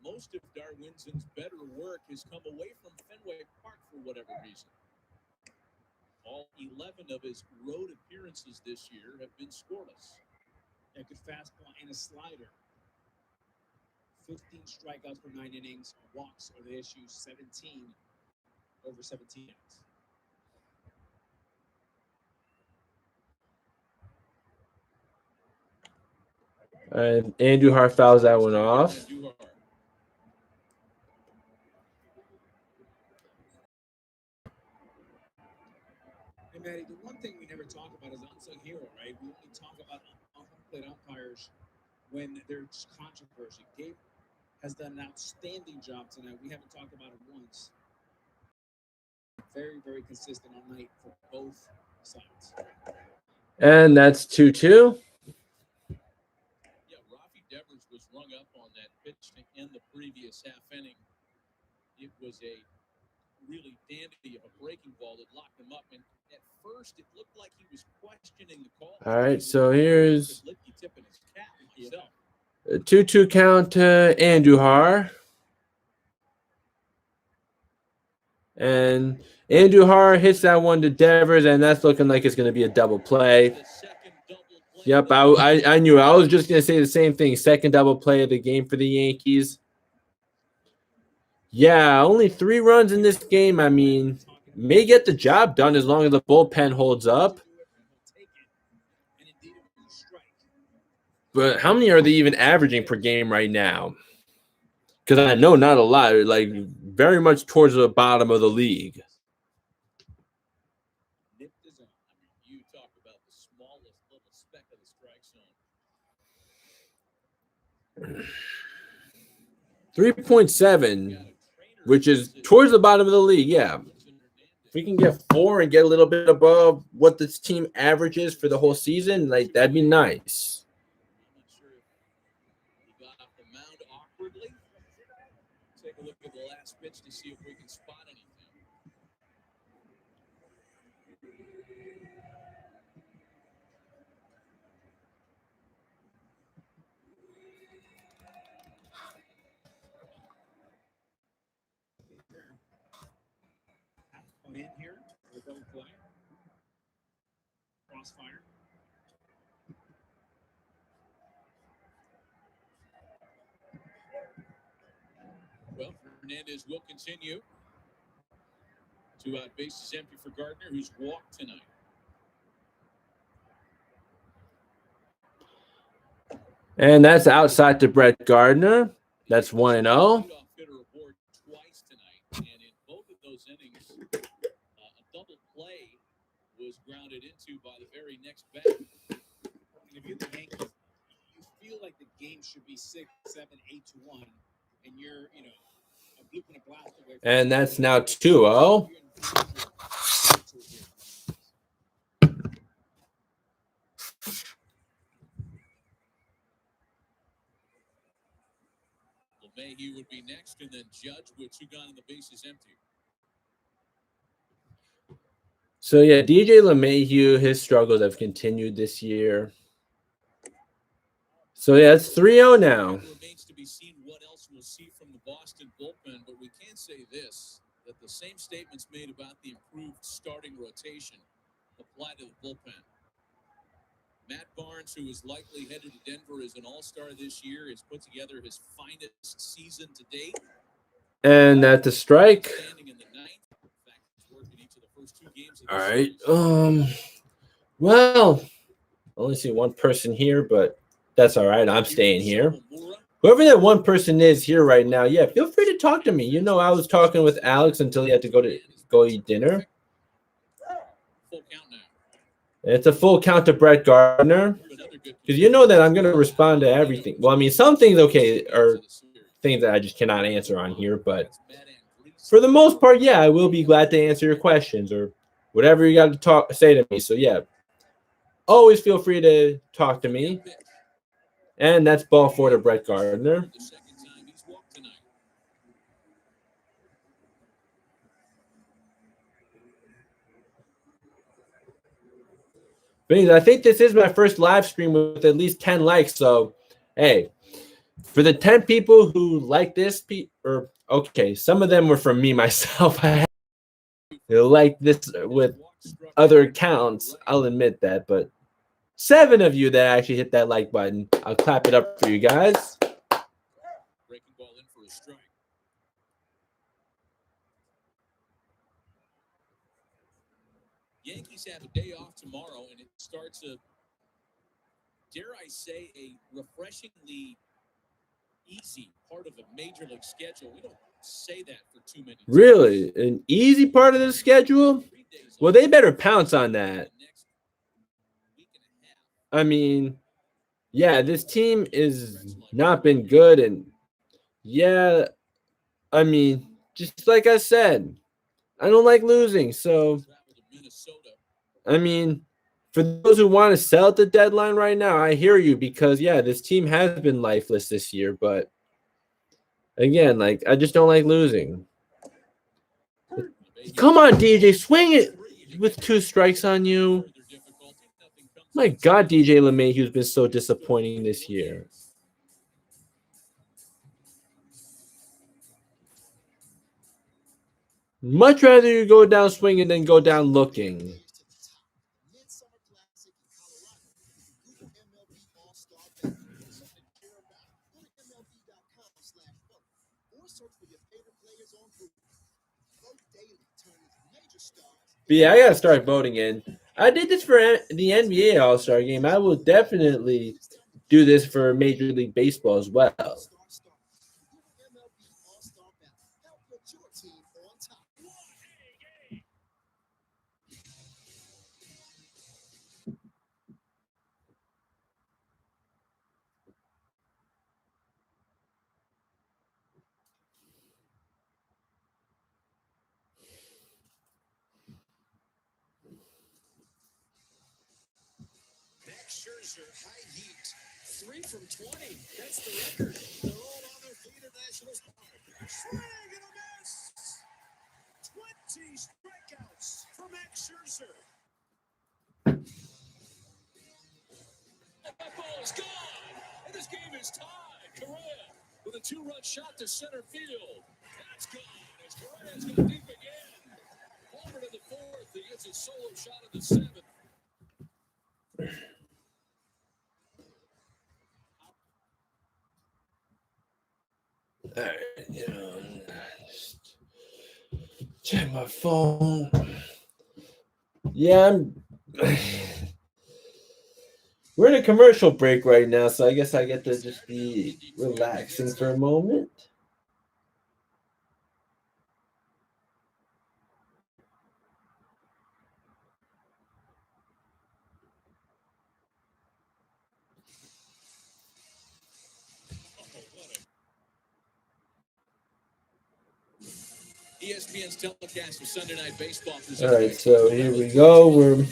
most of Darwinzon's better work has come away from Fenway Park for whatever reason. All 11 of his road appearances this year have been scoreless. A good fastball and a slider. 15 strikeouts per 9 innings. Walks are the issue. 17 over 17 innings. And Andujar fouls that one off. Hey, Matty, the one thing we never talk about is unsung hero, right? We only talk about home plate umpires when there's controversy. Gabe has done an outstanding job tonight. We haven't talked about it once. Very, very consistent all night for both sides. And that's 2-2. Devers was rung up on that pitch to end the previous half inning. It was a really dandy of a breaking ball that locked him up, and At first, it looked like he was questioning the call. All right, so here's Licky tipping his cap himself. a 2-2 count to Andujar. And Andujar hits that one to Devers, and that's looking like it's going to be a double play. The second double play. Yep, I knew. I was just going to say the same thing. Second double play of the game for the Yankees. Yeah, only 3 runs in this game. I mean, may get the job done as long as the bullpen holds up. But how many are they even averaging per game right now? Because I know not a lot. Like, very much towards the bottom of the league. You talk about the smallest little speck of the strike zone. 3.7, which is towards the bottom of the league, yeah. If we can get 4 and get a little bit above what this team averages for the whole season, like, that'd be nice. I'm not sure if he got off the mound awkwardly. Take a look at the last pitch to see if we can spot anything. Come in here for a double play. Crossfire. Well, Hernandez will continue. 2 out bases empty for Gardner, who's walked tonight. And that's outside to Brett Gardner. That's 1-0. Leadoff hitter aboard twice tonight, and in both of those innings, a double play was grounded into by the very next bat. And if you're the Yankees, you feel like the game should be 6, 7, 8-1, and you're, a bloop and a blast away. And that's now 2-0. LeMahieu would be next, and then Judge with 2 gone and the bases empty. So, yeah, DJ LeMahieu, his struggles have continued this year. So, yeah, it's 3-0 now. It remains to be seen what else we'll see from the Boston bullpen, but we can say this, that the same statements made about the improved starting rotation apply to the bullpen. Matt Barnes, who is likely headed to Denver as an all-star this year, has put together his finest season to date. And at the strike. Standing in the 9th. In fact, he's worked in each of the first 2 games of the All right. series. Well, I only see one person here, but that's all right. I'm staying here. Whoever that one person is here right now, yeah, feel free to talk to me. You know, I was talking with Alex until he had to go eat dinner. Full count now. It's a full count to Brett Gardner. Because you know that I'm going to respond to everything. Well, I mean, some things, okay, are things that I just cannot answer on here. But for the most part, yeah, I will be glad to answer your questions or whatever you got to say to me. So, yeah, always feel free to talk to me. And that's ball 4 to Brett Gardner. The second time he's walked tonight. I think this is my first live stream with at least 10 likes. So, hey, for the 10 people who like this, okay, some of them were from me myself. I like this with other accounts. I'll admit that. But 7 of you that actually hit that like button, I'll clap it up for you guys. Breaking ball in for a strike. Yankees have a day off tomorrow, and it starts a, dare I say, a refreshingly easy part of a major league schedule. We don't say that for too many times. Really? An easy part of the schedule? Well, they better pounce on that. I mean, yeah, this team is not been good. And, yeah, I mean, just like I said, I don't like losing. So, I mean, for those who want to sell at the deadline right now, I hear you because, yeah, this team has been lifeless this year. But, again, like, I just don't like losing. Come on, DJ, swing it. with 2 strikes on you. My God, DJ LeMahieu's been so disappointing this year. Much rather you go down swinging than go down looking. Midsummer Classic in Colorado. Google MLB All-Star Battle. Something to cheer about. Go to MLB.com/vote or search for your favorite players on Google. Vote daily. Turn these major stars. But yeah, I gotta start voting in. I did this for the NBA All-Star Game. I will definitely do this for Major League Baseball as well. Google MLB All-Star Battle. Help put your team on top. Max Scherzer, high heat. 3 from 20. That's the record. They're all on their feet at Nationals Park. Swing and a miss. 20 strikeouts for Max Scherzer. That ball is gone, and this game is tied. Correa with a 2-run shot to center field. That's gone as Correa's got deep again. Over to the 4th. He gets a solo shot in the 7th. All right, just check my phone. Yeah, we're in a commercial break right now, so I guess I get to just be relaxing for a moment. ESPN's telecast of Sunday Night Baseball. All right, so here we go. We're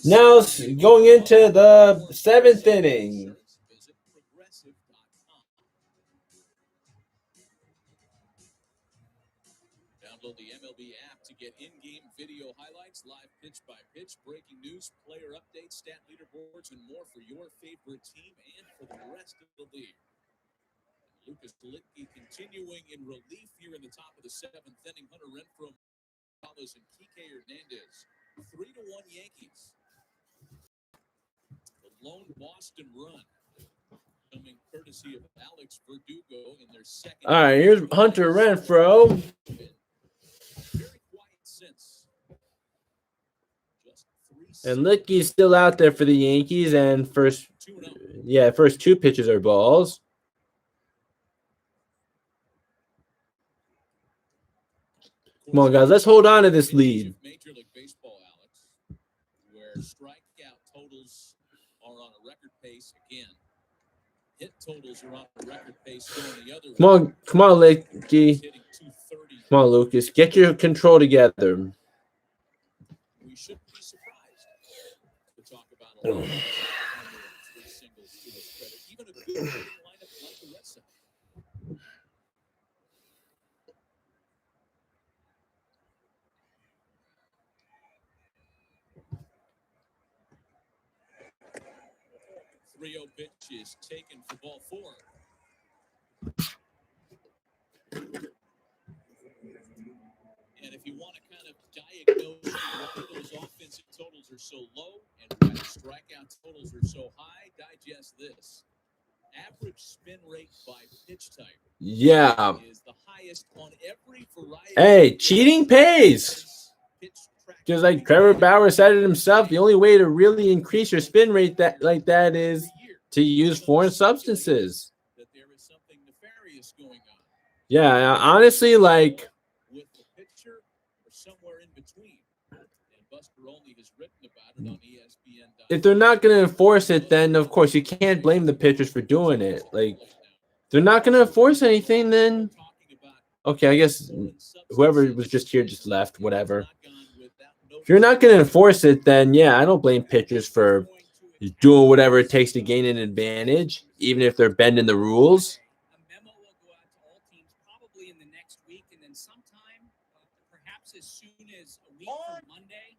now going into the 7th inning. Download the MLB app to get in-game video highlights, live pitch-by-pitch, breaking news, player updates, stat leaderboards, and more for your favorite team and for the rest of the league. Lucas Litke continuing in relief here in the top of the 7th inning. Hunter Renfroe, Carlos, and Kike Hernandez. 3-1 Yankees. The lone Boston run coming courtesy of Alex Verdugo in their second. All right, here's Hunter Renfroe. Very quiet since. Just 3 And Litke's still out there for the Yankees, and first 2 pitches are balls. Come on, guys, let's hold on to this lead. Major League Baseball, Alex, where strikeout totals are on a record pace again. Hit totals are on a record pace going the other way. Come on, Litke. Come on, Lucas, get your control together. We shouldn't be surprised to talk about a lot of 3 singles to his credit. Even a good lineup like the Red Sox. Three-0 pitch is taken for ball 4. And if you want to kind of diagnose why those offensive totals are so low and why the strikeout totals are so high, digest this. Average spin rate by pitch type. Yeah. Is the highest on every variety. Hey, cheating pays. Just like Trevor Bauer said it himself, the only way to really increase your spin rate that is to use foreign substances. That there is something nefarious going on. Yeah, honestly, like With the pitcher or somewhere in between. And Buster Olney has written about it on ESPN. if they're not going to enforce it, then of course you can't blame the pitchers for doing it. Like, if they're not going to enforce anything, then okay, I guess whoever was just here just left, whatever. If you're not going to enforce it, then yeah, I don't blame pitchers for doing whatever it takes to gain an advantage, even if they're bending the rules. A memo will go out to all teams probably in the next week, and then sometime, perhaps as soon as a week from Monday,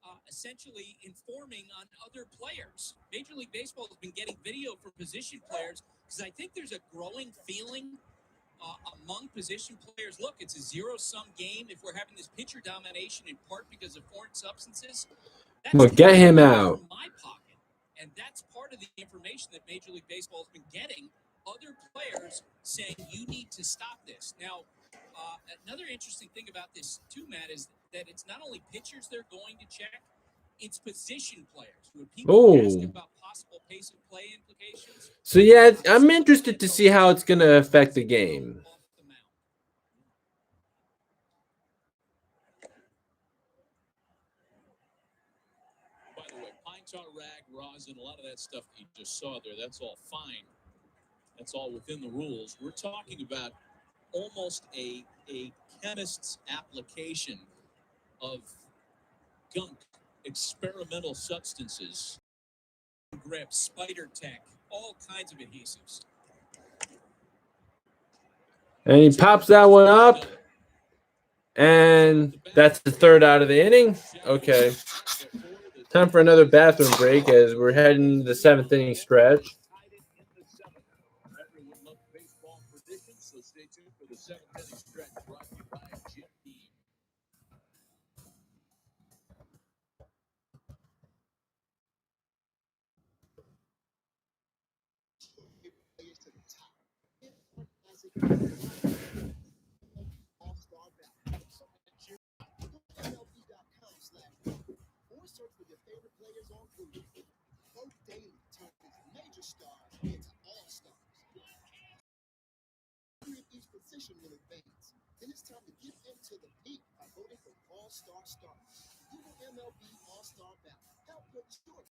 essentially informing on other players. Major League Baseball has been getting video from position players because I think there's a growing feeling among position players. Look, it's a zero-sum game. If we're having this pitcher domination in part because of foreign substances, that's Well, get him out. from my pocket. And that's part of the information that Major League Baseball has been getting. Other players saying you need to stop this. Now, another interesting thing about this too, Matt, is that it's not only pitchers they're going to check, it's position players. When people ask about possible pace of play implications. So yeah, I'm interested to see how it's going to affect the game. By the way, pine tar, rag, rosin, a lot of that stuff that you just saw there, that's all fine. That's all within the rules. We're talking about almost a chemist's application of gunk, experimental substances, Grip, spider tech, all kinds of adhesives. And he pops that one up. And that's the third out of the inning. Okay. Time for another bathroom break as we're heading to the seventh inning stretch. Everyone loves baseball predictions, so stay tuned for the seventh inning stretch brought to you by Yankee. Players to the top. All-star battle. MLB.com/vote or search for your favorite players on Google. Vote daily turns major stars into all-stars. Create each position in advance. Then it's time to get into the peak by voting for all-star stars. Google MLB All-Star Battle. Help put your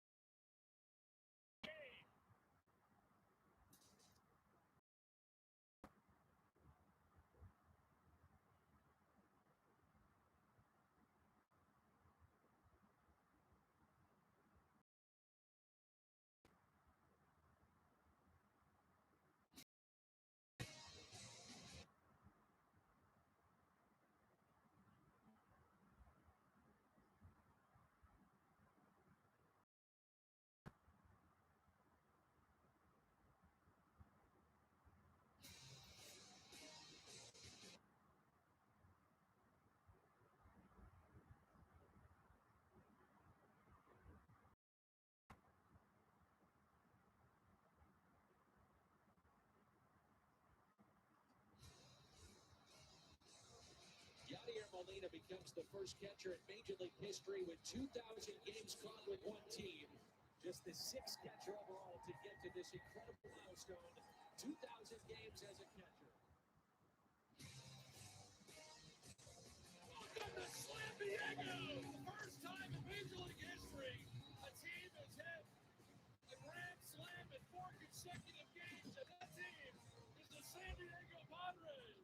Yadier Molina becomes the first catcher in Major League history with 2,000 games caught with one team. Just the sixth catcher overall to get to this incredible milestone, 2,000 games as a catcher. Welcome to San Diego! First time in Major League history, a team has hit a grand slam in 4 consecutive games, and that team is the San Diego Padres.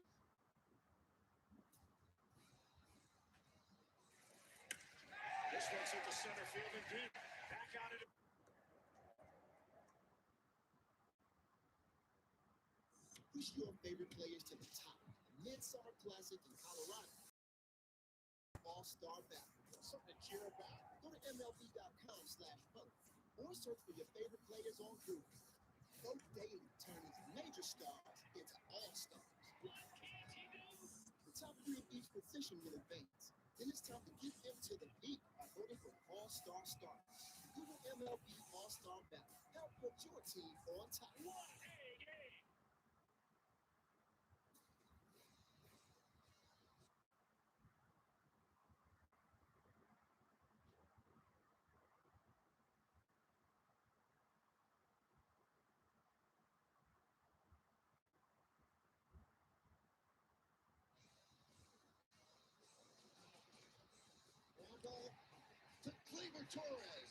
This one's hit the center field and deep. Back out of it. push your favorite players to the top. Midsummer Classic in Colorado. All-Star Battle. Something to cheer about. Go to MLB.com/vote or search for your favorite players on Google. Vote daily turns major stars into all-stars. The top 3 of each position in advance. Then it's time to get into the peak by voting for all-star stars. Google MLB All-Star Battle. Help put your team on top. To Cleaver Torres.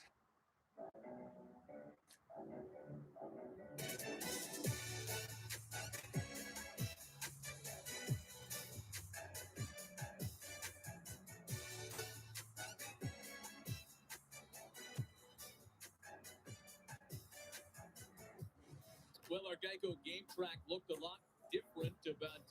Well, our Geico game track looked a lot different about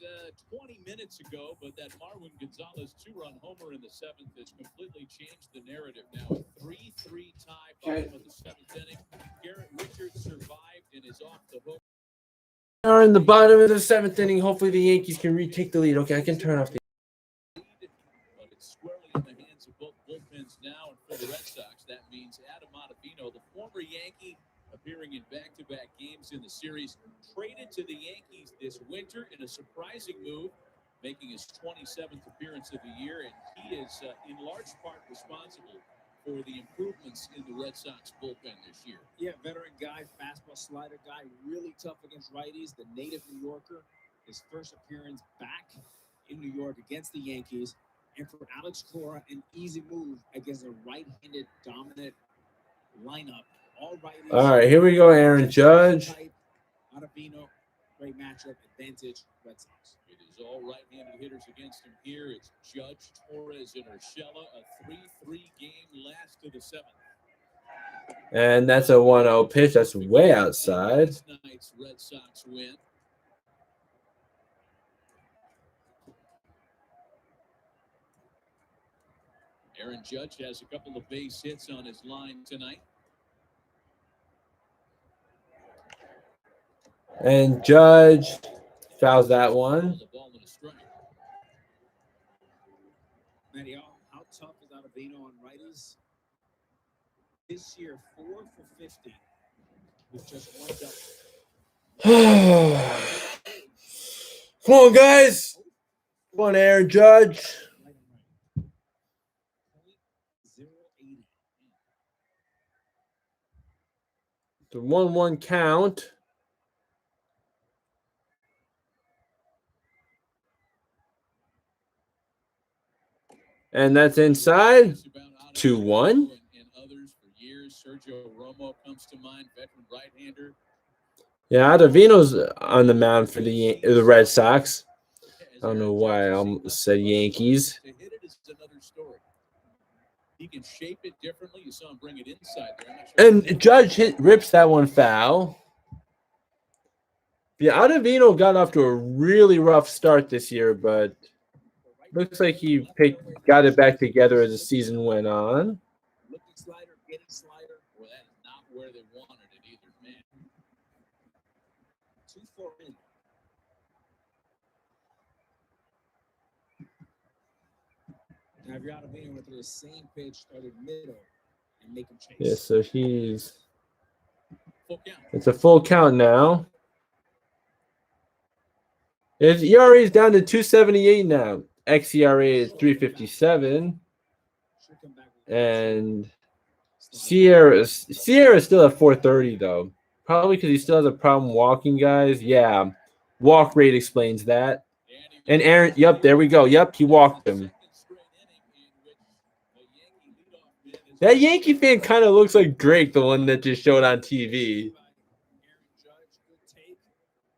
20 minutes. minutes ago, but that Marwin Gonzalez 2-run homer in the 7th has completely changed the narrative. Now a 3-3 tie, bottom of the 7th inning. Garrett Richards survived and is off the hook. We are in the bottom of the 7th inning. Hopefully the Yankees can retake the lead. Okay, I can turn off the. But it's squarely in the hands of both bullpens now, and for the Red Sox, that means Adam Ottavino, the former Yankee, appearing in back-to-back games in the series, traded to the Yankees this winter in a surprising move, making his 27th appearance of the year, and he is in large part responsible for the improvements in the Red Sox bullpen this year. Yeah, veteran guy, fastball slider guy, really tough against righties, the native New Yorker. His first appearance back in New York against the Yankees. And for Alex Cora, an easy move against a right-handed dominant lineup. All right, here we go, Aaron Judge. Ottavino, great matchup, advantage, Red Sox. It is all right-handed hitters against him here. It's Judge, Torres, and Urshela. A 3-3 game last to the 7th. And that's a 1-0 pitch. That's way outside. Last night's Red Sox win. Aaron Judge has a couple of base hits on his line tonight. And Judge fouls that one. The ball in a strike. Matty, how tough is Ottavino on righties? This year, 4 for 50 with just one double. Come on, guys. Come on, Aaron Judge. .080. The 1-1 count. And that's inside. 2-1. And others for years. Sergio Romo comes to mind, veteran right-hander. Yeah, Ottavino's on the mound for the Red Sox. I don't know why I said Yankees. To hit it is another story. He can shape it differently. You saw him bring it inside there. I'm not sure. And Judge rips that one foul. Yeah, Ottavino got off to a really rough start this year, but looks like he got it back together as the season went on. Looking slider, getting slider. Well, that is not where they wanted it either, man. 2-4 in. Now, if you're Ottavino with the same pitch, started middle and make him chase. Yeah, so he's Full count. it's a full count now. His ERA is down to 2.78 now. xERA is 3.57, Should come back with and Sierra still at 4.30 though. Probably because he still has a problem walking guys. Yeah, walk rate explains that. And Aaron, yep, there we go. Yep, he walked him. That Yankee fan kind of looks like Drake, the one that just showed on TV.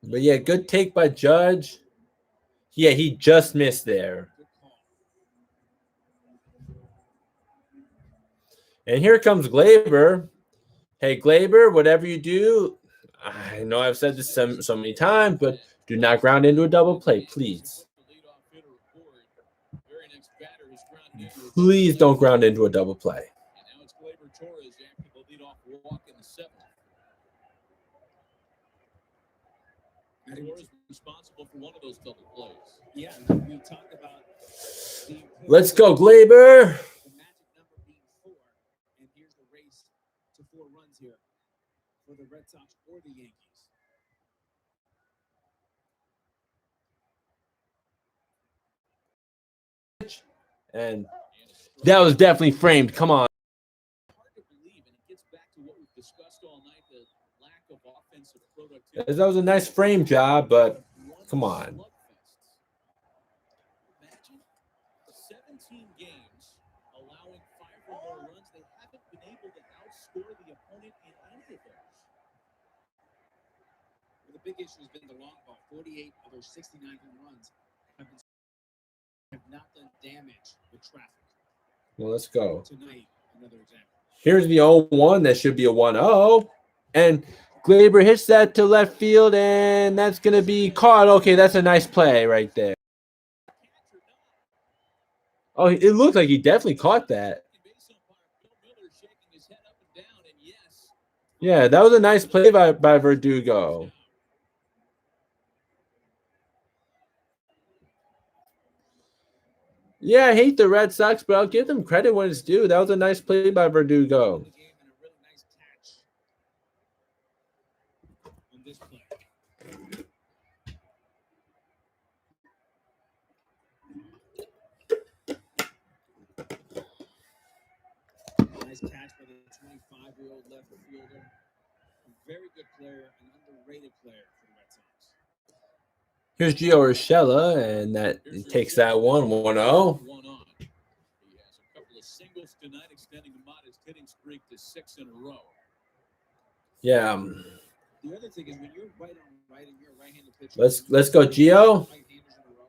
But yeah, good take by Judge. Yeah, he just missed there. And here comes Glaber. Hey, Glaber, whatever you do, I know I've said this so many times, but do not ground into a double play, please. Please don't ground into a double play. And now it's Glaber Torres after the leadoff walk in the 7th. Torres responsible for one of those double plays. Yeah, we talked about Let's go, Glaber. the magic number being 4, and here's the race to 4 runs here for the Red Sox or the Yankees. And that was definitely framed. Come on. Hard to believe, and it gets back to what we've discussed all night, the lack of offensive productivity. That was a nice frame job, but come on. Imagine 17 games allowing 5 or more runs. They haven't been able to outscore the opponent in any of those. Well, the big issue has been the long ball. 48 of their 69 home runs have not done damage with traffic. Well, let's go. Tonight, another example. Here's the 0-1. That should be a 1-0. And Glaber hits that to left field, and that's going to be caught. Okay, that's a nice play right there. Oh, it looked like he definitely caught that. Yeah, that was a nice play by Verdugo. Yeah, I hate the Red Sox, but I'll give them credit when it's due. That was a nice play by Verdugo. Nice catch by the 25-year-old left fielder. A very good player, an underrated player for the Red Sox. Here's Gio Urshela, and that takes that 1-0. He has a couple of singles tonight, extending the modest hitting streak to 6 in a row. Yeah. The other thing is when you're right on right and you're a right-handed pitcher. Let's go, Gio. Right-handers in a row,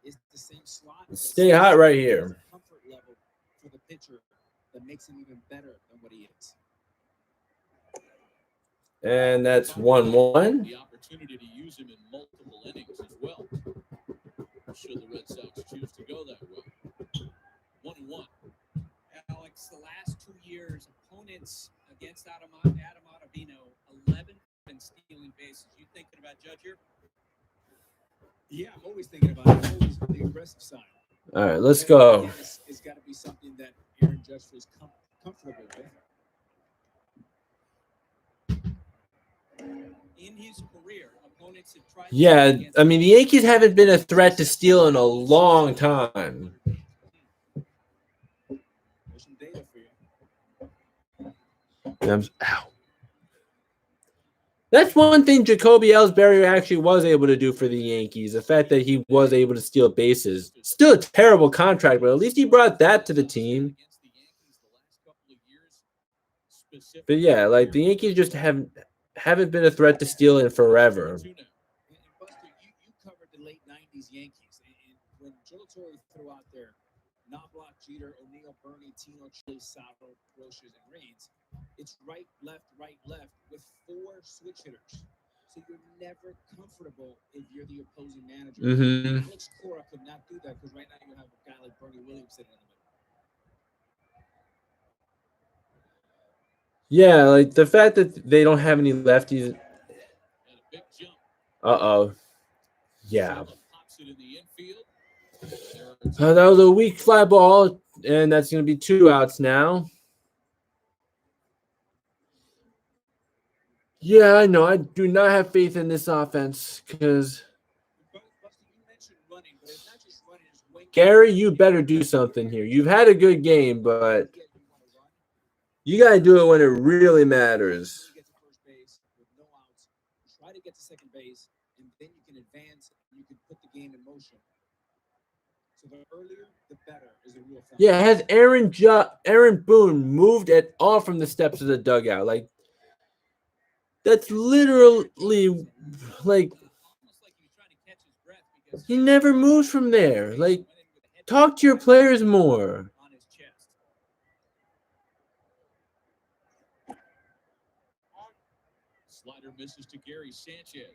it's the same slot. Stay hot right here. Comfort level for the pitcher that makes him even better than what he is. And that's 1-1. The opportunity to use him in multiple innings as well. Should the Red Sox choose to go that way? 1-1. Alex, the last 2 years, opponents against Adam Ottavino, 11 and stealing bases. You thinking about Judge here? Yeah, I'm always thinking about it. I'm always on the aggressive side. All right, let's go. It's got to be something that Aaron Judge feels comfortable with. In his career, opponents have tried. Yeah, I mean, the Yankees haven't been a threat to steal in a long time. There's some data for you. Ow. That's one thing Jacoby Ellsbury actually was able to do for the Yankees. The fact that he was able to steal bases. Still a terrible contract, but at least he brought that to the team. But yeah, like the Yankees just haven't been a threat to steal in forever. And Buster, you covered the late 90s Yankees. And when Joe Torre threw out there, Knobloch, Jeter, O'Neill, Bernie, Tino, Chase, Sato, Roches, and Reigns, it's right, left, with 4 switch hitters. So you're never comfortable if you're the opposing manager. Mm-hmm. Alex Cora could not do that because right now you have a guy like Bernie Williams sitting in the middle. Yeah, like the fact that they don't have any lefties. Uh-oh. Yeah. That was a weak fly ball, and that's going to be 2 outs now. Yeah, I know. I do not have faith in this offense because Gary, you better do something here. You've had a good game, but you got to do it when it really matters. Get to first base with no outs. Try to get to second base, and then you can advance and you can put the game in motion. So the earlier, the better is a real factor. Yeah, has Aaron Boone moved at all from the steps of the dugout? Like, that's literally like he never moves from there. Like, talk to your players more. Slider misses to Gary Sanchez.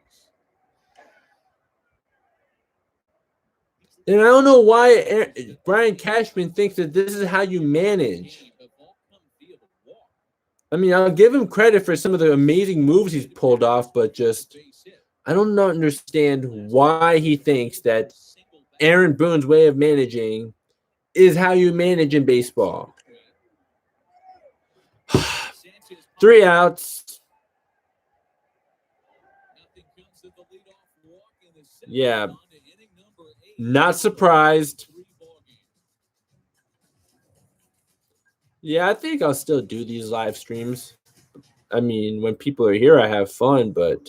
And I don't know why Brian Cashman thinks that this is how you manage. I mean, I'll give him credit for some of the amazing moves he's pulled off, but just I don't understand why he thinks that Aaron Boone's way of managing is how you manage in baseball. 3 outs. Yeah. Not surprised. Yeah, I think I'll still do these live streams. I mean, when people are here, I have fun, but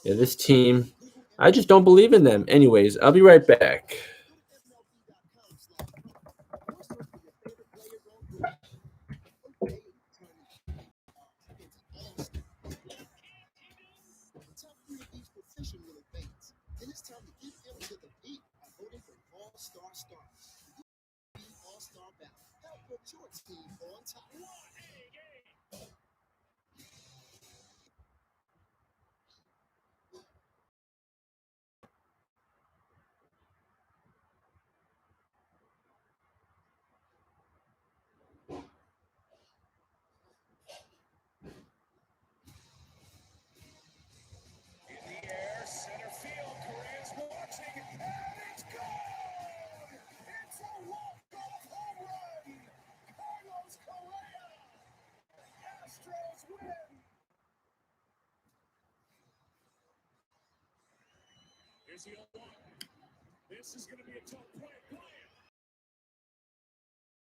yeah, this team, I just don't believe in them. Anyways, I'll be right back. Then it's time to get them to the peak by voting for All-Star Stars. All-Star Ballot. Help put your team on top. Here's the 0-1. This is going to be a tough play.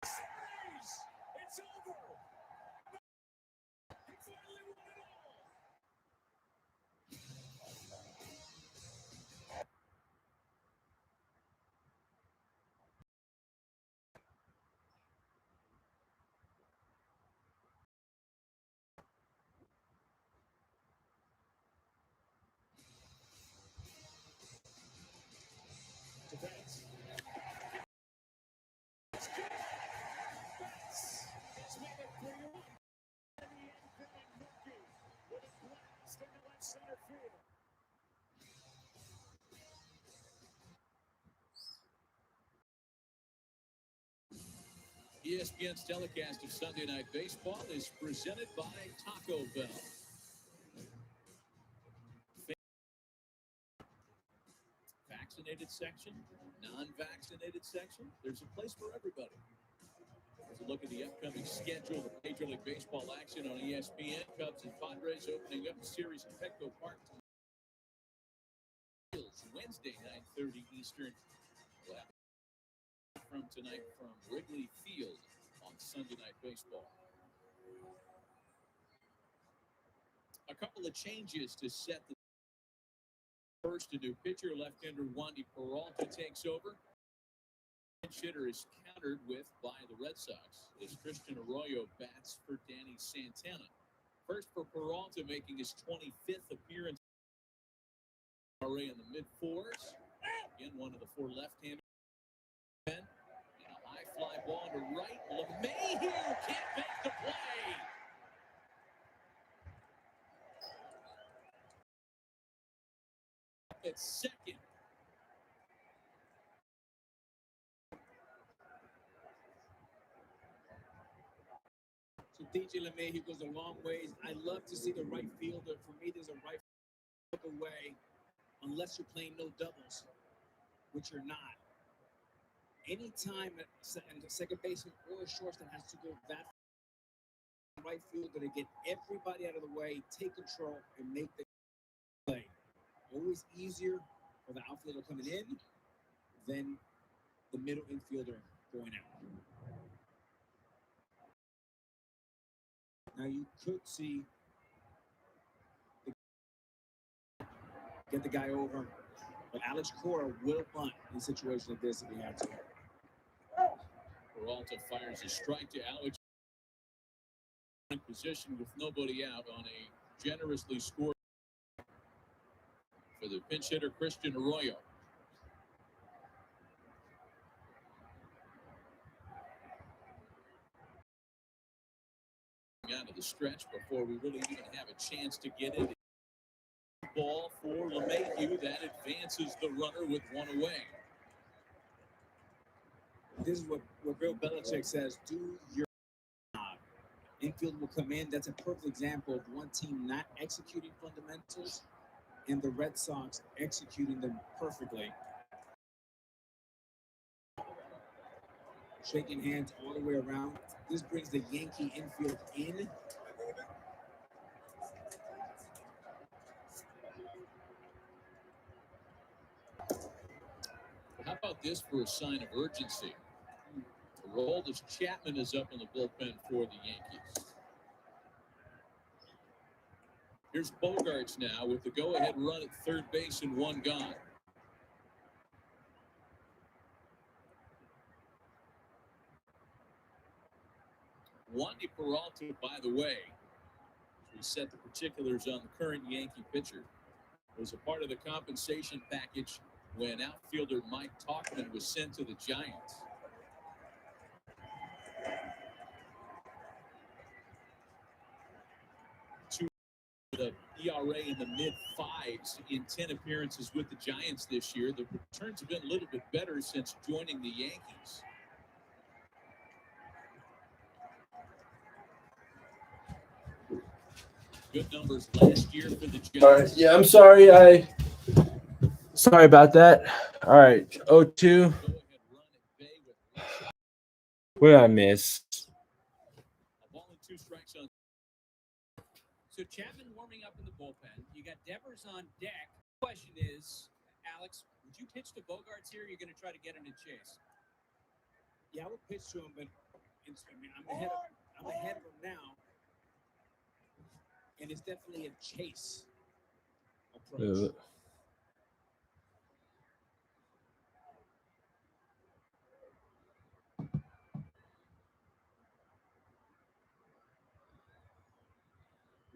It's over. He finally won it all. Defense. It's made it 3-1. And the incoming rookie with a blast into left center field. ESPN's telecast of Sunday Night Baseball is presented by Taco Bell. Vaccinated section, non-vaccinated section, there's a place for everybody. Let's look at the upcoming schedule of Major League Baseball action on ESPN. Cubs and Padres opening up the series at Petco Park Wednesday, 9:30 Eastern. Well, from tonight from Wrigley Field on Sunday Night Baseball. A couple of changes to set the first. A new pitcher, left-hander Wandy Peralta takes over. Pinch hitter is countered with by the Red Sox as Christian Arroyo bats for Danny Santana. First for Peralta, making his 25th appearance. Array in the mid-fours. Again, one of the four left-handers. And a high fly ball to right. LeMahieu can't make the play. At second. So DJ LeMahieu goes a long ways. I love to see the right fielder. For me, there's a right fielder away, unless you're playing no doubles, which you're not. Anytime a second baseman or a shortstop has to go that right fielder to get everybody out of the way, take control, and make the play. Always easier for the outfielder coming in than the middle infielder going out. Now you could see get the guy over, but Alex Cora will bunt in a situation like this if he had to. Peralta fires a strike to Alex. In position with nobody out on a generously scored for the pinch hitter Christian Arroyo. Out of the stretch before we really even have a chance to get it. Ball for LeMahieu that advances the runner with one away. This is what Bill Belichick says: do your job. Infield will come in. That's a perfect example of one team not executing fundamentals and the Red Sox executing them perfectly. Shaking hands all the way around. This brings the Yankee infield in. How about this for a sign of urgency? Aroldis Chapman is up in the bullpen for the Yankees. Here's Bogarts now with the go-ahead run at third base and one gone. Wandy Peralta, by the way, we set the particulars on the current Yankee pitcher, was a part of the compensation package when outfielder Mike Tauchman was sent to the Giants. The ERA in the mid-fives in 10 appearances with the Giants this year. The returns have been a little bit better since joining the Yankees. Good numbers last year for the Giants. All right. Yeah, I'm sorry. Sorry about that. All right. 0-2. What did I miss? A ball and two strikes on. So Chapman warming up in the bullpen. You got Devers on deck. The question is, Alex, would you pitch to Bogarts here? Or you're going to try to get him to chase? Yeah, I would pitch to him, but I'm ahead of him now. And it's definitely a chase approach.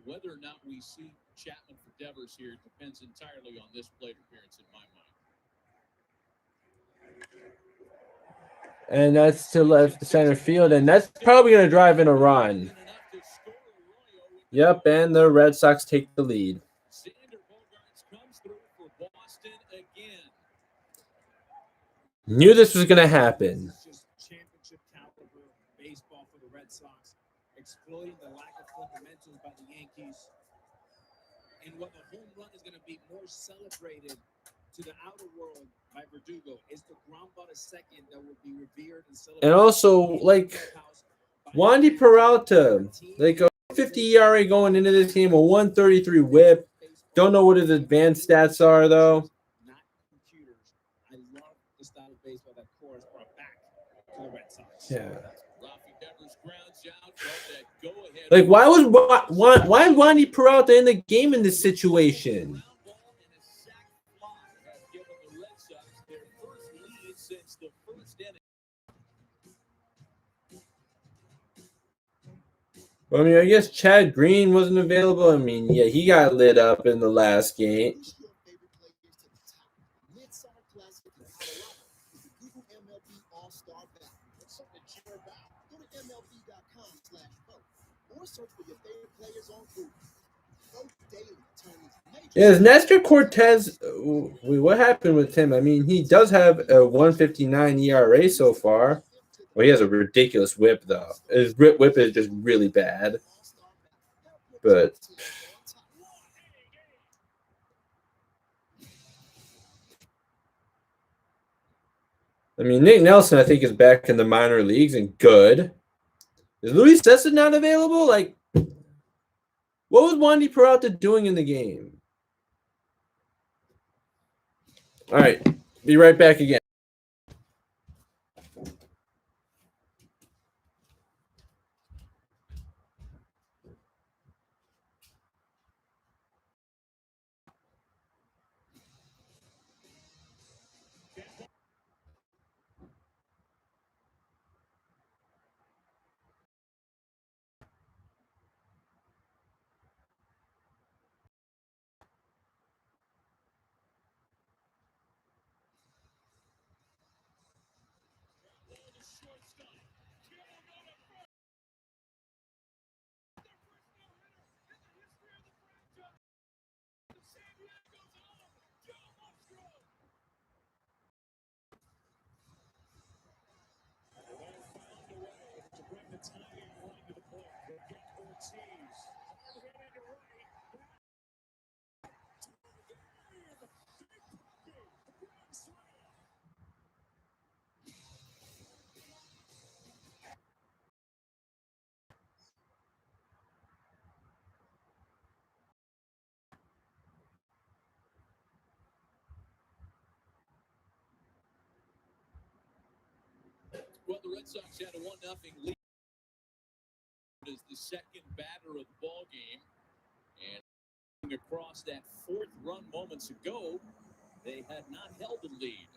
Whether or not we see Chapman for Devers here depends entirely on this plate appearance in my mind. And that's to left center field, and that's probably going to drive in a run. Yep, and the Red Sox take the lead. Xander Bogaerts comes through for Boston again. Knew this was going to happen. Just championship caliber baseball for the Red Sox, exploiting the lack of fundamentals by the Yankees. And what the home run is going to be more celebrated to the outer world by Verdugo is the ground ball to second that will be revered and celebrated. And also, like, Wandy Peralta, like a 50 ERA going into this game, a 133 whip. Don't know what his advanced stats are, though. Not computers. I love the style of baseball that Cora's brought back to the Red Sox. Yeah. Rafi Devers grounds out for that go-ahead. Like, why Wandy Peralta in the game in this situation? I mean, I guess Chad Green wasn't available. I mean, yeah, he got lit up in the last game. Push your favorite players to the top. Midsummer Classic in Colorado is the Google MLB All-Star Battle. It's something to cheer about. Go to MLB.com/vote or search for your favorite players on Google. Vote daily. Turn these major. Is Nestor Cortez? Wait, what happened with him? I mean, he does have a 159 ERA so far. Well, he has a ridiculous whip, though. His whip is just really bad. But I mean, Nick Nelson, I think, is back in the minor leagues and good. Is Luis Cessa not available? Like, what was Wandy Peralta doing in the game? All right, be right back again. Well, the Red Sox had a 1-0 lead as the second batter of the ball game, and across that fourth run moments ago, they had not held the lead.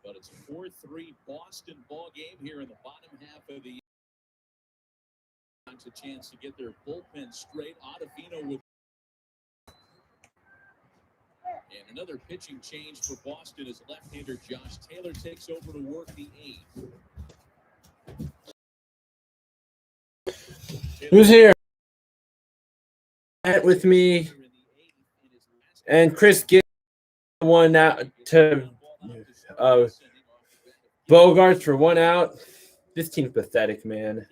But it's a 4-3 Boston ball game here in the bottom half of the. A chance to get their bullpen straight. Ottavino with. And another pitching change for Boston as left-hander Josh Taylor takes over to work the eighth. Who's here? With me and Chris get one out to Bogarts for one out. This team's pathetic, man.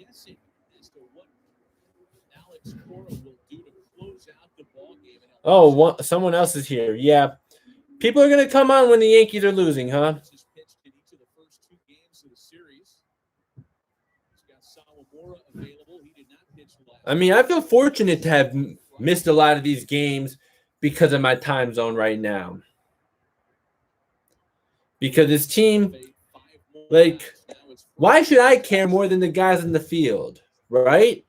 Oh, someone else is here. Yeah. People are going to come on when the Yankees are losing, huh? I mean, I feel fortunate to have missed a lot of these games because of my time zone right now. because his team, like, why should I care more than the guys in the field, right?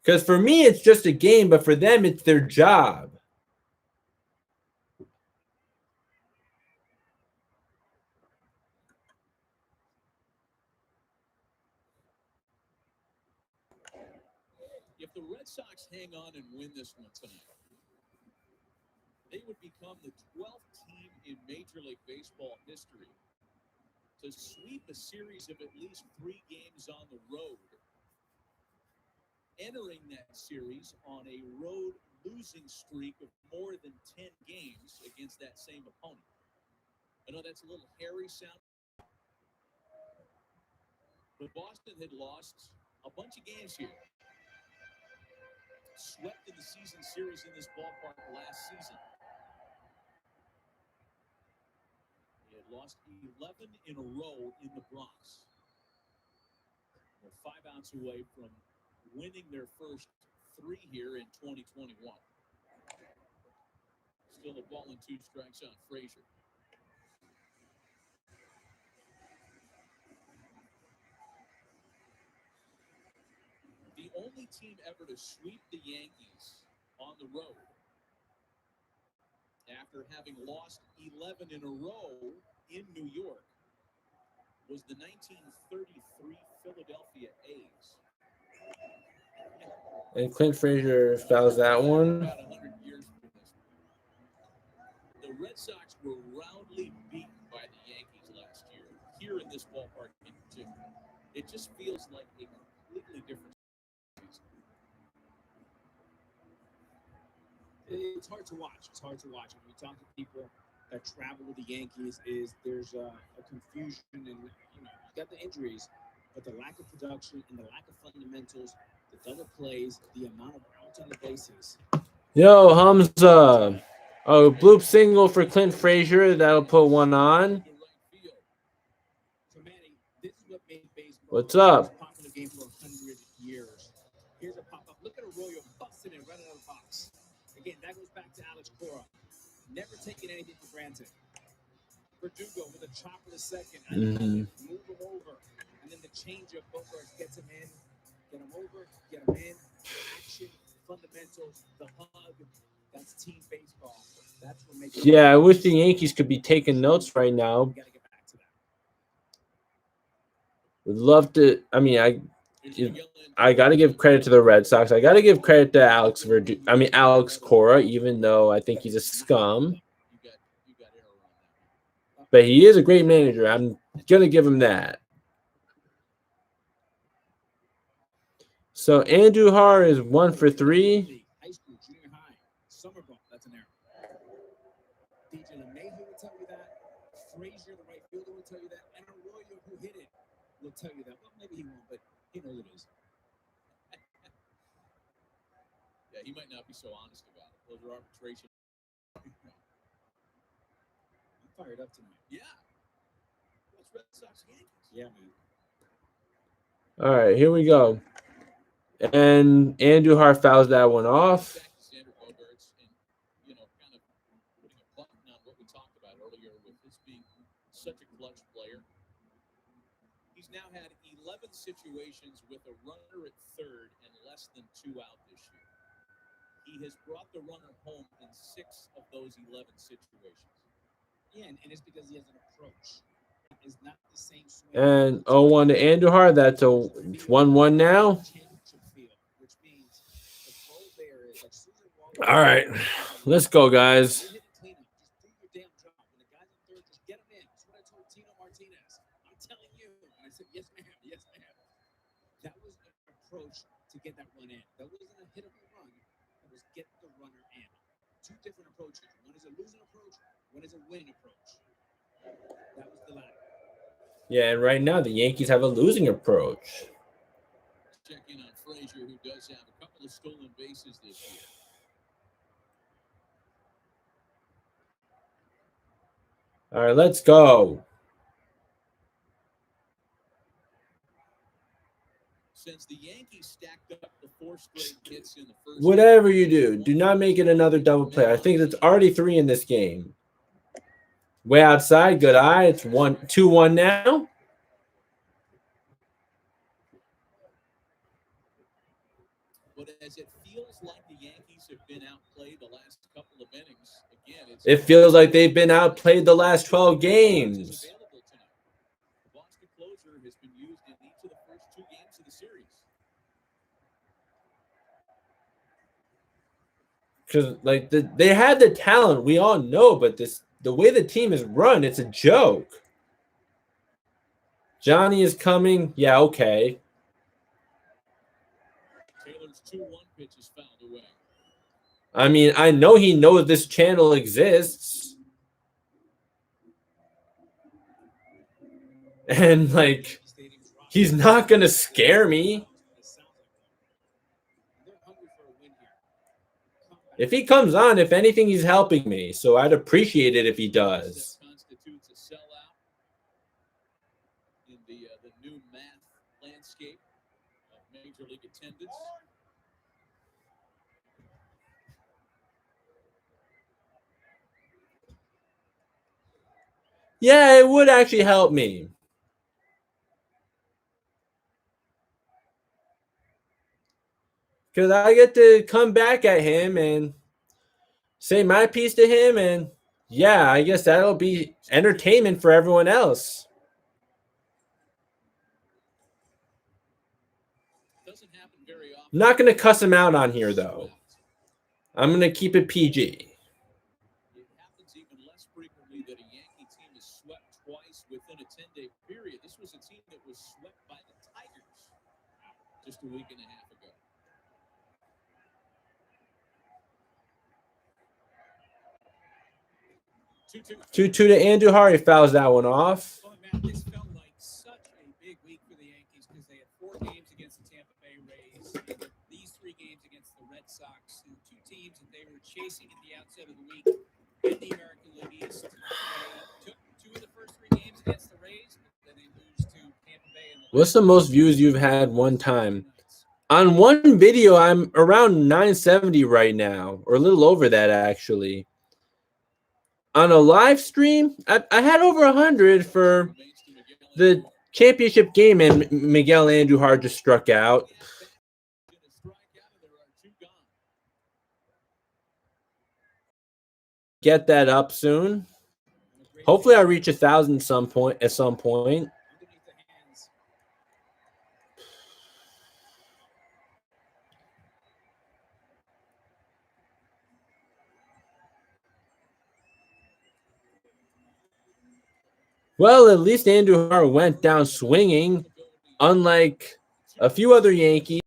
Because for me, it's just a game, but for them, it's their job. If the Red Sox hang on and win this one tonight, they would become the 12th team in Major League Baseball history to sweep a series of at least 3 games on the road, entering that series on a road losing streak of more than 10 games against that same opponent. I know that's a little hairy sound, but Boston had lost a bunch of games here. Swept in the season series in this ballpark last season. They had lost 11 in a row in the Bronx. They're 5 outs away from winning their first 3 here in 2021. Still a ball and 2 strikes on Frazier. The only team ever to sweep the Yankees on the road after having lost 11 in a row in New York was the 1933 Philadelphia A's. And Clint Frazier fouls that one. About 100 years from this. The Red Sox were roundly beaten by the Yankees last year, here in this ballpark in particular. It just feels like a completely different season. It's hard to watch. It's hard to watch. When you talk to people that travel with the Yankees, there's a confusion, and you got the injuries, but the lack of production and the lack of fundamentals, the double plays, the amount of outs on the bases. Yo, Hamza. Oh, bloop single for Clint Frazier. That'll put one on. So, Manny, this is what made baseball What's up? a popular game for 100 years. Here's a pop-up. Look at Arroyo busting it right out of the box. Again, that goes back to Alex Cora. Never taking anything for granted. Verdugo with a chop in the second. Move him over. And then the changeup, Bogarts gets him in. Get him over, get him in. Action, fundamentals, the hug. That's team baseball. That's what makes it. Yeah, I wish the Yankees could be taking notes right now. We got to get back to that. Would love to. I mean, I got to give credit to the Red Sox. I got to give credit to Alex Cora, even though I think he's a scum. But he is a great manager. I'm going to give him that. So Andujar is 1 for 3. High school, junior high, summer ball. That's an error. DJ LeMahieu will tell you that. Frazier, the right fielder, will tell you that. And Arroyo, who hit it, will tell you that. Well, maybe he won't, but he knows it is. Yeah, he might not be so honest about it. Those are arbitration. I'm fired up tonight. Yeah. That's Red Sox Yankees. Yeah, man. All right, here we go. And Andujar fouls that one off. Back to Xander Bogaerts and, kind of putting a button on what we talked about earlier with his being such a clutch player. He's now had 11 situations with a runner at third and less than 2 out this year. He has brought the runner home in 6 of those 11 situations. Yeah, and it's because he has an approach. It's not the same swing. And 0-1 to Andujar. That's a 1-1 now. All right, let's go, guys. Just do your damn job. When the guy's in third, just get him in. That's what I told Tino Martinez. I'm telling you. And I said, yes, ma'am. Yes, ma'am. That was an approach to get that run in. That wasn't a hittable run. It was get the runner in. 2 different approaches. One is a losing approach. One is a winning approach. That was the line. Yeah, and right now the Yankees have a losing approach. Check in on Frazier, who does have a couple of stolen bases this year. All right, let's go. Since the Yankees stacked up the 4 straight hits in the first. Whatever you do not make it another double play. I think it's already 3 in this game. Way outside, good eye. It's 2-1 now. But as it feels like the Yankees have been outplayed the last couple of innings, again, It feels like they've been outplayed the last 12 games. available tonight. The Boston closer has been used in each of the first 2 games of the series. Because like they had the talent, we all know, but the way the team is run, it's a joke. Johnny is coming. Yeah, okay. Taylor's 2-1 pitch is fouled away. I mean, I know he knows this channel exists. And like he's not going to scare me. If he comes on, if anything, he's helping me. So I'd appreciate it if he does. Constitutes a sellout in the new math landscape of Major League attendance. Yeah, it would actually help me. Because I get to come back at him and say my piece to him. And yeah, I guess that'll be entertainment for everyone else. Doesn't happen very often. I'm not going to cuss him out on here, though. I'm going to keep it PG. It happens even less frequently that a Yankee team is swept twice within a 10-day period. This was a team that was swept by the Tigers just a week and a half ago. 2-2 to Andujar. He fouls that one off. Oh, man, this felt like such a big week for the Yankees because they had 4 games against the Tampa Bay Rays, these 3 games against the Red Sox, and 2 teams that they were chasing at the outset of the week in the American League East. They took 2 of the first 3 games against the Rays, then they lose to Tampa Bay. What's the most views you've had one time? On one video, I'm around 970 right now, or a little over that, actually. On a live stream, I had over 100 for the championship game, and Miguel Andujar just struck out. Get that up soon. Hopefully, I reach 1,000 at some point. Well, at least Andujar went down swinging, unlike a few other Yankees.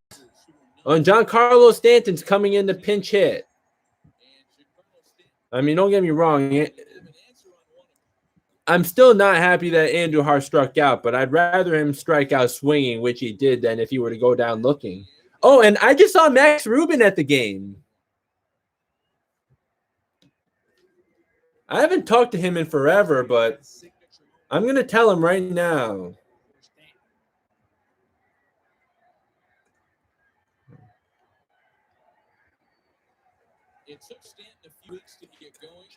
And Giancarlo Stanton's coming in to pinch hit. I mean, don't get me wrong. I'm still not happy that Andujar struck out, but I'd rather him strike out swinging, which he did, than if he were to go down looking. Oh, and I just saw Max Rubin at the game. I haven't talked to him in forever, but I'm going to tell him right now. It took Stanton a few weeks to get going,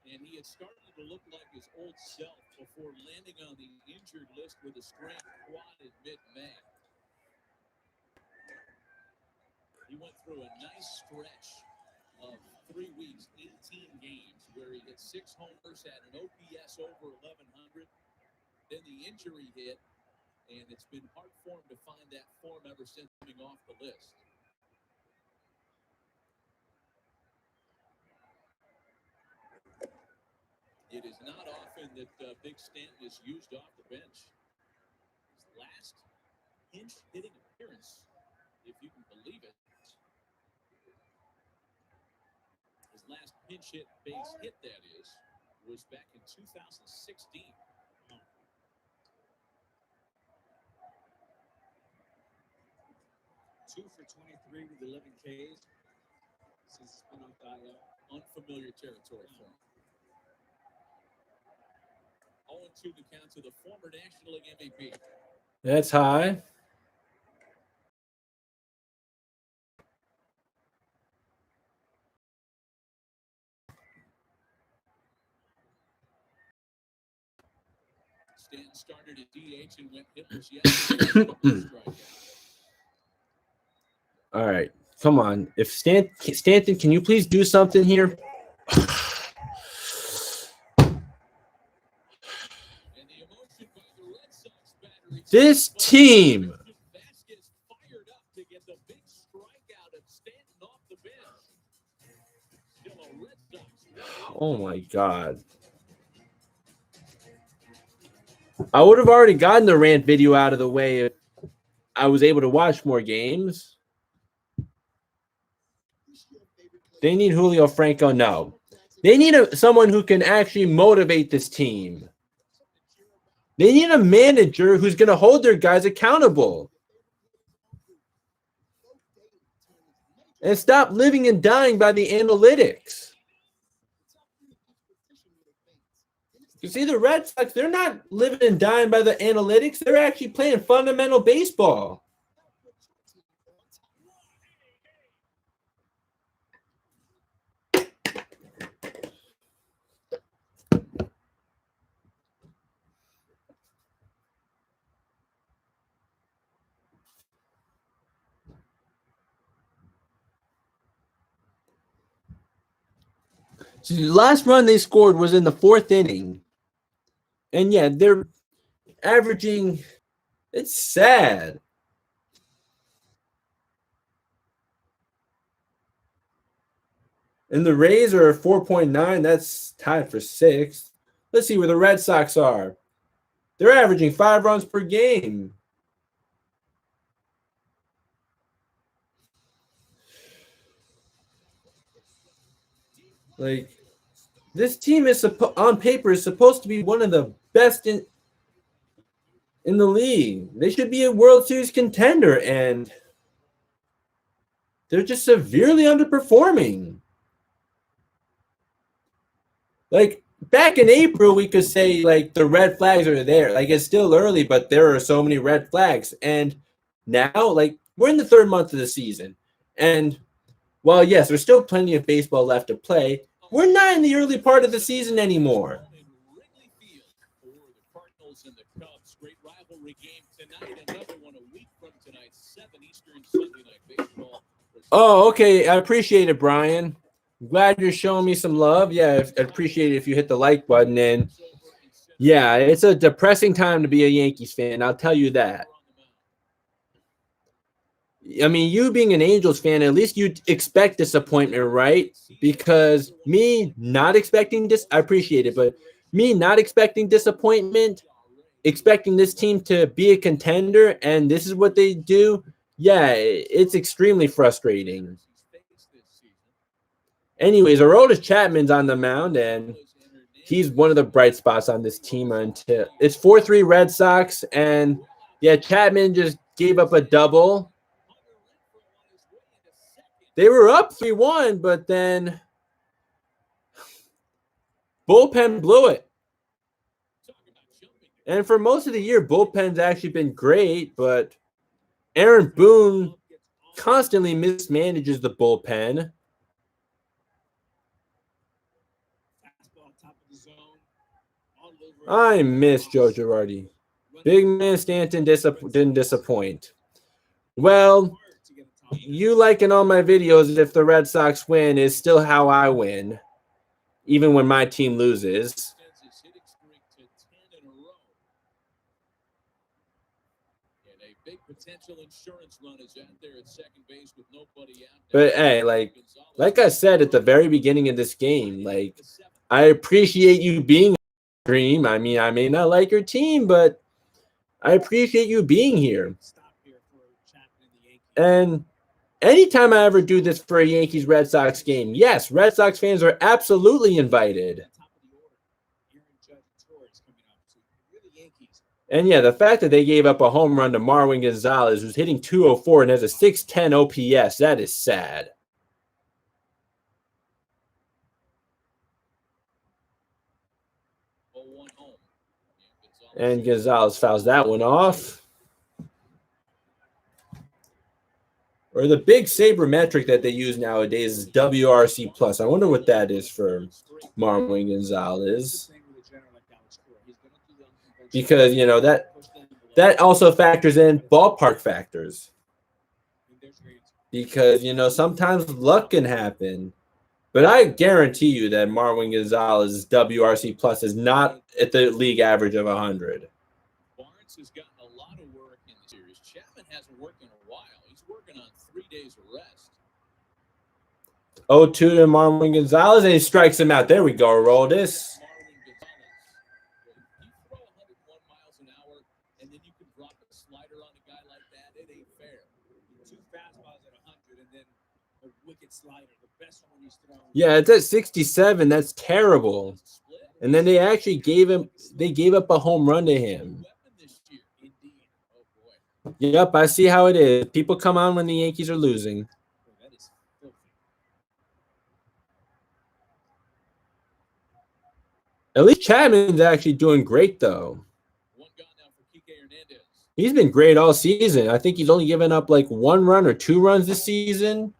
and he had started to look like his old self before landing on the injured list with a strained quad in mid-May. He went through a nice stretch of 3 weeks, 18 games, where he hit 6 homers, had an OPS over 1,100. Then the injury hit, and it's been hard for him to find that form ever since coming off the list. It is not often that Big Stanton is used off the bench. His last pinch hitting appearance, if you can believe it. His last pinch hit base hit, that is, was back in 2016. Two for 23 with 11 Ks since it's been on dial. Unfamiliar territory for him. 0-2 to count to the former National League MVP. That's high. Stan started at DH and went hitless yesterday. All right. Come on. If Stanton, can you please do something here? This team. Oh my God. I would have already gotten the rant video out of the way if I was able to watch more games. They need Julio Franco. No. They need someone who can actually motivate this team. They need a manager who's going to hold their guys accountable. And stop living and dying by the analytics. You see, the Red Sox, they're not living and dying by the analytics. They're actually playing fundamental baseball. So the last run they scored was in the 4th inning. And yeah, they're averaging, it's sad. And the Rays are 4.9. That's tied for 6th. Let's see where the Red Sox are. They're averaging 5 runs per game. Like, this team is on paper is supposed to be one of the best in the league. They should be a World Series contender, and they're just severely underperforming. Like, back in April, we could say, like, the red flags are there. Like, it's still early, but there are so many red flags. And now, like, we're in the 3rd month of the season. And while, yes, there's still plenty of baseball left to play, we're not in the early part of the season anymore. Oh, okay. I appreciate it, Brian. I'm glad you're showing me some love. Yeah, I'd appreciate it if you hit the like button. And yeah, it's a depressing time to be a Yankees fan. I'll tell you that. I mean, you being an Angels fan, at least you'd expect disappointment, right? Because me not expecting this, I appreciate it, but me not expecting disappointment, expecting this team to be a contender, and this is what they do, yeah, it's extremely frustrating. Anyways, Aroldis Chapman's on the mound, and he's one of the bright spots on this team until it's 4-3 Red Sox, and yeah, Chapman just gave up a double. They were up 3-1, but then bullpen blew it. And for most of the year, bullpen's actually been great, but Aaron Boone constantly mismanages the bullpen. I miss Joe Girardi. Big man Stanton didn't disappoint. Well, you liking all my videos if the Red Sox win is still how I win, even when my team loses. But hey, like I said at the very beginning of this game, like, I appreciate you being a dream. I mean, I may not like your team, but I appreciate you being here. And anytime I ever do this for a Yankees Red Sox game, yes, Red Sox fans are absolutely invited. And yeah, the fact that they gave up a home run to Marwin Gonzalez, who's hitting .204 and has a .610 OPS, that is sad. And Gonzalez fouls that one off. Or the big sabermetric that they use nowadays is WRC plus. I wonder what that is for Marwin Gonzalez. because that also factors in ballpark factors. Because sometimes luck can happen. But I guarantee you that Marwin Gonzalez's WRC plus is not at the league average of 100. Barnes has gotten a lot of work in the series. Chapman hasn't worked in a while. He's working on 3 days of rest. 0-2 to Marwin Gonzalez, and he strikes him out. There we go, roll this. Marwin Gonzalez. You throw 101 miles an hour, and then you can drop a slider on a guy like that. It ain't fair. 2 fastballs at 100 and then a wicked slider, the best one he's thrown. Yeah, it's at 67. That's terrible. And then they actually gave up a home run to him. Yep, I see how it is. People come on when the Yankees are losing. That is filthy. At least Chapman's actually doing great, though. One gone now for Kike Hernandez. He's been great all season. I think he's only given up like 1 run or 2 runs this season.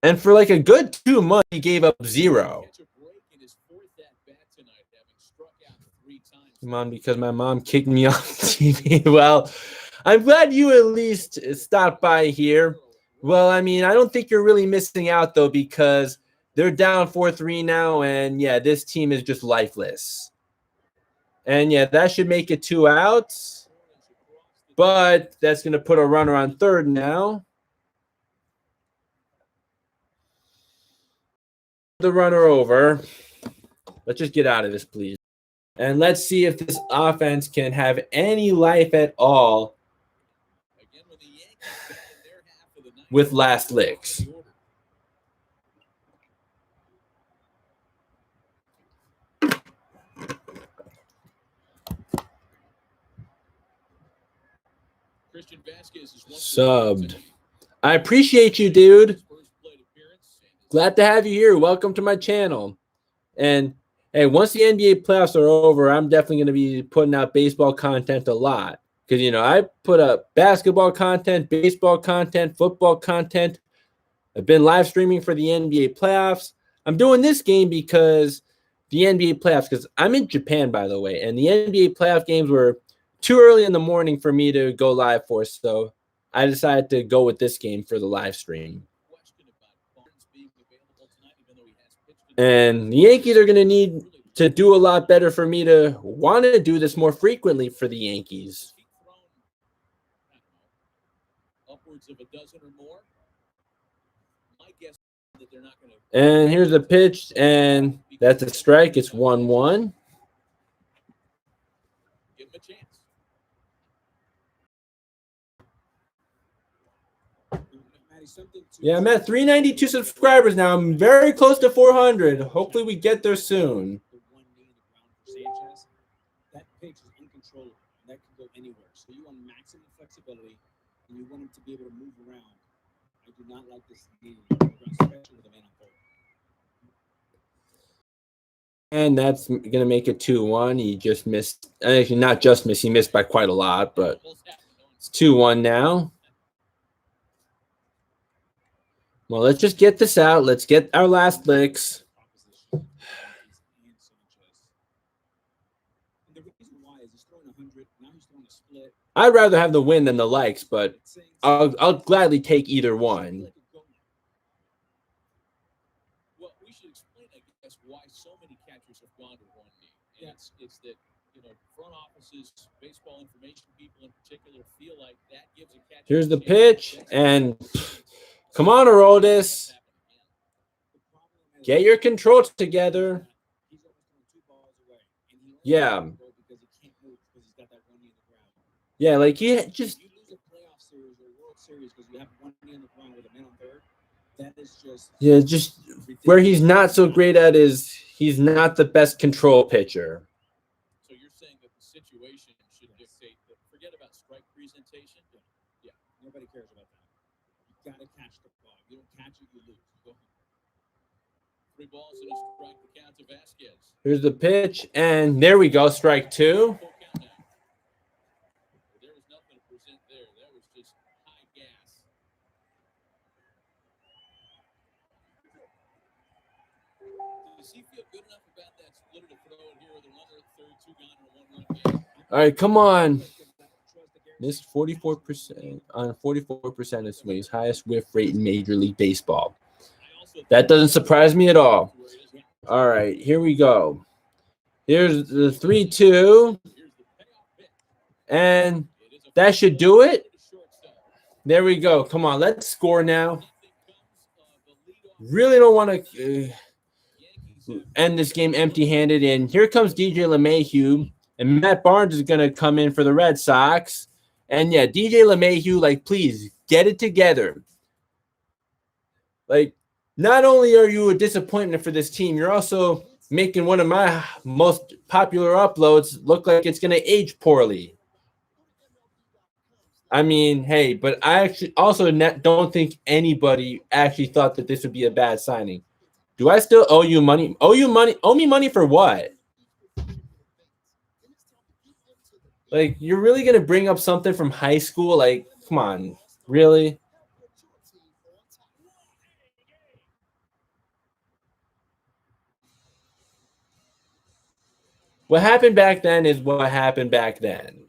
And for like a good 2 months, he gave up 0. Catch a break in his 4th at-bat tonight, having struck out 3 times. Come on, because my mom kicked me off TV. Well, I'm glad you at least stopped by here. Well, I mean, I don't think you're really missing out, though, because they're down 4-3 now, and, yeah, this team is just lifeless. And, yeah, that should make it 2 outs. But that's going to put a runner on third now. The runner over. Let's just get out of this, please. And let's see if this offense can have any life at all with last licks. Christian Vasquez is Subbed. I appreciate you, dude. Glad to have you here. Welcome to my channel. And hey, once the NBA playoffs are over, I'm definitely going to be putting out baseball content a lot. Because, I put up basketball content, baseball content, football content. I've been live streaming for the NBA playoffs. I'm doing this game because the NBA playoffs, because I'm in Japan, by the way, and the NBA playoff games were too early in the morning for me to go live for. So I decided to go with this game for the live stream. And the Yankees are going to need to do a lot better for me to want to do this more frequently for the Yankees. Upwards of a dozen or more. My guess that they're not going to. And here's the pitch, and that's a strike. It's 1-1. Give him a chance. Yeah, I'm at 392 subscribers now. I'm very close to 400. Hopefully we get there soon. That pitch is uncontrollable. That can go anywhere. So you want maximum flexibility, and you want him to be able to move around. I do not like this game, especially with a man on third. And that's going to make it 2-1. He just missed. Actually, not just missed. He missed by quite a lot, but it's 2-1 now. Well, let's just get this out. Let's get our last licks. The reason why is he's throwing 100. Now he's throwing a split. I'd rather have the win than the likes, but I'll gladly take either one. Well, we should explain, I guess, why so many catchers have gone to one knee. And it's that, front offices, baseball information people in particular feel like that gives a catcher. Here's the pitch, and come on, Aroldis. Get your control together. Yeah. Yeah, like you just. You lose a playoff series or World Series because you have one knee on the ground with a man on third. That is just. Yeah, just where he's not so great at is he's not the best control pitcher. So you're saying that the situation should dictate that. Forget about strike presentation. Yeah, nobody cares about that. You got to catch the ball. You don't catch it, you lose. Go home. 3 balls and a strike to count to Vasquez. Here's the pitch, and there we go, strike 2. Full count now. There was nothing to present there. That was just high gas. Does he feel good enough about that splitter to throw it here with a runner at third, 2 gone in a 1-run game? All right, come on. Missed 44% on 44% of swings, highest whiff rate in Major League Baseball. That doesn't surprise me at all. All right, here we go. Here's the 3-2. And that should do it. There we go. Come on, let's score now. Really don't want to end this game empty-handed. And here comes DJ LeMahieu. And Matt Barnes is going to come in for the Red Sox. And yeah, DJ LeMahieu, like, please get it together. Like, not only are you a disappointment for this team, you're also making one of my most popular uploads look like it's going to age poorly. I mean, hey, but I actually also don't think anybody actually thought that this would be a bad signing. Do I still owe you money? Owe me money for what? Like, you're really going to bring up something from high school? Like, come on. Really? What happened back then is what happened back then.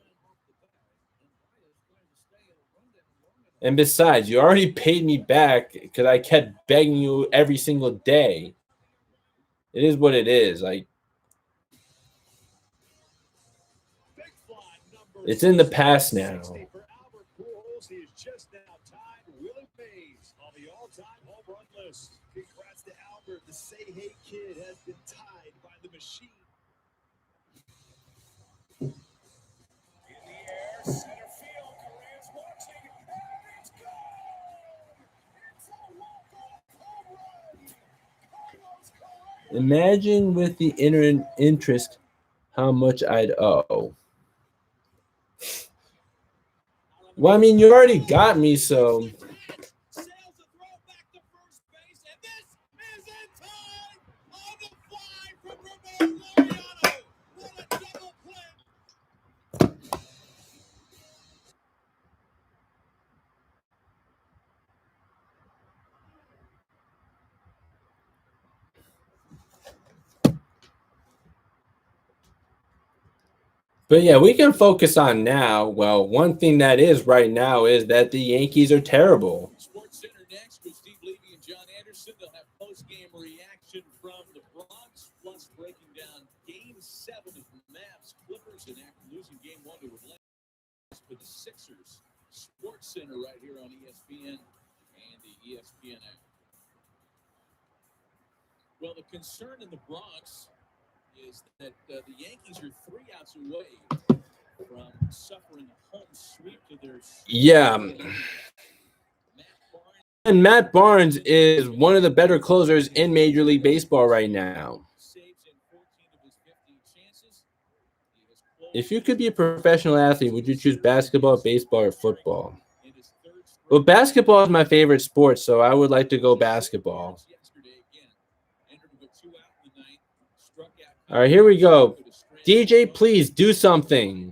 And besides, you already paid me back because I kept begging you every single day. It is what it is. Like, it's in the past now. He is just now tied Willie Mays on the all-time home run list. Congrats to Albert. The Say Hey Kid has been tied by the machine. In the air, center field. Correa's watching, and it's gone! It's a walk-off home run! Carlos Correa! Imagine with the interest how much I'd owe. Well, I mean, you already got me, so. Sails a throw back to first base, and this is in time on the fly from Ramon Laureano. What a double play! But yeah, we can focus on now. Well, one thing that is right now is that the Yankees are terrible. Sports Center next with Steve Levy and John Anderson. They'll have post-game reaction from the Bronx, plus breaking down Game 7 of Mavs Clippers, and after losing Game 1 to Atlanta for the Sixers. Sports Center right here on ESPN and the ESPN app. Well, the concern in the Bronx is that the Yankees are 3 outs away from suffering a home sweep to their Yeah. And Matt Barnes is one of the better closers in Major League Baseball right now. If you could be a professional athlete, would you choose basketball, baseball, or football? Well, basketball is my favorite sport, so I would like to go basketball. All right, here we go. DJ, please do something.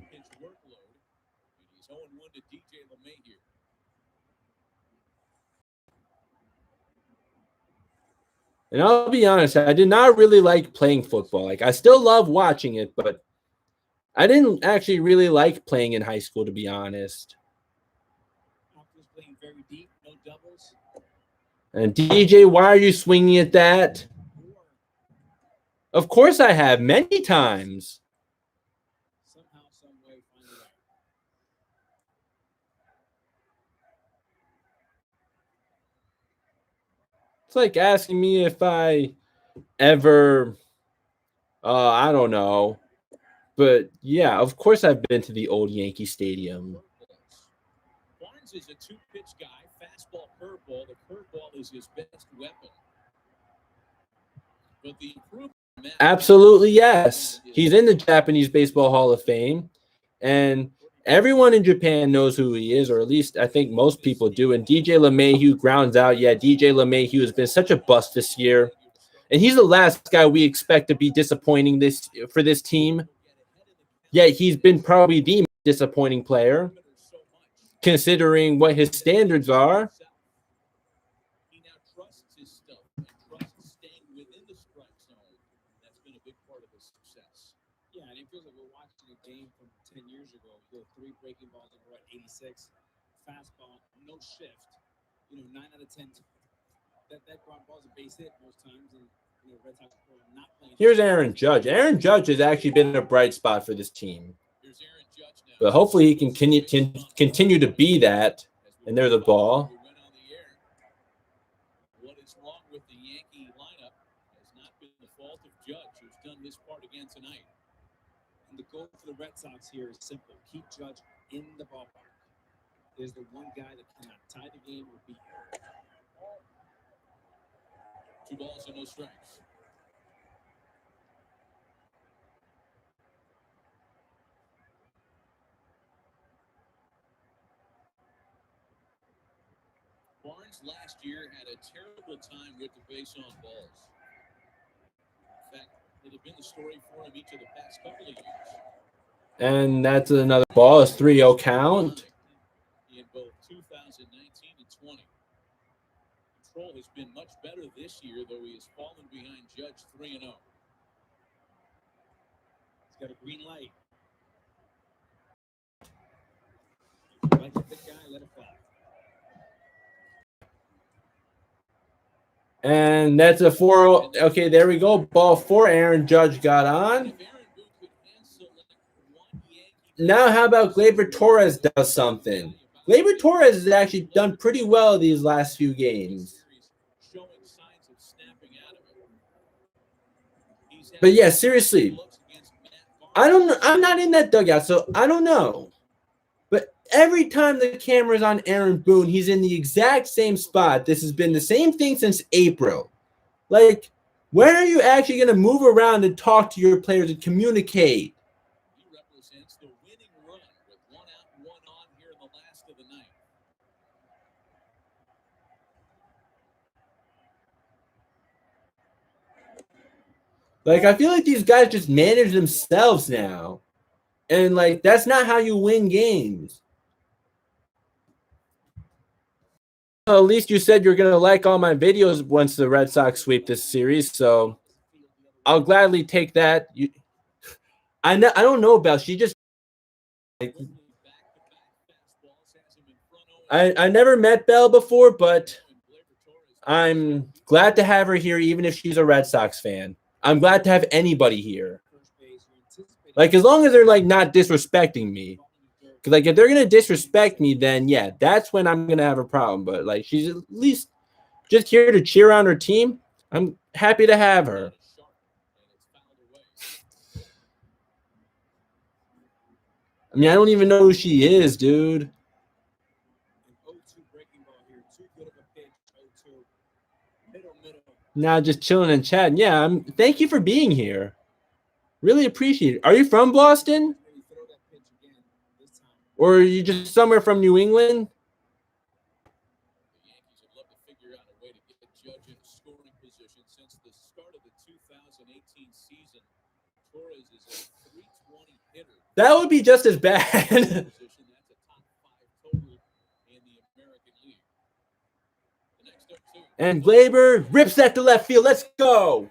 And I'll be honest, I did not really like playing football. Like, I still love watching it, but I didn't actually really like playing in high school, to be honest. And DJ, why are you swinging at that? Of course I have, many times. Somehow, some way, find a way. It's like asking me if I ever, I don't know. But yeah, of course I've been to the old Yankee Stadium. Barnes is a 2-pitch guy, fastball, curveball. The curveball is his best weapon. But the improvement. Absolutely, yes. He's in the Japanese Baseball Hall of Fame, and everyone in Japan knows who he is, or at least I think most people do. And DJ LeMahieu grounds out. Yeah, DJ LeMahieu has been such a bust this year, and he's the last guy we expect to be disappointing for this team. Yet he's been probably the most disappointing player, considering what his standards are. within the strike zone. That's been a big part of his success. Yeah, and it feels like we're watching a game from 10 years ago. You go 3 breaking balls in a row, 86, fastball, no shift. 9 out of 10. That ground ball's a base hit most times, and Red Sox are not playing. Here's Aaron Judge. Aaron Judge has actually been a bright spot for this team. Here's Aaron Judge now. But hopefully he can continue to be that. And there's the ball. What is wrong with the Yankee lineup has not been the fault of Judge, who's done his part again tonight. And the goal for the Red Sox here is simple. Keep Judge in the ballpark. There's the one guy that cannot tie the game or beat you. 2 balls and no strikes. Barnes last year had a terrible time with the base on balls. In fact, it had been the story for him each of the past couple of years. And that's another ball. It's 3-0 count. In both 2019 and 20. Control has been much better this year, though he has fallen behind Judge 3-0. He's got a green light. If you like a big guy, let it fly. And that's a 4. Okay, there we go. Ball 4. Aaron Judge got on. Now, how about Gleyber Torres does something? Gleyber Torres has actually done pretty well these last few games. But yeah, seriously, I'm not in that dugout, so I don't know. But every time the camera's on Aaron Boone, he's in the exact same spot. This has been the same thing since April. Like, when are you actually going to move around and talk to your players and communicate? He represents the winning run with 1 out and 1 on here in the last of the night. Like, I feel like these guys just manage themselves now. And, like, that's not how you win games. Well, at least you said you're going to like all my videos once the Red Sox sweep this series, so I'll gladly take that. I don't know about she just like, I never met Belle before, but I'm glad to have her here, even if she's a Red Sox fan. I'm glad to have anybody here. Like, as long as they're like not disrespecting me. Because, like, if they're going to disrespect me, then, yeah, that's when I'm going to have a problem. But, like, she's at least just here to cheer on her team. I'm happy to have her. I mean, I don't even know who she is, dude. Nah, just chilling and chatting. Yeah, thank you for being here. Really appreciate it. Are you from Boston? Or are you just somewhere from New England? The Yankees would love to figure out a way to get Judge in scoring position since the start of the 2018 season. Torres is a 320 hitter. That would be just as bad. That's a top 5 total in the American League. The next 2. And Gleyber rips that to left field. Let's go.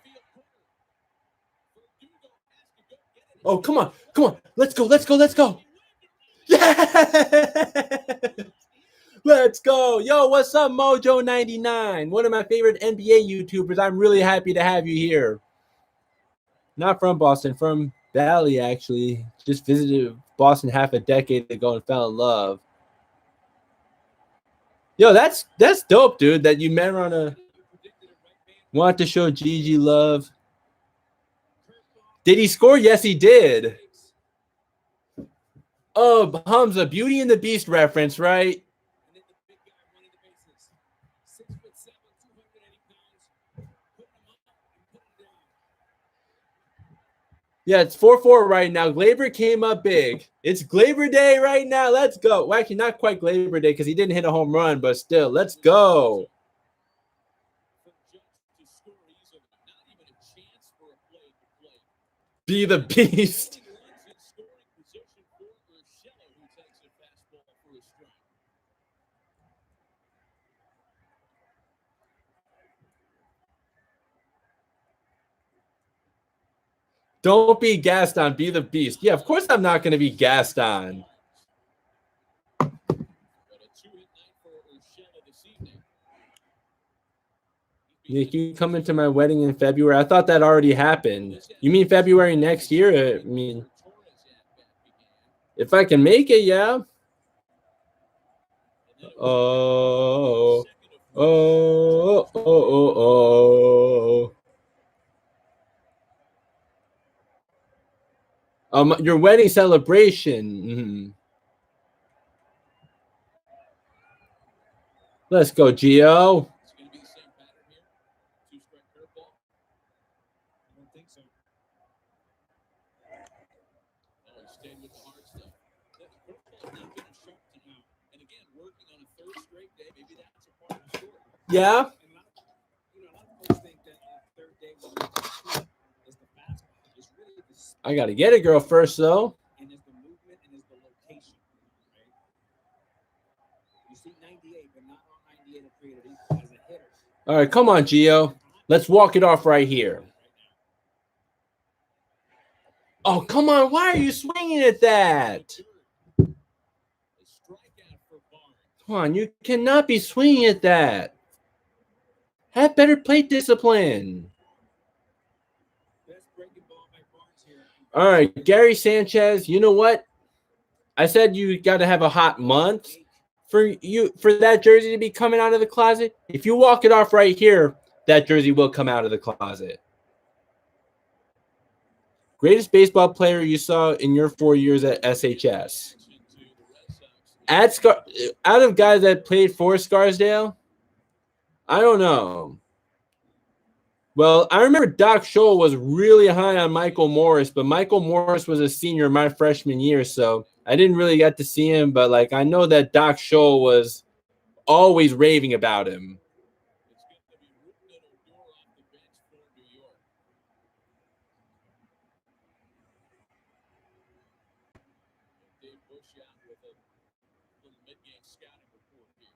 Oh, come on. Come on. Let's go. Let's go. Let's go. Yeah. Let's go. Yo, what's up, Mojo99? One of my favorite NBA YouTubers. I'm really happy to have you here. Not from Boston, from Valley, actually. Just visited Boston half a decade ago and fell in love. Yo, that's dope, dude, that you met her on a... Want to show Gigi love. Did he score? Yes, he did. Oh, Hamza, Beauty and the Beast reference, right? Yeah, it's 4-4 right now. Gleyber came up big. It's Gleyber Day right now. Let's go. Well, actually, not quite Gleyber Day because he didn't hit a home run, but still, let's go. Be the Beast. Don't be Gaston. Be the beast. Yeah, of course I'm not going to be Gaston. But a 2-hit night for Urshela this evening. Nick, you coming to my wedding in February? I thought that already happened. You mean February next year? I mean, if I can make it, yeah. Oh, oh, oh, oh, oh. Your wedding celebration. Mm-hmm. Let's go, Gio. It's going to be the same pattern here. Two-strike curveball. I don't think so. Oh, he stayed with the hard stuff. The curveball not been as sharp tonight. And again, working on a third straight day. Maybe that's a part of the story. Yeah. And a lot of folks think that the third day is the fastball. It's really the speed I got to get a girl first, though. and is the movement and is the location. Right? You see 98, but not on 98 are created equal as a hitter. All right, come on, Gio. Let's walk it off right here. Oh, come on. Why are you swinging at that? A strikeout for Barnes. Come on. You cannot be swinging at that. Have better plate discipline. Best breaking ball by Barnes here. All right, Gary Sanchez, you know what? I said you got to have a hot month for that jersey to be coming out of the closet. If you walk it off right here, that jersey will come out of the closet. Greatest baseball player you saw in your 4 years at SHS. Out of guys that played for Scarsdale, I don't know. Well, I remember Doc Scholl was really high on Michael Morris, but Michael Morris was a senior my freshman year, so I didn't really get to see him. But like I know that Doc Scholl was always raving about him. It's going to be Ruben and Odor off the bench for New York. Dave Bush out with a little mid-game scouting report here.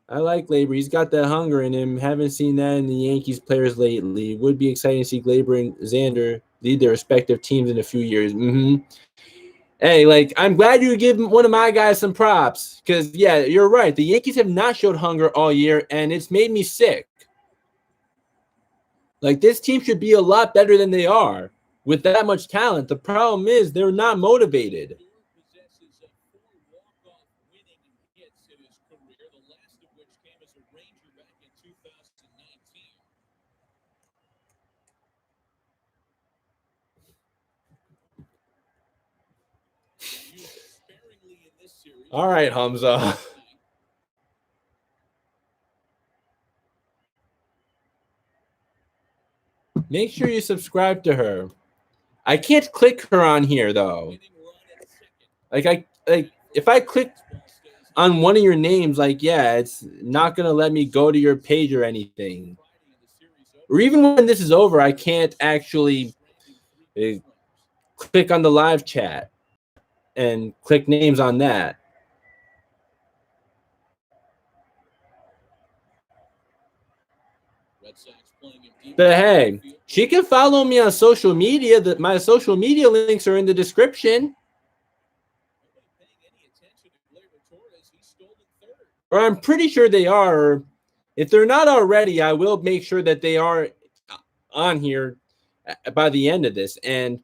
I like Gleyber. He's got that hunger in him. Haven't seen that in the Yankees players lately. Would be exciting to see Gleyber and Xander lead their respective teams in a few years. Mm-hmm. Hey, like, I'm glad you give one of my guys some props because, yeah, you're right. The Yankees have not showed hunger all year, and it's made me sick. Like, this team should be a lot better than they are with that much talent. The problem is they're not motivated. Odor possesses 4 walk-off winning hits in his career, the last of which came as a Ranger back in 2019. Used sparingly in this series. All right, Hamza. Make sure you subscribe to her. I can't click her on here, though. Like, if I click on one of your names, like, yeah, it's not going to let me go to your page or anything. Or even when this is over, I can't actually click on the live chat and click names on that. But hey, she can follow me on social media. My social media links are in the description. Or I'm pretty sure they are. Or if they're not already, I will make sure that they are on here by the end of this. And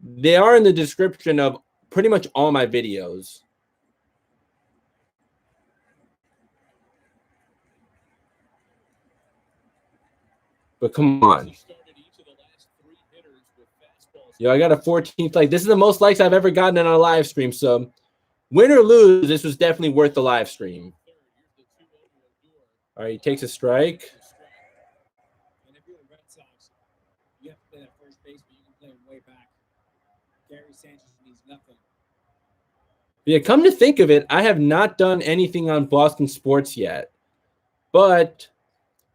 they are in the description of pretty much all my videos. But come on. Yo, I got a 14th like. This is the most likes I've ever gotten on a live stream. So win or lose, this was definitely worth the live stream. All right, he takes a strike. And if you're the Red Sox, you have to play that first base, but you can play him way back. Gary Sanchez means nothing. Yeah, come to think of it, I have not done anything on Boston sports yet. But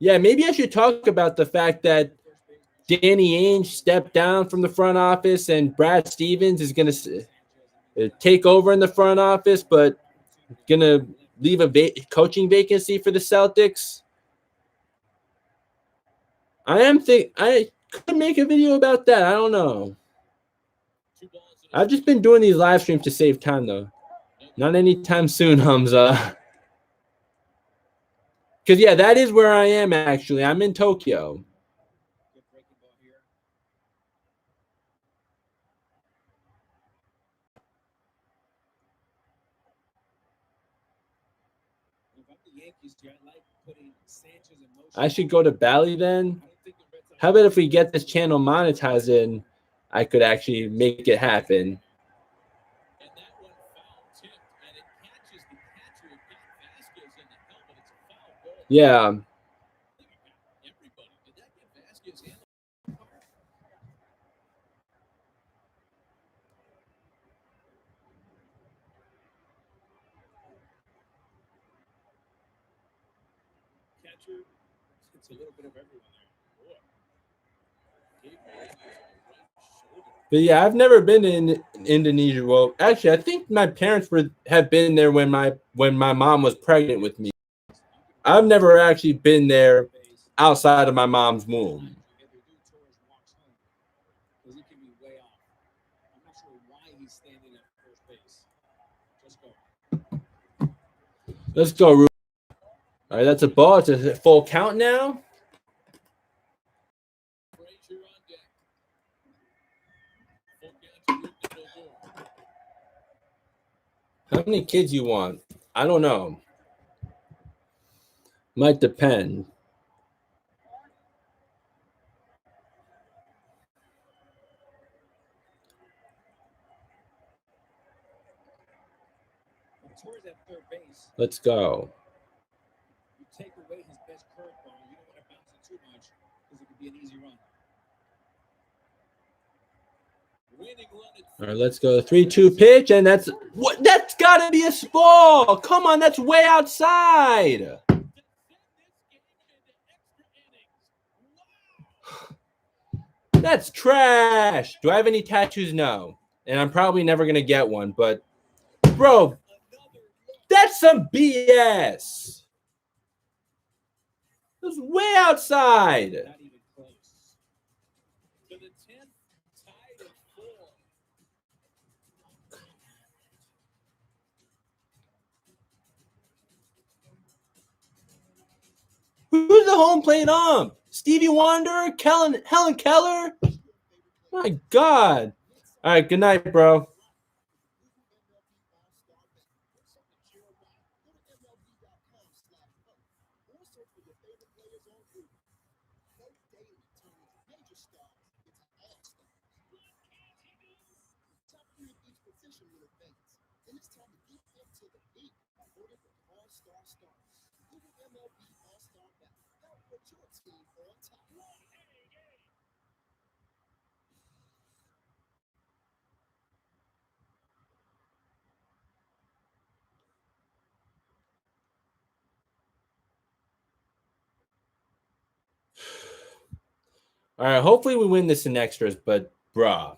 yeah, maybe I should talk about the fact that Danny Ainge stepped down from the front office and Brad Stevens is going to take over in the front office, but going to leave a coaching vacancy for the Celtics. I could make a video about that. I don't know. I've just been doing these live streams to save time, though. Not anytime soon, Hamza. Because, yeah, that is where I am, actually. I'm in Tokyo. Good breaking ball here. If I'm the Yankees, I like putting Sanchez in motion. I should go to Bali then. I don't think the Red Sox. How about if we get this channel monetized in, I could actually make it happen. And that one foul tipped, and it catches the catcher. It got Vasquez in the helmet. It's a foul ball. Yeah. I think it got everybody. Did that get Vasquez in? Catcher, it's a little bit of everyone there. Boy. Gave Martinez a right shoulder. But yeah, I've never been in Indonesia. Well, actually, I think my parents have been there when my mom was pregnant with me. I've never actually been there outside of my mom's womb. If they do tours walks home, because he can be way off. I'm not sure why he's standing at first base. Just go. Let's go, Ruben. All right, that's a ball. It's a full count now. Frazier on deck. Full count to Ruben Odor. How many kids you want? I don't know. Might depend. When Torres at third base, Let's go. you take away his best curveball. You don't want to bounce it too much because it could be an easy run. Winning run at All right, let's go. 3-2 pitch, and that's what. That's got to be a ball. Come on, that's way outside. to send this game into extra innings. Wow. That's trash. Do I have any tattoos? No. And I'm probably never going to get one. But, bro, Another look. that's some BS. It was way outside. Not even close. To the 10th, tied at 4. Who's the home plate ump? Stevie Wonder? Helen Keller? My God. All right, good night, bro. Then it's time to get into the league by voting for All-Star Stars. Google MLB All-Star Ballot. Help put your team on top. All right, hopefully we win this in extras, but bruh.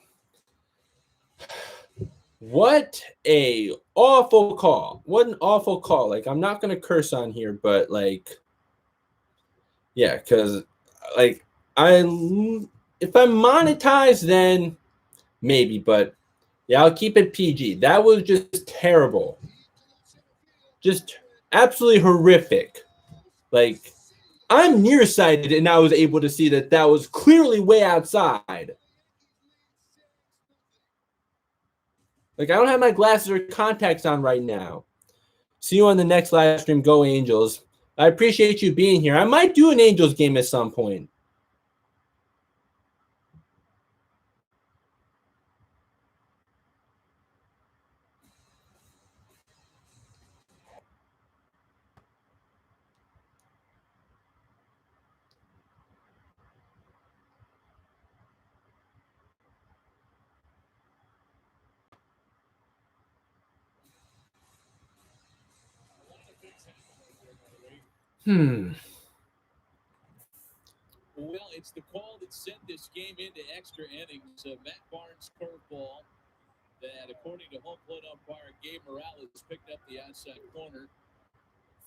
What a awful call. What an awful call. Like, I'm not going to curse on here, but like, yeah, because like if I'm monetized, then maybe, but yeah, I'll keep it PG. That was just terrible. Just absolutely horrific. Like, I'm nearsighted, and I was able to see that was clearly way outside. Like, I don't have my glasses or contacts on right now. See you on the next live stream. Go Angels. I appreciate you being here. I might do an Angels game at some point. Well, it's the call that sent this game into extra innings. Matt Barnes' curveball that, according to home plate umpire Gabe Morales, picked up the outside corner.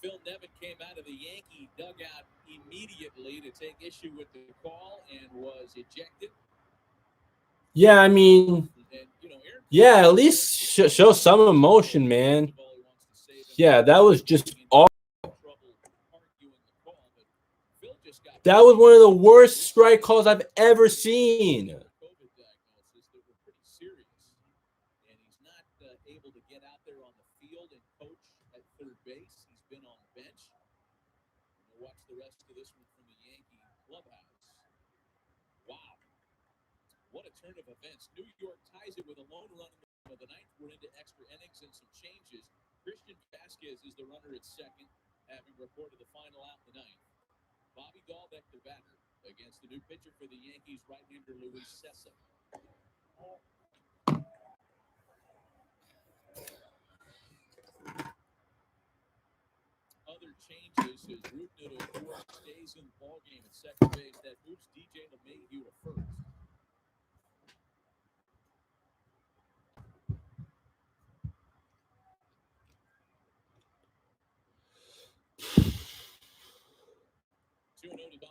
Phil Nevin came out of the Yankee dugout immediately to take issue with the call and was ejected. Yeah, I mean, Yeah, at least show some emotion, man. Yeah, that was just awful. That was one of the worst strike calls I've ever seen. COVID diagnosis that were pretty serious, and he's not able to get out there on the field and coach at third base. He's been on the bench. We'll watch the rest of this one from the Yankee clubhouse. Wow, what a turn of events! New York ties it with a lone run in the ninth. We're into extra innings and some changes. Christian Vasquez is the runner at second, having reported the final out in the ninth. Bobby Dahlbeck, the batter, against the new pitcher for the Yankees, right-hander Luis Cessa. Other changes as Rougned Odor stays in the ballgame at second base. That moves DJ LeMahieu to first.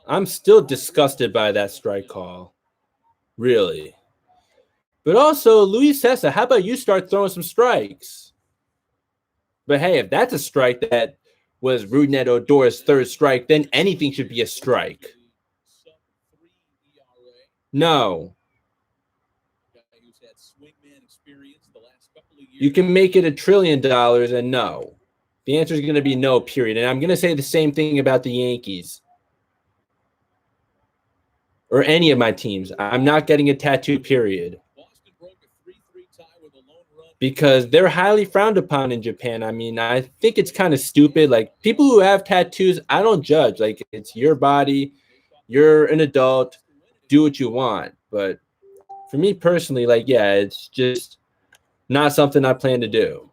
I'm still disgusted by that strike call. Really. But also, Luis Cessa, how about you start throwing some strikes? But hey, if that's a strike that was Rougned Odor's third strike, then anything should be a strike. No. You can make it $1 trillion, and no. The answer is going to be no, period. And I'm going to say the same thing about the Yankees. Or any of my teams. I'm not getting a tattoo, period. Because they're highly frowned upon in Japan. I mean, I think it's kind of stupid. Like, people who have tattoos, I don't judge. Like, it's your body. You're an adult. Do what you want. But for me personally, like, yeah, it's just not something I plan to do.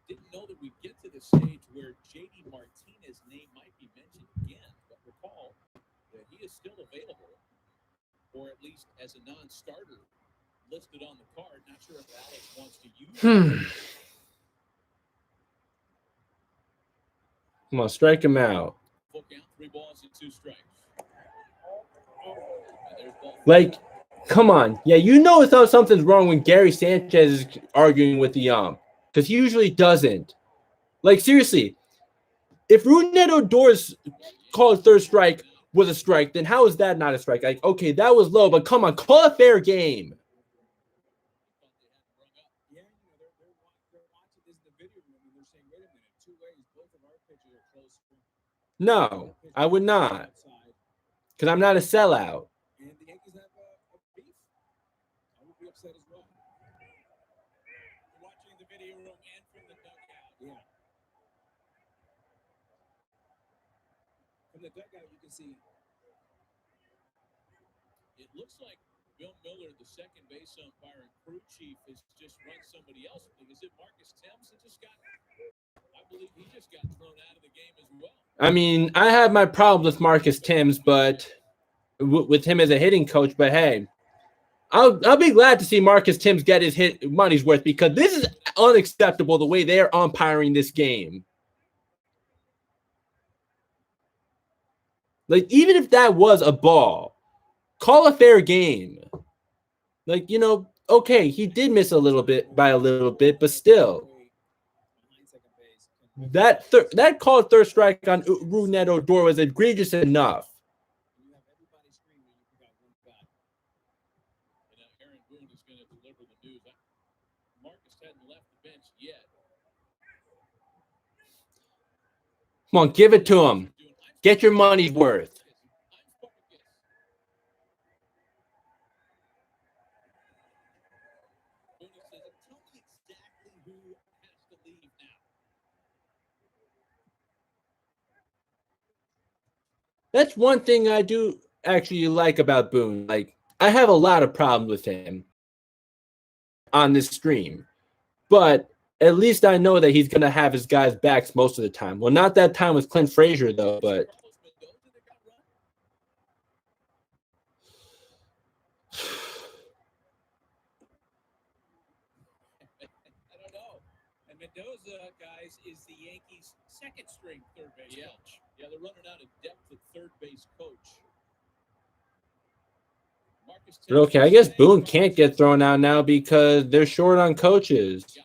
Didn't know that we'd get to the stage where J.D. Martinez's name might be mentioned again, but recall that he is still available, or at least as a non-starter listed on the card. Not sure if Alex wants to use it. Come on, strike him out. Full count, 3 balls and 2 strikes. Like, come on. Yeah, you know something's wrong when Gary Sanchez is arguing with the ump. Because he usually doesn't. Like, seriously, if Rougned Odor's called third strike was a strike, then how is that not a strike? Like, okay, that was low, but come on, call a fair game. Yeah, they're watching this in the video room and they're saying, wait a minute, 2 ways, both of our pitchers are close. No, I would not. Because I'm not a sellout. And the Yankees have a beef. I would be upset as well. Watching the video room and from the dugout. Yeah. From the dugout, you can see. It looks like Bill Miller, the second base umpire and crew chief, has just run somebody else. Is it Marcus Thames that just got? I believe he just got thrown out of the game as well. I mean, I have my problems with Marcus Thames, but with him as a hitting coach. But hey, I'll be glad to see Marcus Thames get his money's worth, because this is unacceptable the way they're umpiring this game. Like, even if that was a ball, call a fair game. Like, okay, he did miss by a little bit, but still. That called third strike on Rougned Odor was egregious enough. Aaron Boone is going to deliver the news. Marcus hadn't left the bench yet. Come on, give it to him. Get your money's worth. That's one thing I do actually like about Boone. Like, I have a lot of problems with him on this stream, but at least I know that he's going to have his guys' backs most of the time. Well, not that time with Clint Frazier, though, but I don't know. And Mendoza, guys, is the Yankees' second string third base coach. Yeah, they're running out of depth at third base coach. Okay, I guess Boone can't get thrown out now because they're short on coaches.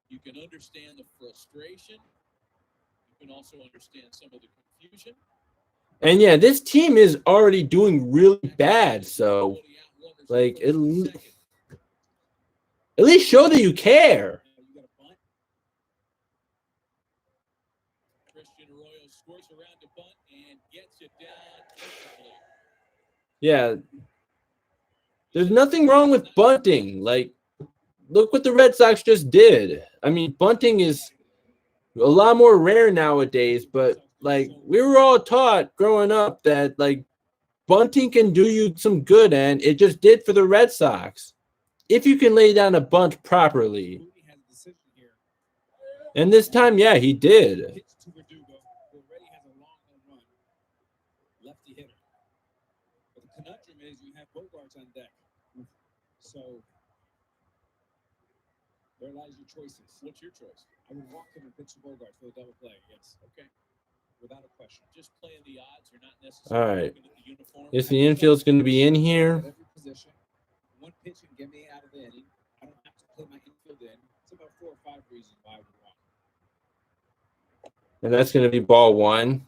You can understand the frustration. You can also understand some of the confusion. And yeah, this team is already doing really bad. So, like, at least show that you care. Christian Arroyo scores around the bunt and gets it down perfectly. Yeah. There's nothing wrong with bunting. Like, look what the Red Sox just did. I mean, bunting is a lot more rare nowadays, but like we were all taught growing up that like bunting can do you some good, and it just did for the Red Sox. If you can lay down a bunt properly. And this time, yeah, he did. Lefty hitter. But the conundrum is you have Bogarts on deck. So there lies your choices. What's your choice? I would walk him and pitch to Bogarts for the double play. Yes. Okay. Without a question. Just playing the odds. You're not necessarily All right. looking at the uniform. Is the infield's going to be in here? At every position. One pitch can get me out of the inning. I don't have to play my infield in. It's about 4 or 5 reasons why I would walk. And that's going to be ball one.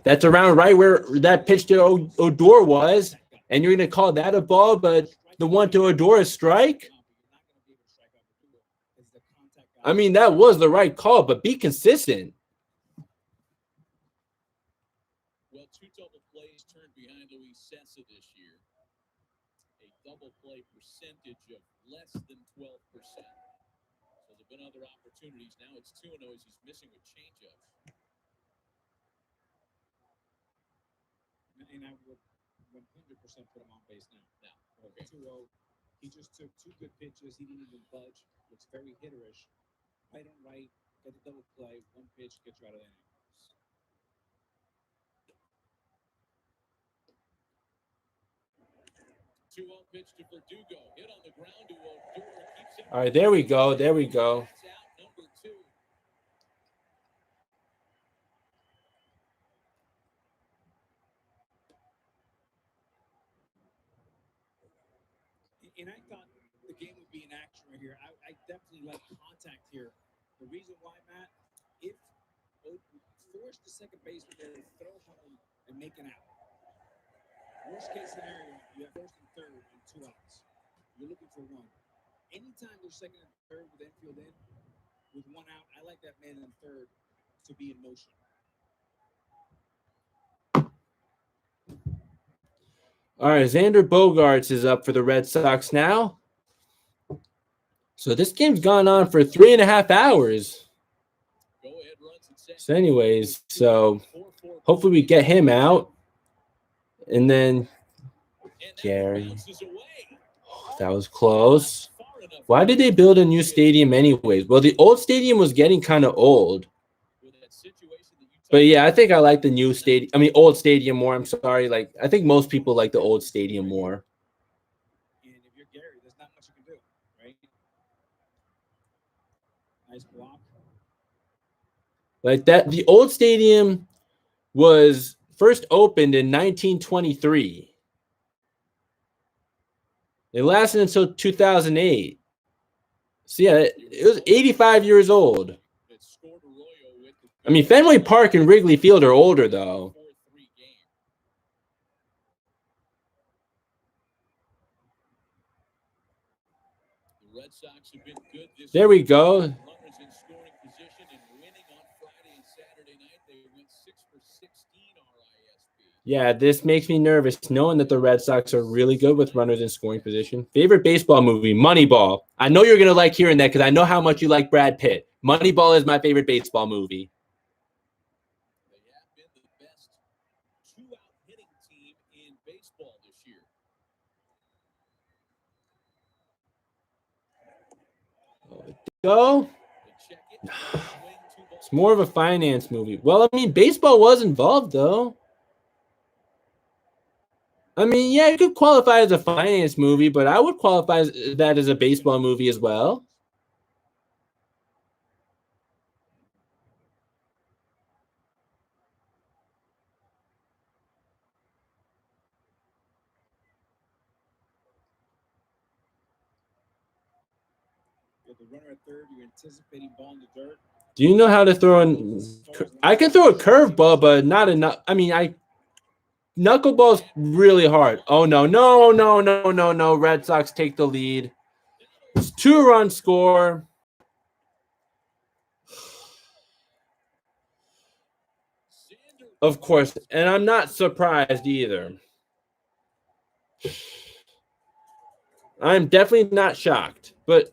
That's around right where that pitch to Odor was. And you're going to call that a ball, but the one to Odor is strike? I mean, that was the right call, but be consistent. Well, 2 double plays turned behind Luis Sessa this year. A double play percentage of less than 12%. So there have been other opportunities. Now it's 2-0 as he's missing with changeups. And I would 100% put him on base now. Okay. 2-0. He just took 2 good pitches. He didn't even budge. Looks very hitterish. Right on right. Get a double play. 1 pitch. Get you out of the inning. 2-0 pitch to Verdugo. Hit on the ground to Odor. Keeps him. All right, there we go. There we go. That's out number 2. And I thought the game would be in action right here. I definitely like contact here. The reason why, Matt, if force the second baseman there to throw home and make an out. Worst case scenario, you have first and third and 2 outs. You're looking for 1. Anytime there's second and third with infield in, with 1 out, I like that man in third to be in motion. All right, Xander Bogaerts is up for the Red Sox now. So this game's gone on for 3.5 hours. Go ahead, runs and sets. So anyways, so hopefully we get him out. And then Gary. That was close. Why did they build a new stadium anyways? Well, the old stadium was getting kind of old. But yeah, I think I like the new stadium. I mean, old stadium more. I'm sorry. Like, I think most people like the old stadium more. And if you're Gary, there's not much you can do, right? Nice block. Like that, the old stadium was first opened in 1923. It lasted until 2008. So yeah, it was 85 years old. I mean, Fenway Park and Wrigley Field are older, though. There we go. Yeah, this makes me nervous knowing that the Red Sox are really good with runners in scoring position. Favorite baseball movie, Moneyball. I know you're going to like hearing that because I know how much you like Brad Pitt. Moneyball is my favorite baseball movie. They have been the best 2-out hitting team in baseball this year. Go. It's more of a finance movie. Well, I mean, baseball was involved, though. I mean, yeah, it could qualify as a finance movie, but I would qualify that as a baseball movie as well. With the runner at third, you're anticipating ball in the dirt. Do you know how to throw I can throw a curveball, but not enough. I mean, knuckleball's really hard. Oh no, no, no, no, no, no. Red Sox take the lead. It's 2-run score. Of course, and I'm not surprised either. I'm definitely not shocked. But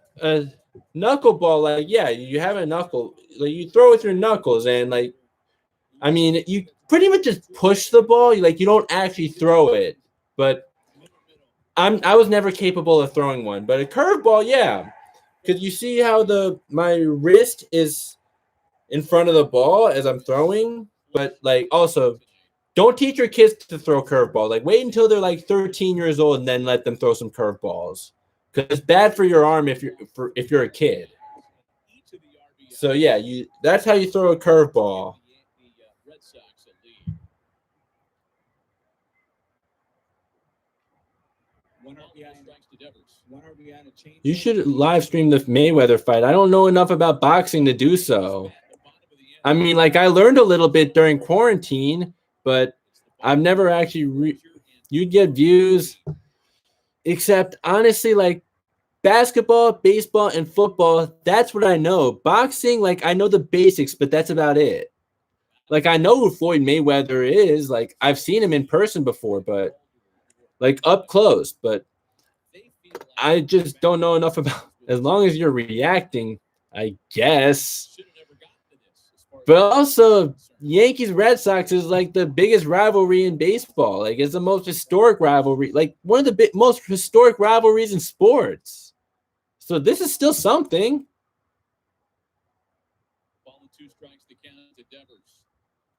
knuckleball, like, yeah, you have a knuckle, like you throw with your knuckles, and like, I mean, you pretty much just push the ball. Like, you don't actually throw it. But I was never capable of throwing one. But a curveball, yeah, because you see how my wrist is in front of the ball as I'm throwing. But like, also, don't teach your kids to throw curveball. Like, wait until they're like 13 years old and then let them throw some curveballs, because it's bad for your arm if you're a kid. So yeah, that's how you throw a curveball. You should live stream the Mayweather fight. I don't know enough about boxing to do so. I mean, like, I learned a little bit during quarantine, but I've never actually you'd get views, except honestly, like, basketball, baseball, and football, that's what I know. Boxing, like, I know the basics, but that's about it. Like, I know who Floyd Mayweather is. Like, I've seen him in person before, but like up close, but I just don't know enough about. As long as you're reacting, I guess. But also, Yankees Red Sox is like the biggest rivalry in baseball. Like, it's the most historic rivalry, like one of the most historic rivalries in sports. So this is still something.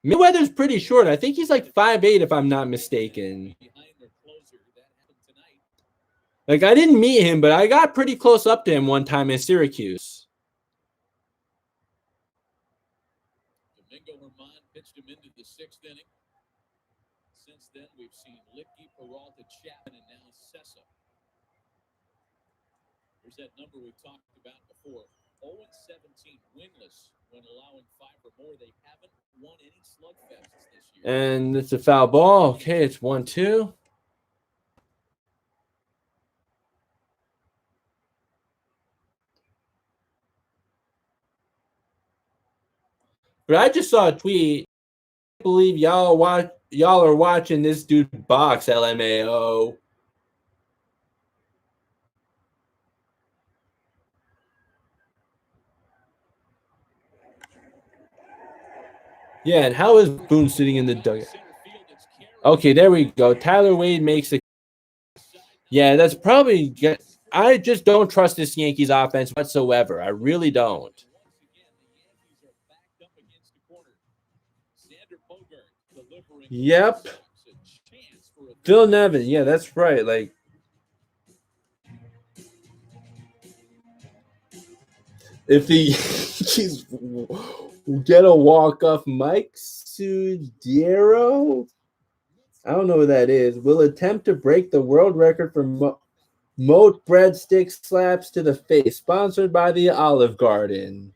Mayweather's pretty short. I think he's like 5'8", if I'm not mistaken. Like, I didn't meet him, but I got pretty close up to him one time in Syracuse. Domingo Germán pitched him into the 6th inning. Since then, we've seen Licky, Peralta, Chapman, and now Sessa. Here's that number we've talked about before. 0-17 winless when allowing 5 or more. They haven't won any slugfests this year. And it's a foul ball. Okay, it's 1-2. But I just saw a tweet. I believe y'all are watching this dude box, LMAO. Yeah, and how is Boone sitting in the dugout? Okay, there we go. Tyler Wade makes it. Yeah, that's probably. I just don't trust this Yankees offense whatsoever. I really don't. Yep. Phil Nevin. Yeah, that's right. Like, if the Yankees get a walk-off, Mike Sudero, I don't know who that is, will attempt to break the world record for moat breadstick slaps to the face, sponsored by the Olive Garden.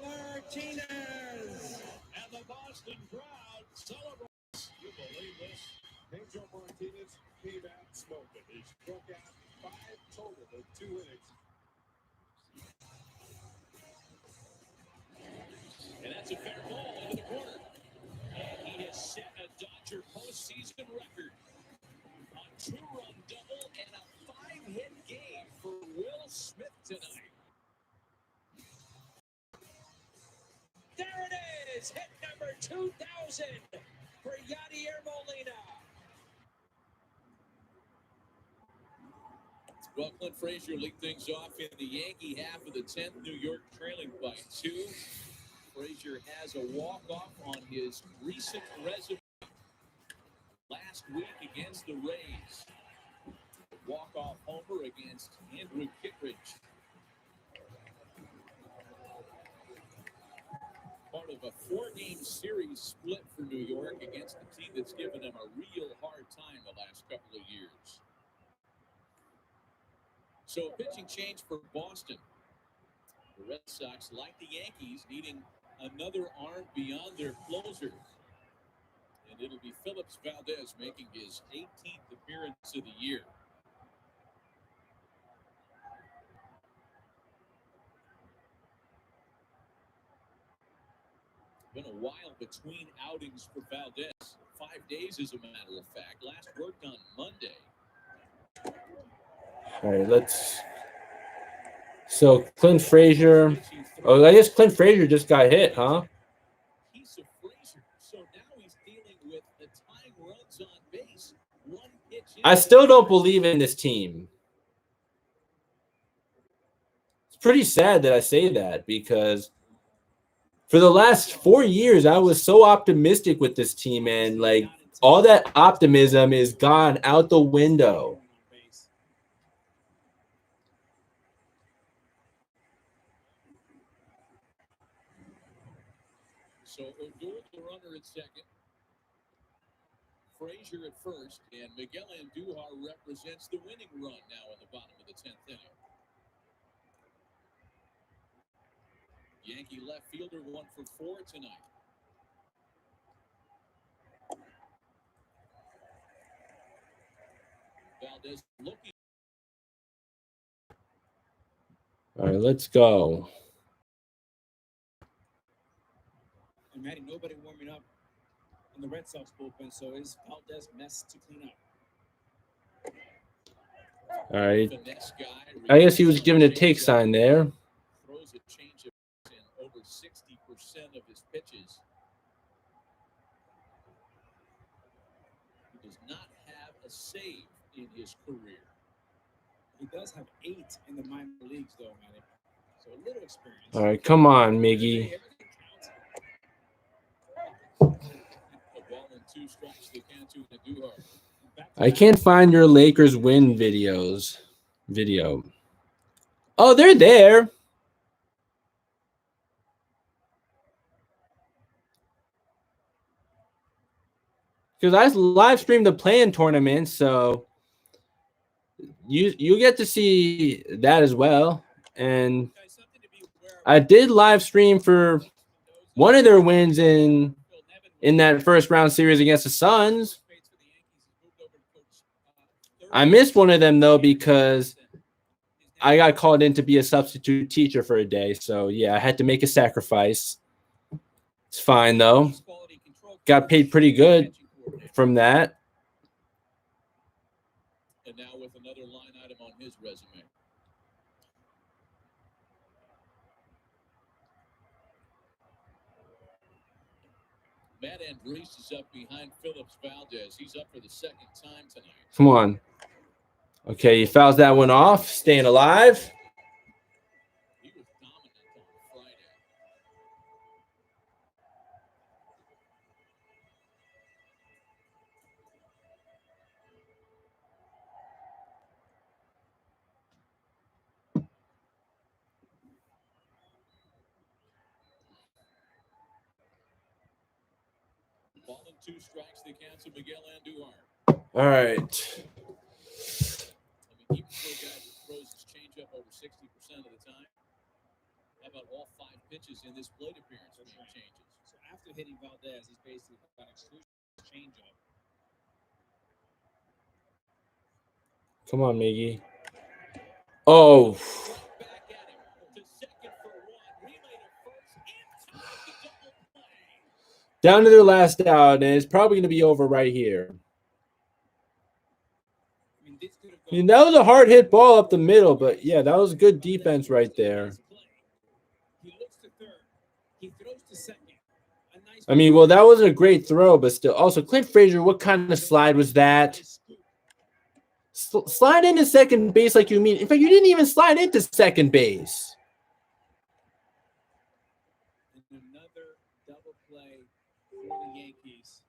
Martinez and the Boston crowd celebrates. You believe this? Pedro Martinez came out smoking. He's 2000 for Yadier Molina. Well, Clint Frazier lead things off in the Yankee half of the 10th. New York trailing by 2. Frazier has a walk-off on his recent resume last week against the Rays. Walk-off homer against Andrew Kittredge. Part of a 4-game series split for New York against a team that's given them a real hard time the last couple of years. So a pitching change for Boston. The Red Sox, like the Yankees, needing another arm beyond their closer. And it'll be Phillips Valdez making his 18th appearance of the year. Been a while between outings for Valdez. 5 days, as a matter of fact. Last worked on Monday. All right, let's. So Clint Frazier. Oh, I guess Clint Frazier just got hit, huh? Piece of Frazier. So now he's dealing with the tying runs on base. One pitch. I still don't believe in this team. It's pretty sad that I say that because for the last 4 years, I was so optimistic with this team, and like all that optimism is gone out the window. So Odor, the runner at second. Frazier at first, and Miguel Andujar represents the winning run now in the bottom of the 10th inning. Yankee left fielder 1 for 4 tonight. Valdez looking. All right, let's go. And Matty, nobody warming up in the Red Sox bullpen, so is Valdez mess to clean up. All right. I guess he was given a take sign there. Throws a changeup in over 60% of his pitches. He does not have a save in his career. He does have 8 in the minor leagues, though, Matty. So a little experience. All right, come on, Miggy. I can't find your Lakers win video. Oh, they're there. Because I live streamed the play-in tournament, so you get to see that as well. And I did live stream for one of their wins in that first round series against the Suns. I missed one of them, though, because I got called in to be a substitute teacher for a day. So, yeah, I had to make a sacrifice. It's fine, though. Got paid pretty good from that. And now with another line item on his resume. Matt Andrees is up behind Phillips Valdez. He's up for the second time tonight. Come on. Okay, he fouls that one off. Staying alive. He was dominant on Friday. Ball and 2 strikes the count to Miguel Andujar. All right. I mean, he's a guy that throws his changeup over 60% of the time. How about all 5 pitches in this plate appearance being changes? So after hitting Valdez, he's basically got exclusive changeup. Come on, Miggy. Oh. Back at him to second for 1. Relay to first and tied the double play. Down to their last out, and it's probably going to be over right here. I mean, that was a hard hit ball up the middle, but yeah, that was good defense right there. He looks to third. He throws to second. A nice I mean, well, that wasn't a great throw, but still. Also, Clint Frazier, what kind of slide was that? Slide into second base like you mean. In fact, you didn't even slide into second base. Another double play for the Yankees.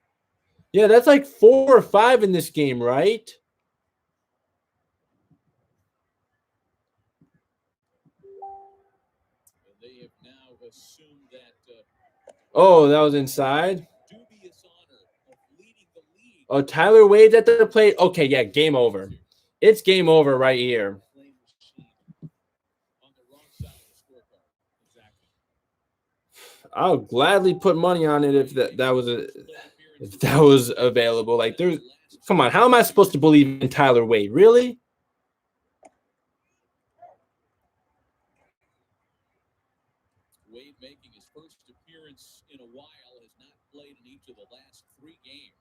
Yeah, that's like 4 or 5 in this game, right? They have now assumed that Oh, that was inside. dubious honor of leading the league. Oh, Tyler Wade's at the plate. Okay, yeah, game over. It's game over right here. Play machine. On the wrong side of the scorecard. Exactly. I'll gladly put money on it if that was available. Like, come on, how am I supposed to believe in Tyler Wade? Really? Wade making his first appearance in a while, has not played in each of the last 3 games.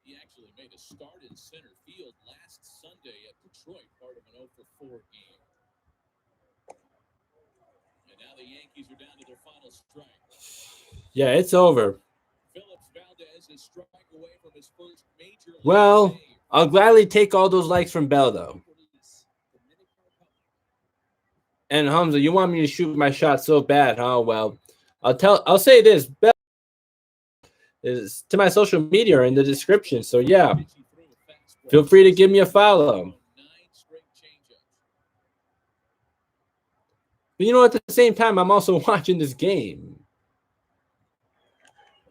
He actually made a start in center field last Sunday at Detroit, part of an 0-for-4 game. And now the Yankees are down to their final strike. Yeah, it's over. Phillips Valdez is struck away from his first major league Well, save. I'll gladly take all those likes from Bell, though. And Hamza, you want me to shoot my shot so bad, huh? Well, I'll say this. Bell is to my social media or in the description. So yeah, feel free to give me a follow. 9 straight changeups. But you know, at the same time, I'm also watching this game.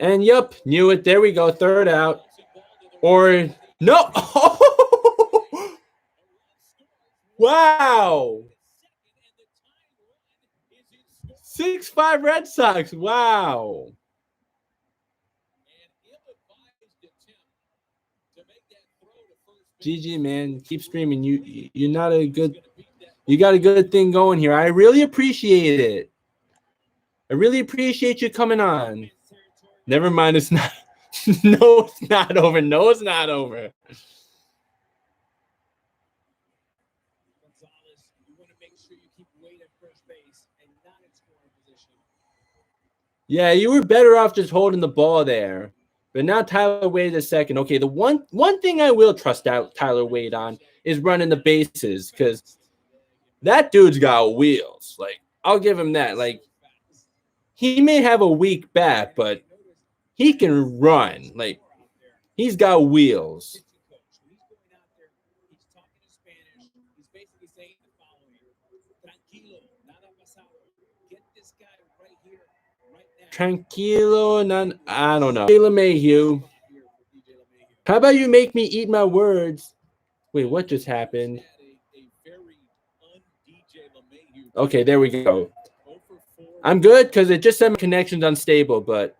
And yep, knew it. There we go. Third out. Or no. Wow. 6-5 Red Sox. Wow. GG, man. Keep streaming. You got a good thing going here. I really appreciate it. I really appreciate you coming on. Never mind, it's not. No, it's not over. No, it's not over. Gonzalez, you want to make sure you keep Wade at first base and not in scoring position. Yeah, you were better off just holding the ball there. But now Tyler Wade is second. Okay, the one thing I will trust out Tyler Wade on is running the bases, because that dude's got wheels. Like, I'll give him that. Like, he may have a weak bat, but he can run. Like, he's got wheels. He's going out there, he's talking in Spanish. He's basically saying the following: Tranquilo, nada pasado. Get this guy right here, right now. Tranquilo, I don't know. LeMahieu. How about you make me eat my words? Wait, what just happened? Okay, there we go. I'm good because it just said my connection's unstable, but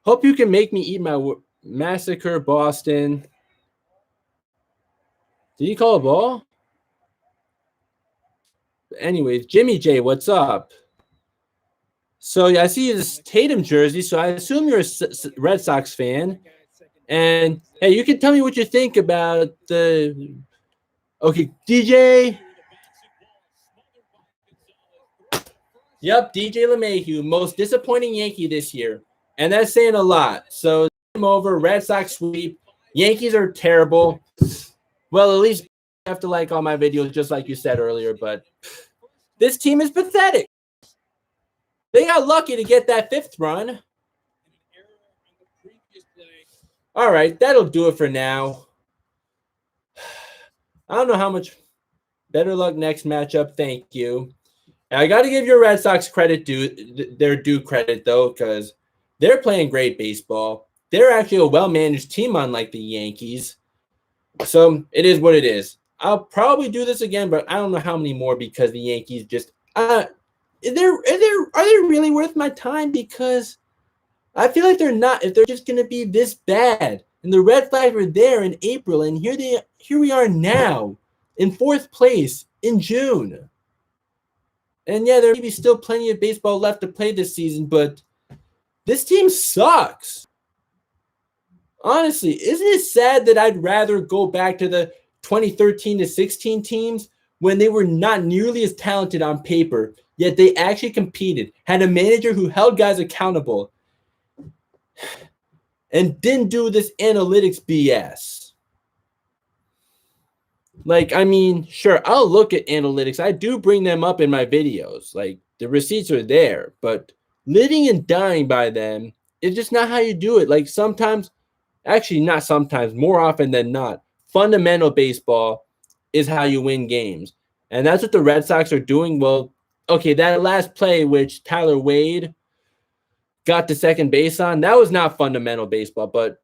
hope you can make me eat my massacre, Boston. Did you call a ball? Anyways, Jimmy J, what's up? So I see this Tatum jersey, so I assume you're a Red Sox fan. And hey, you can tell me what you think about the. Okay, DJ. Yep, DJ LeMahieu, most disappointing Yankee this year. And that's saying a lot. So, game over, Red Sox sweep. Yankees are terrible. Well, at least I have to like all my videos, just like you said earlier. But this team is pathetic. They got lucky to get that 5th run. All right, that'll do it for now. I don't know how much better luck next matchup. Thank you. I got to give your Red Sox their due credit, though, because they're playing great baseball. They're actually a well-managed team, unlike the Yankees. So it is what it is. I'll probably do this again, but I don't know how many more, because the Yankees just are they really worth my time? Because I feel like they're not. If they're just going to be this bad, and the red flags were there in April, and here we are now in 4th place in June. And yeah, there may be still plenty of baseball left to play this season, but this team sucks. Honestly, isn't it sad that I'd rather go back to the 2013 to 16 teams when they were not nearly as talented on paper, yet they actually competed, had a manager who held guys accountable, and didn't do this analytics BS. Like, I mean, sure, I'll look at analytics. I do bring them up in my videos. Like, the receipts are there, but living and dying by them is just not how you do it. Like, sometimes, actually, not sometimes, more often than not, fundamental baseball is how you win games. And that's what the Red Sox are doing. Well, okay, that last play, which Tyler Wade got to second base on, that was not fundamental baseball, but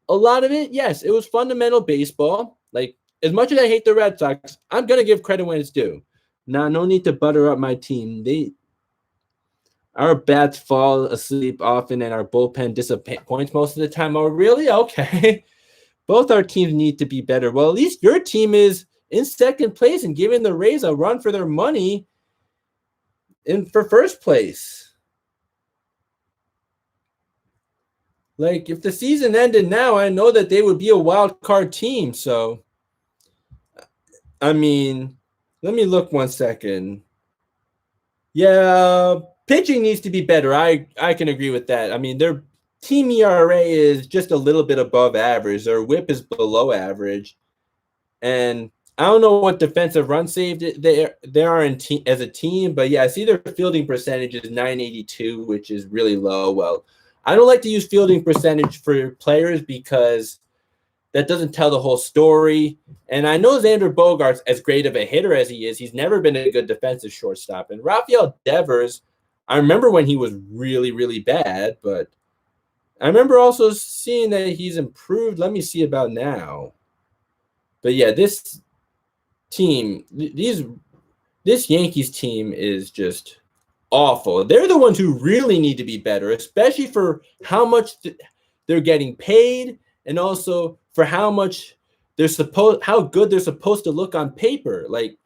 a lot of it, yes, it was fundamental baseball. Like, as much as I hate the Red Sox, I'm going to give credit when it's due. Now, no need to butter up my team. Our bats fall asleep often, and our bullpen disappoints most of the time. Oh, really? Okay. Both our teams need to be better. Well, at least your team is in second place and giving the Rays a run for their money for first place. Like, if the season ended now, I know that they would be a wild card team. So, I mean, let me look 1 second. Yeah, pitching needs to be better. I can agree with that. I mean, their team ERA is just a little bit above average. Their WHIP is below average. And I don't know what defensive run saved they are as a team, but yeah, I see their fielding percentage is 982, which is really low. Well, I don't like to use fielding percentage for players because that doesn't tell the whole story. And I know Xander Bogaerts, as great of a hitter as he is, he's never been a good defensive shortstop. And Rafael Devers, I remember when he was really, really bad, but I remember also seeing that he's improved. Let me see about now. But yeah, this team, this Yankees team is just awful. They're the ones who really need to be better, especially for how much they're getting paid, and also for how good they're supposed to look on paper. Like,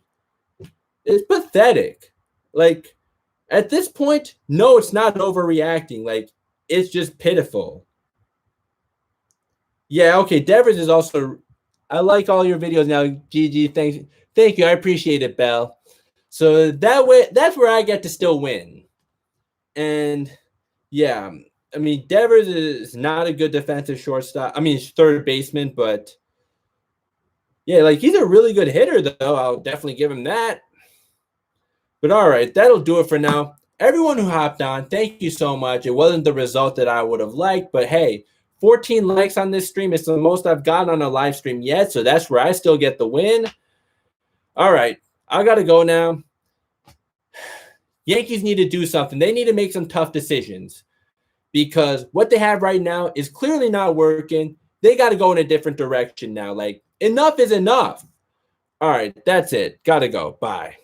it's pathetic. Like, at this point, no, it's not overreacting. Like, it's just pitiful. Yeah, okay. Devers is also. I like all your videos now, GG. Thank you. I appreciate it, Bell. So that way, that's where I get to still win. And yeah, I mean, Devers is not a good defensive shortstop. I mean, third baseman, but yeah, like, he's a really good hitter, though. I'll definitely give him that. But all right, that'll do it for now. Everyone who hopped on, thank you so much. It wasn't the result that I would have liked, but hey, 14 likes on this stream is the most I've gotten on a live stream yet, so that's where I still get the win. All right, I got to go now. Yankees need to do something. They need to make some tough decisions because what they have right now is clearly not working. They got to go in a different direction now. Like, enough is enough. All right, that's it. Got to go. Bye.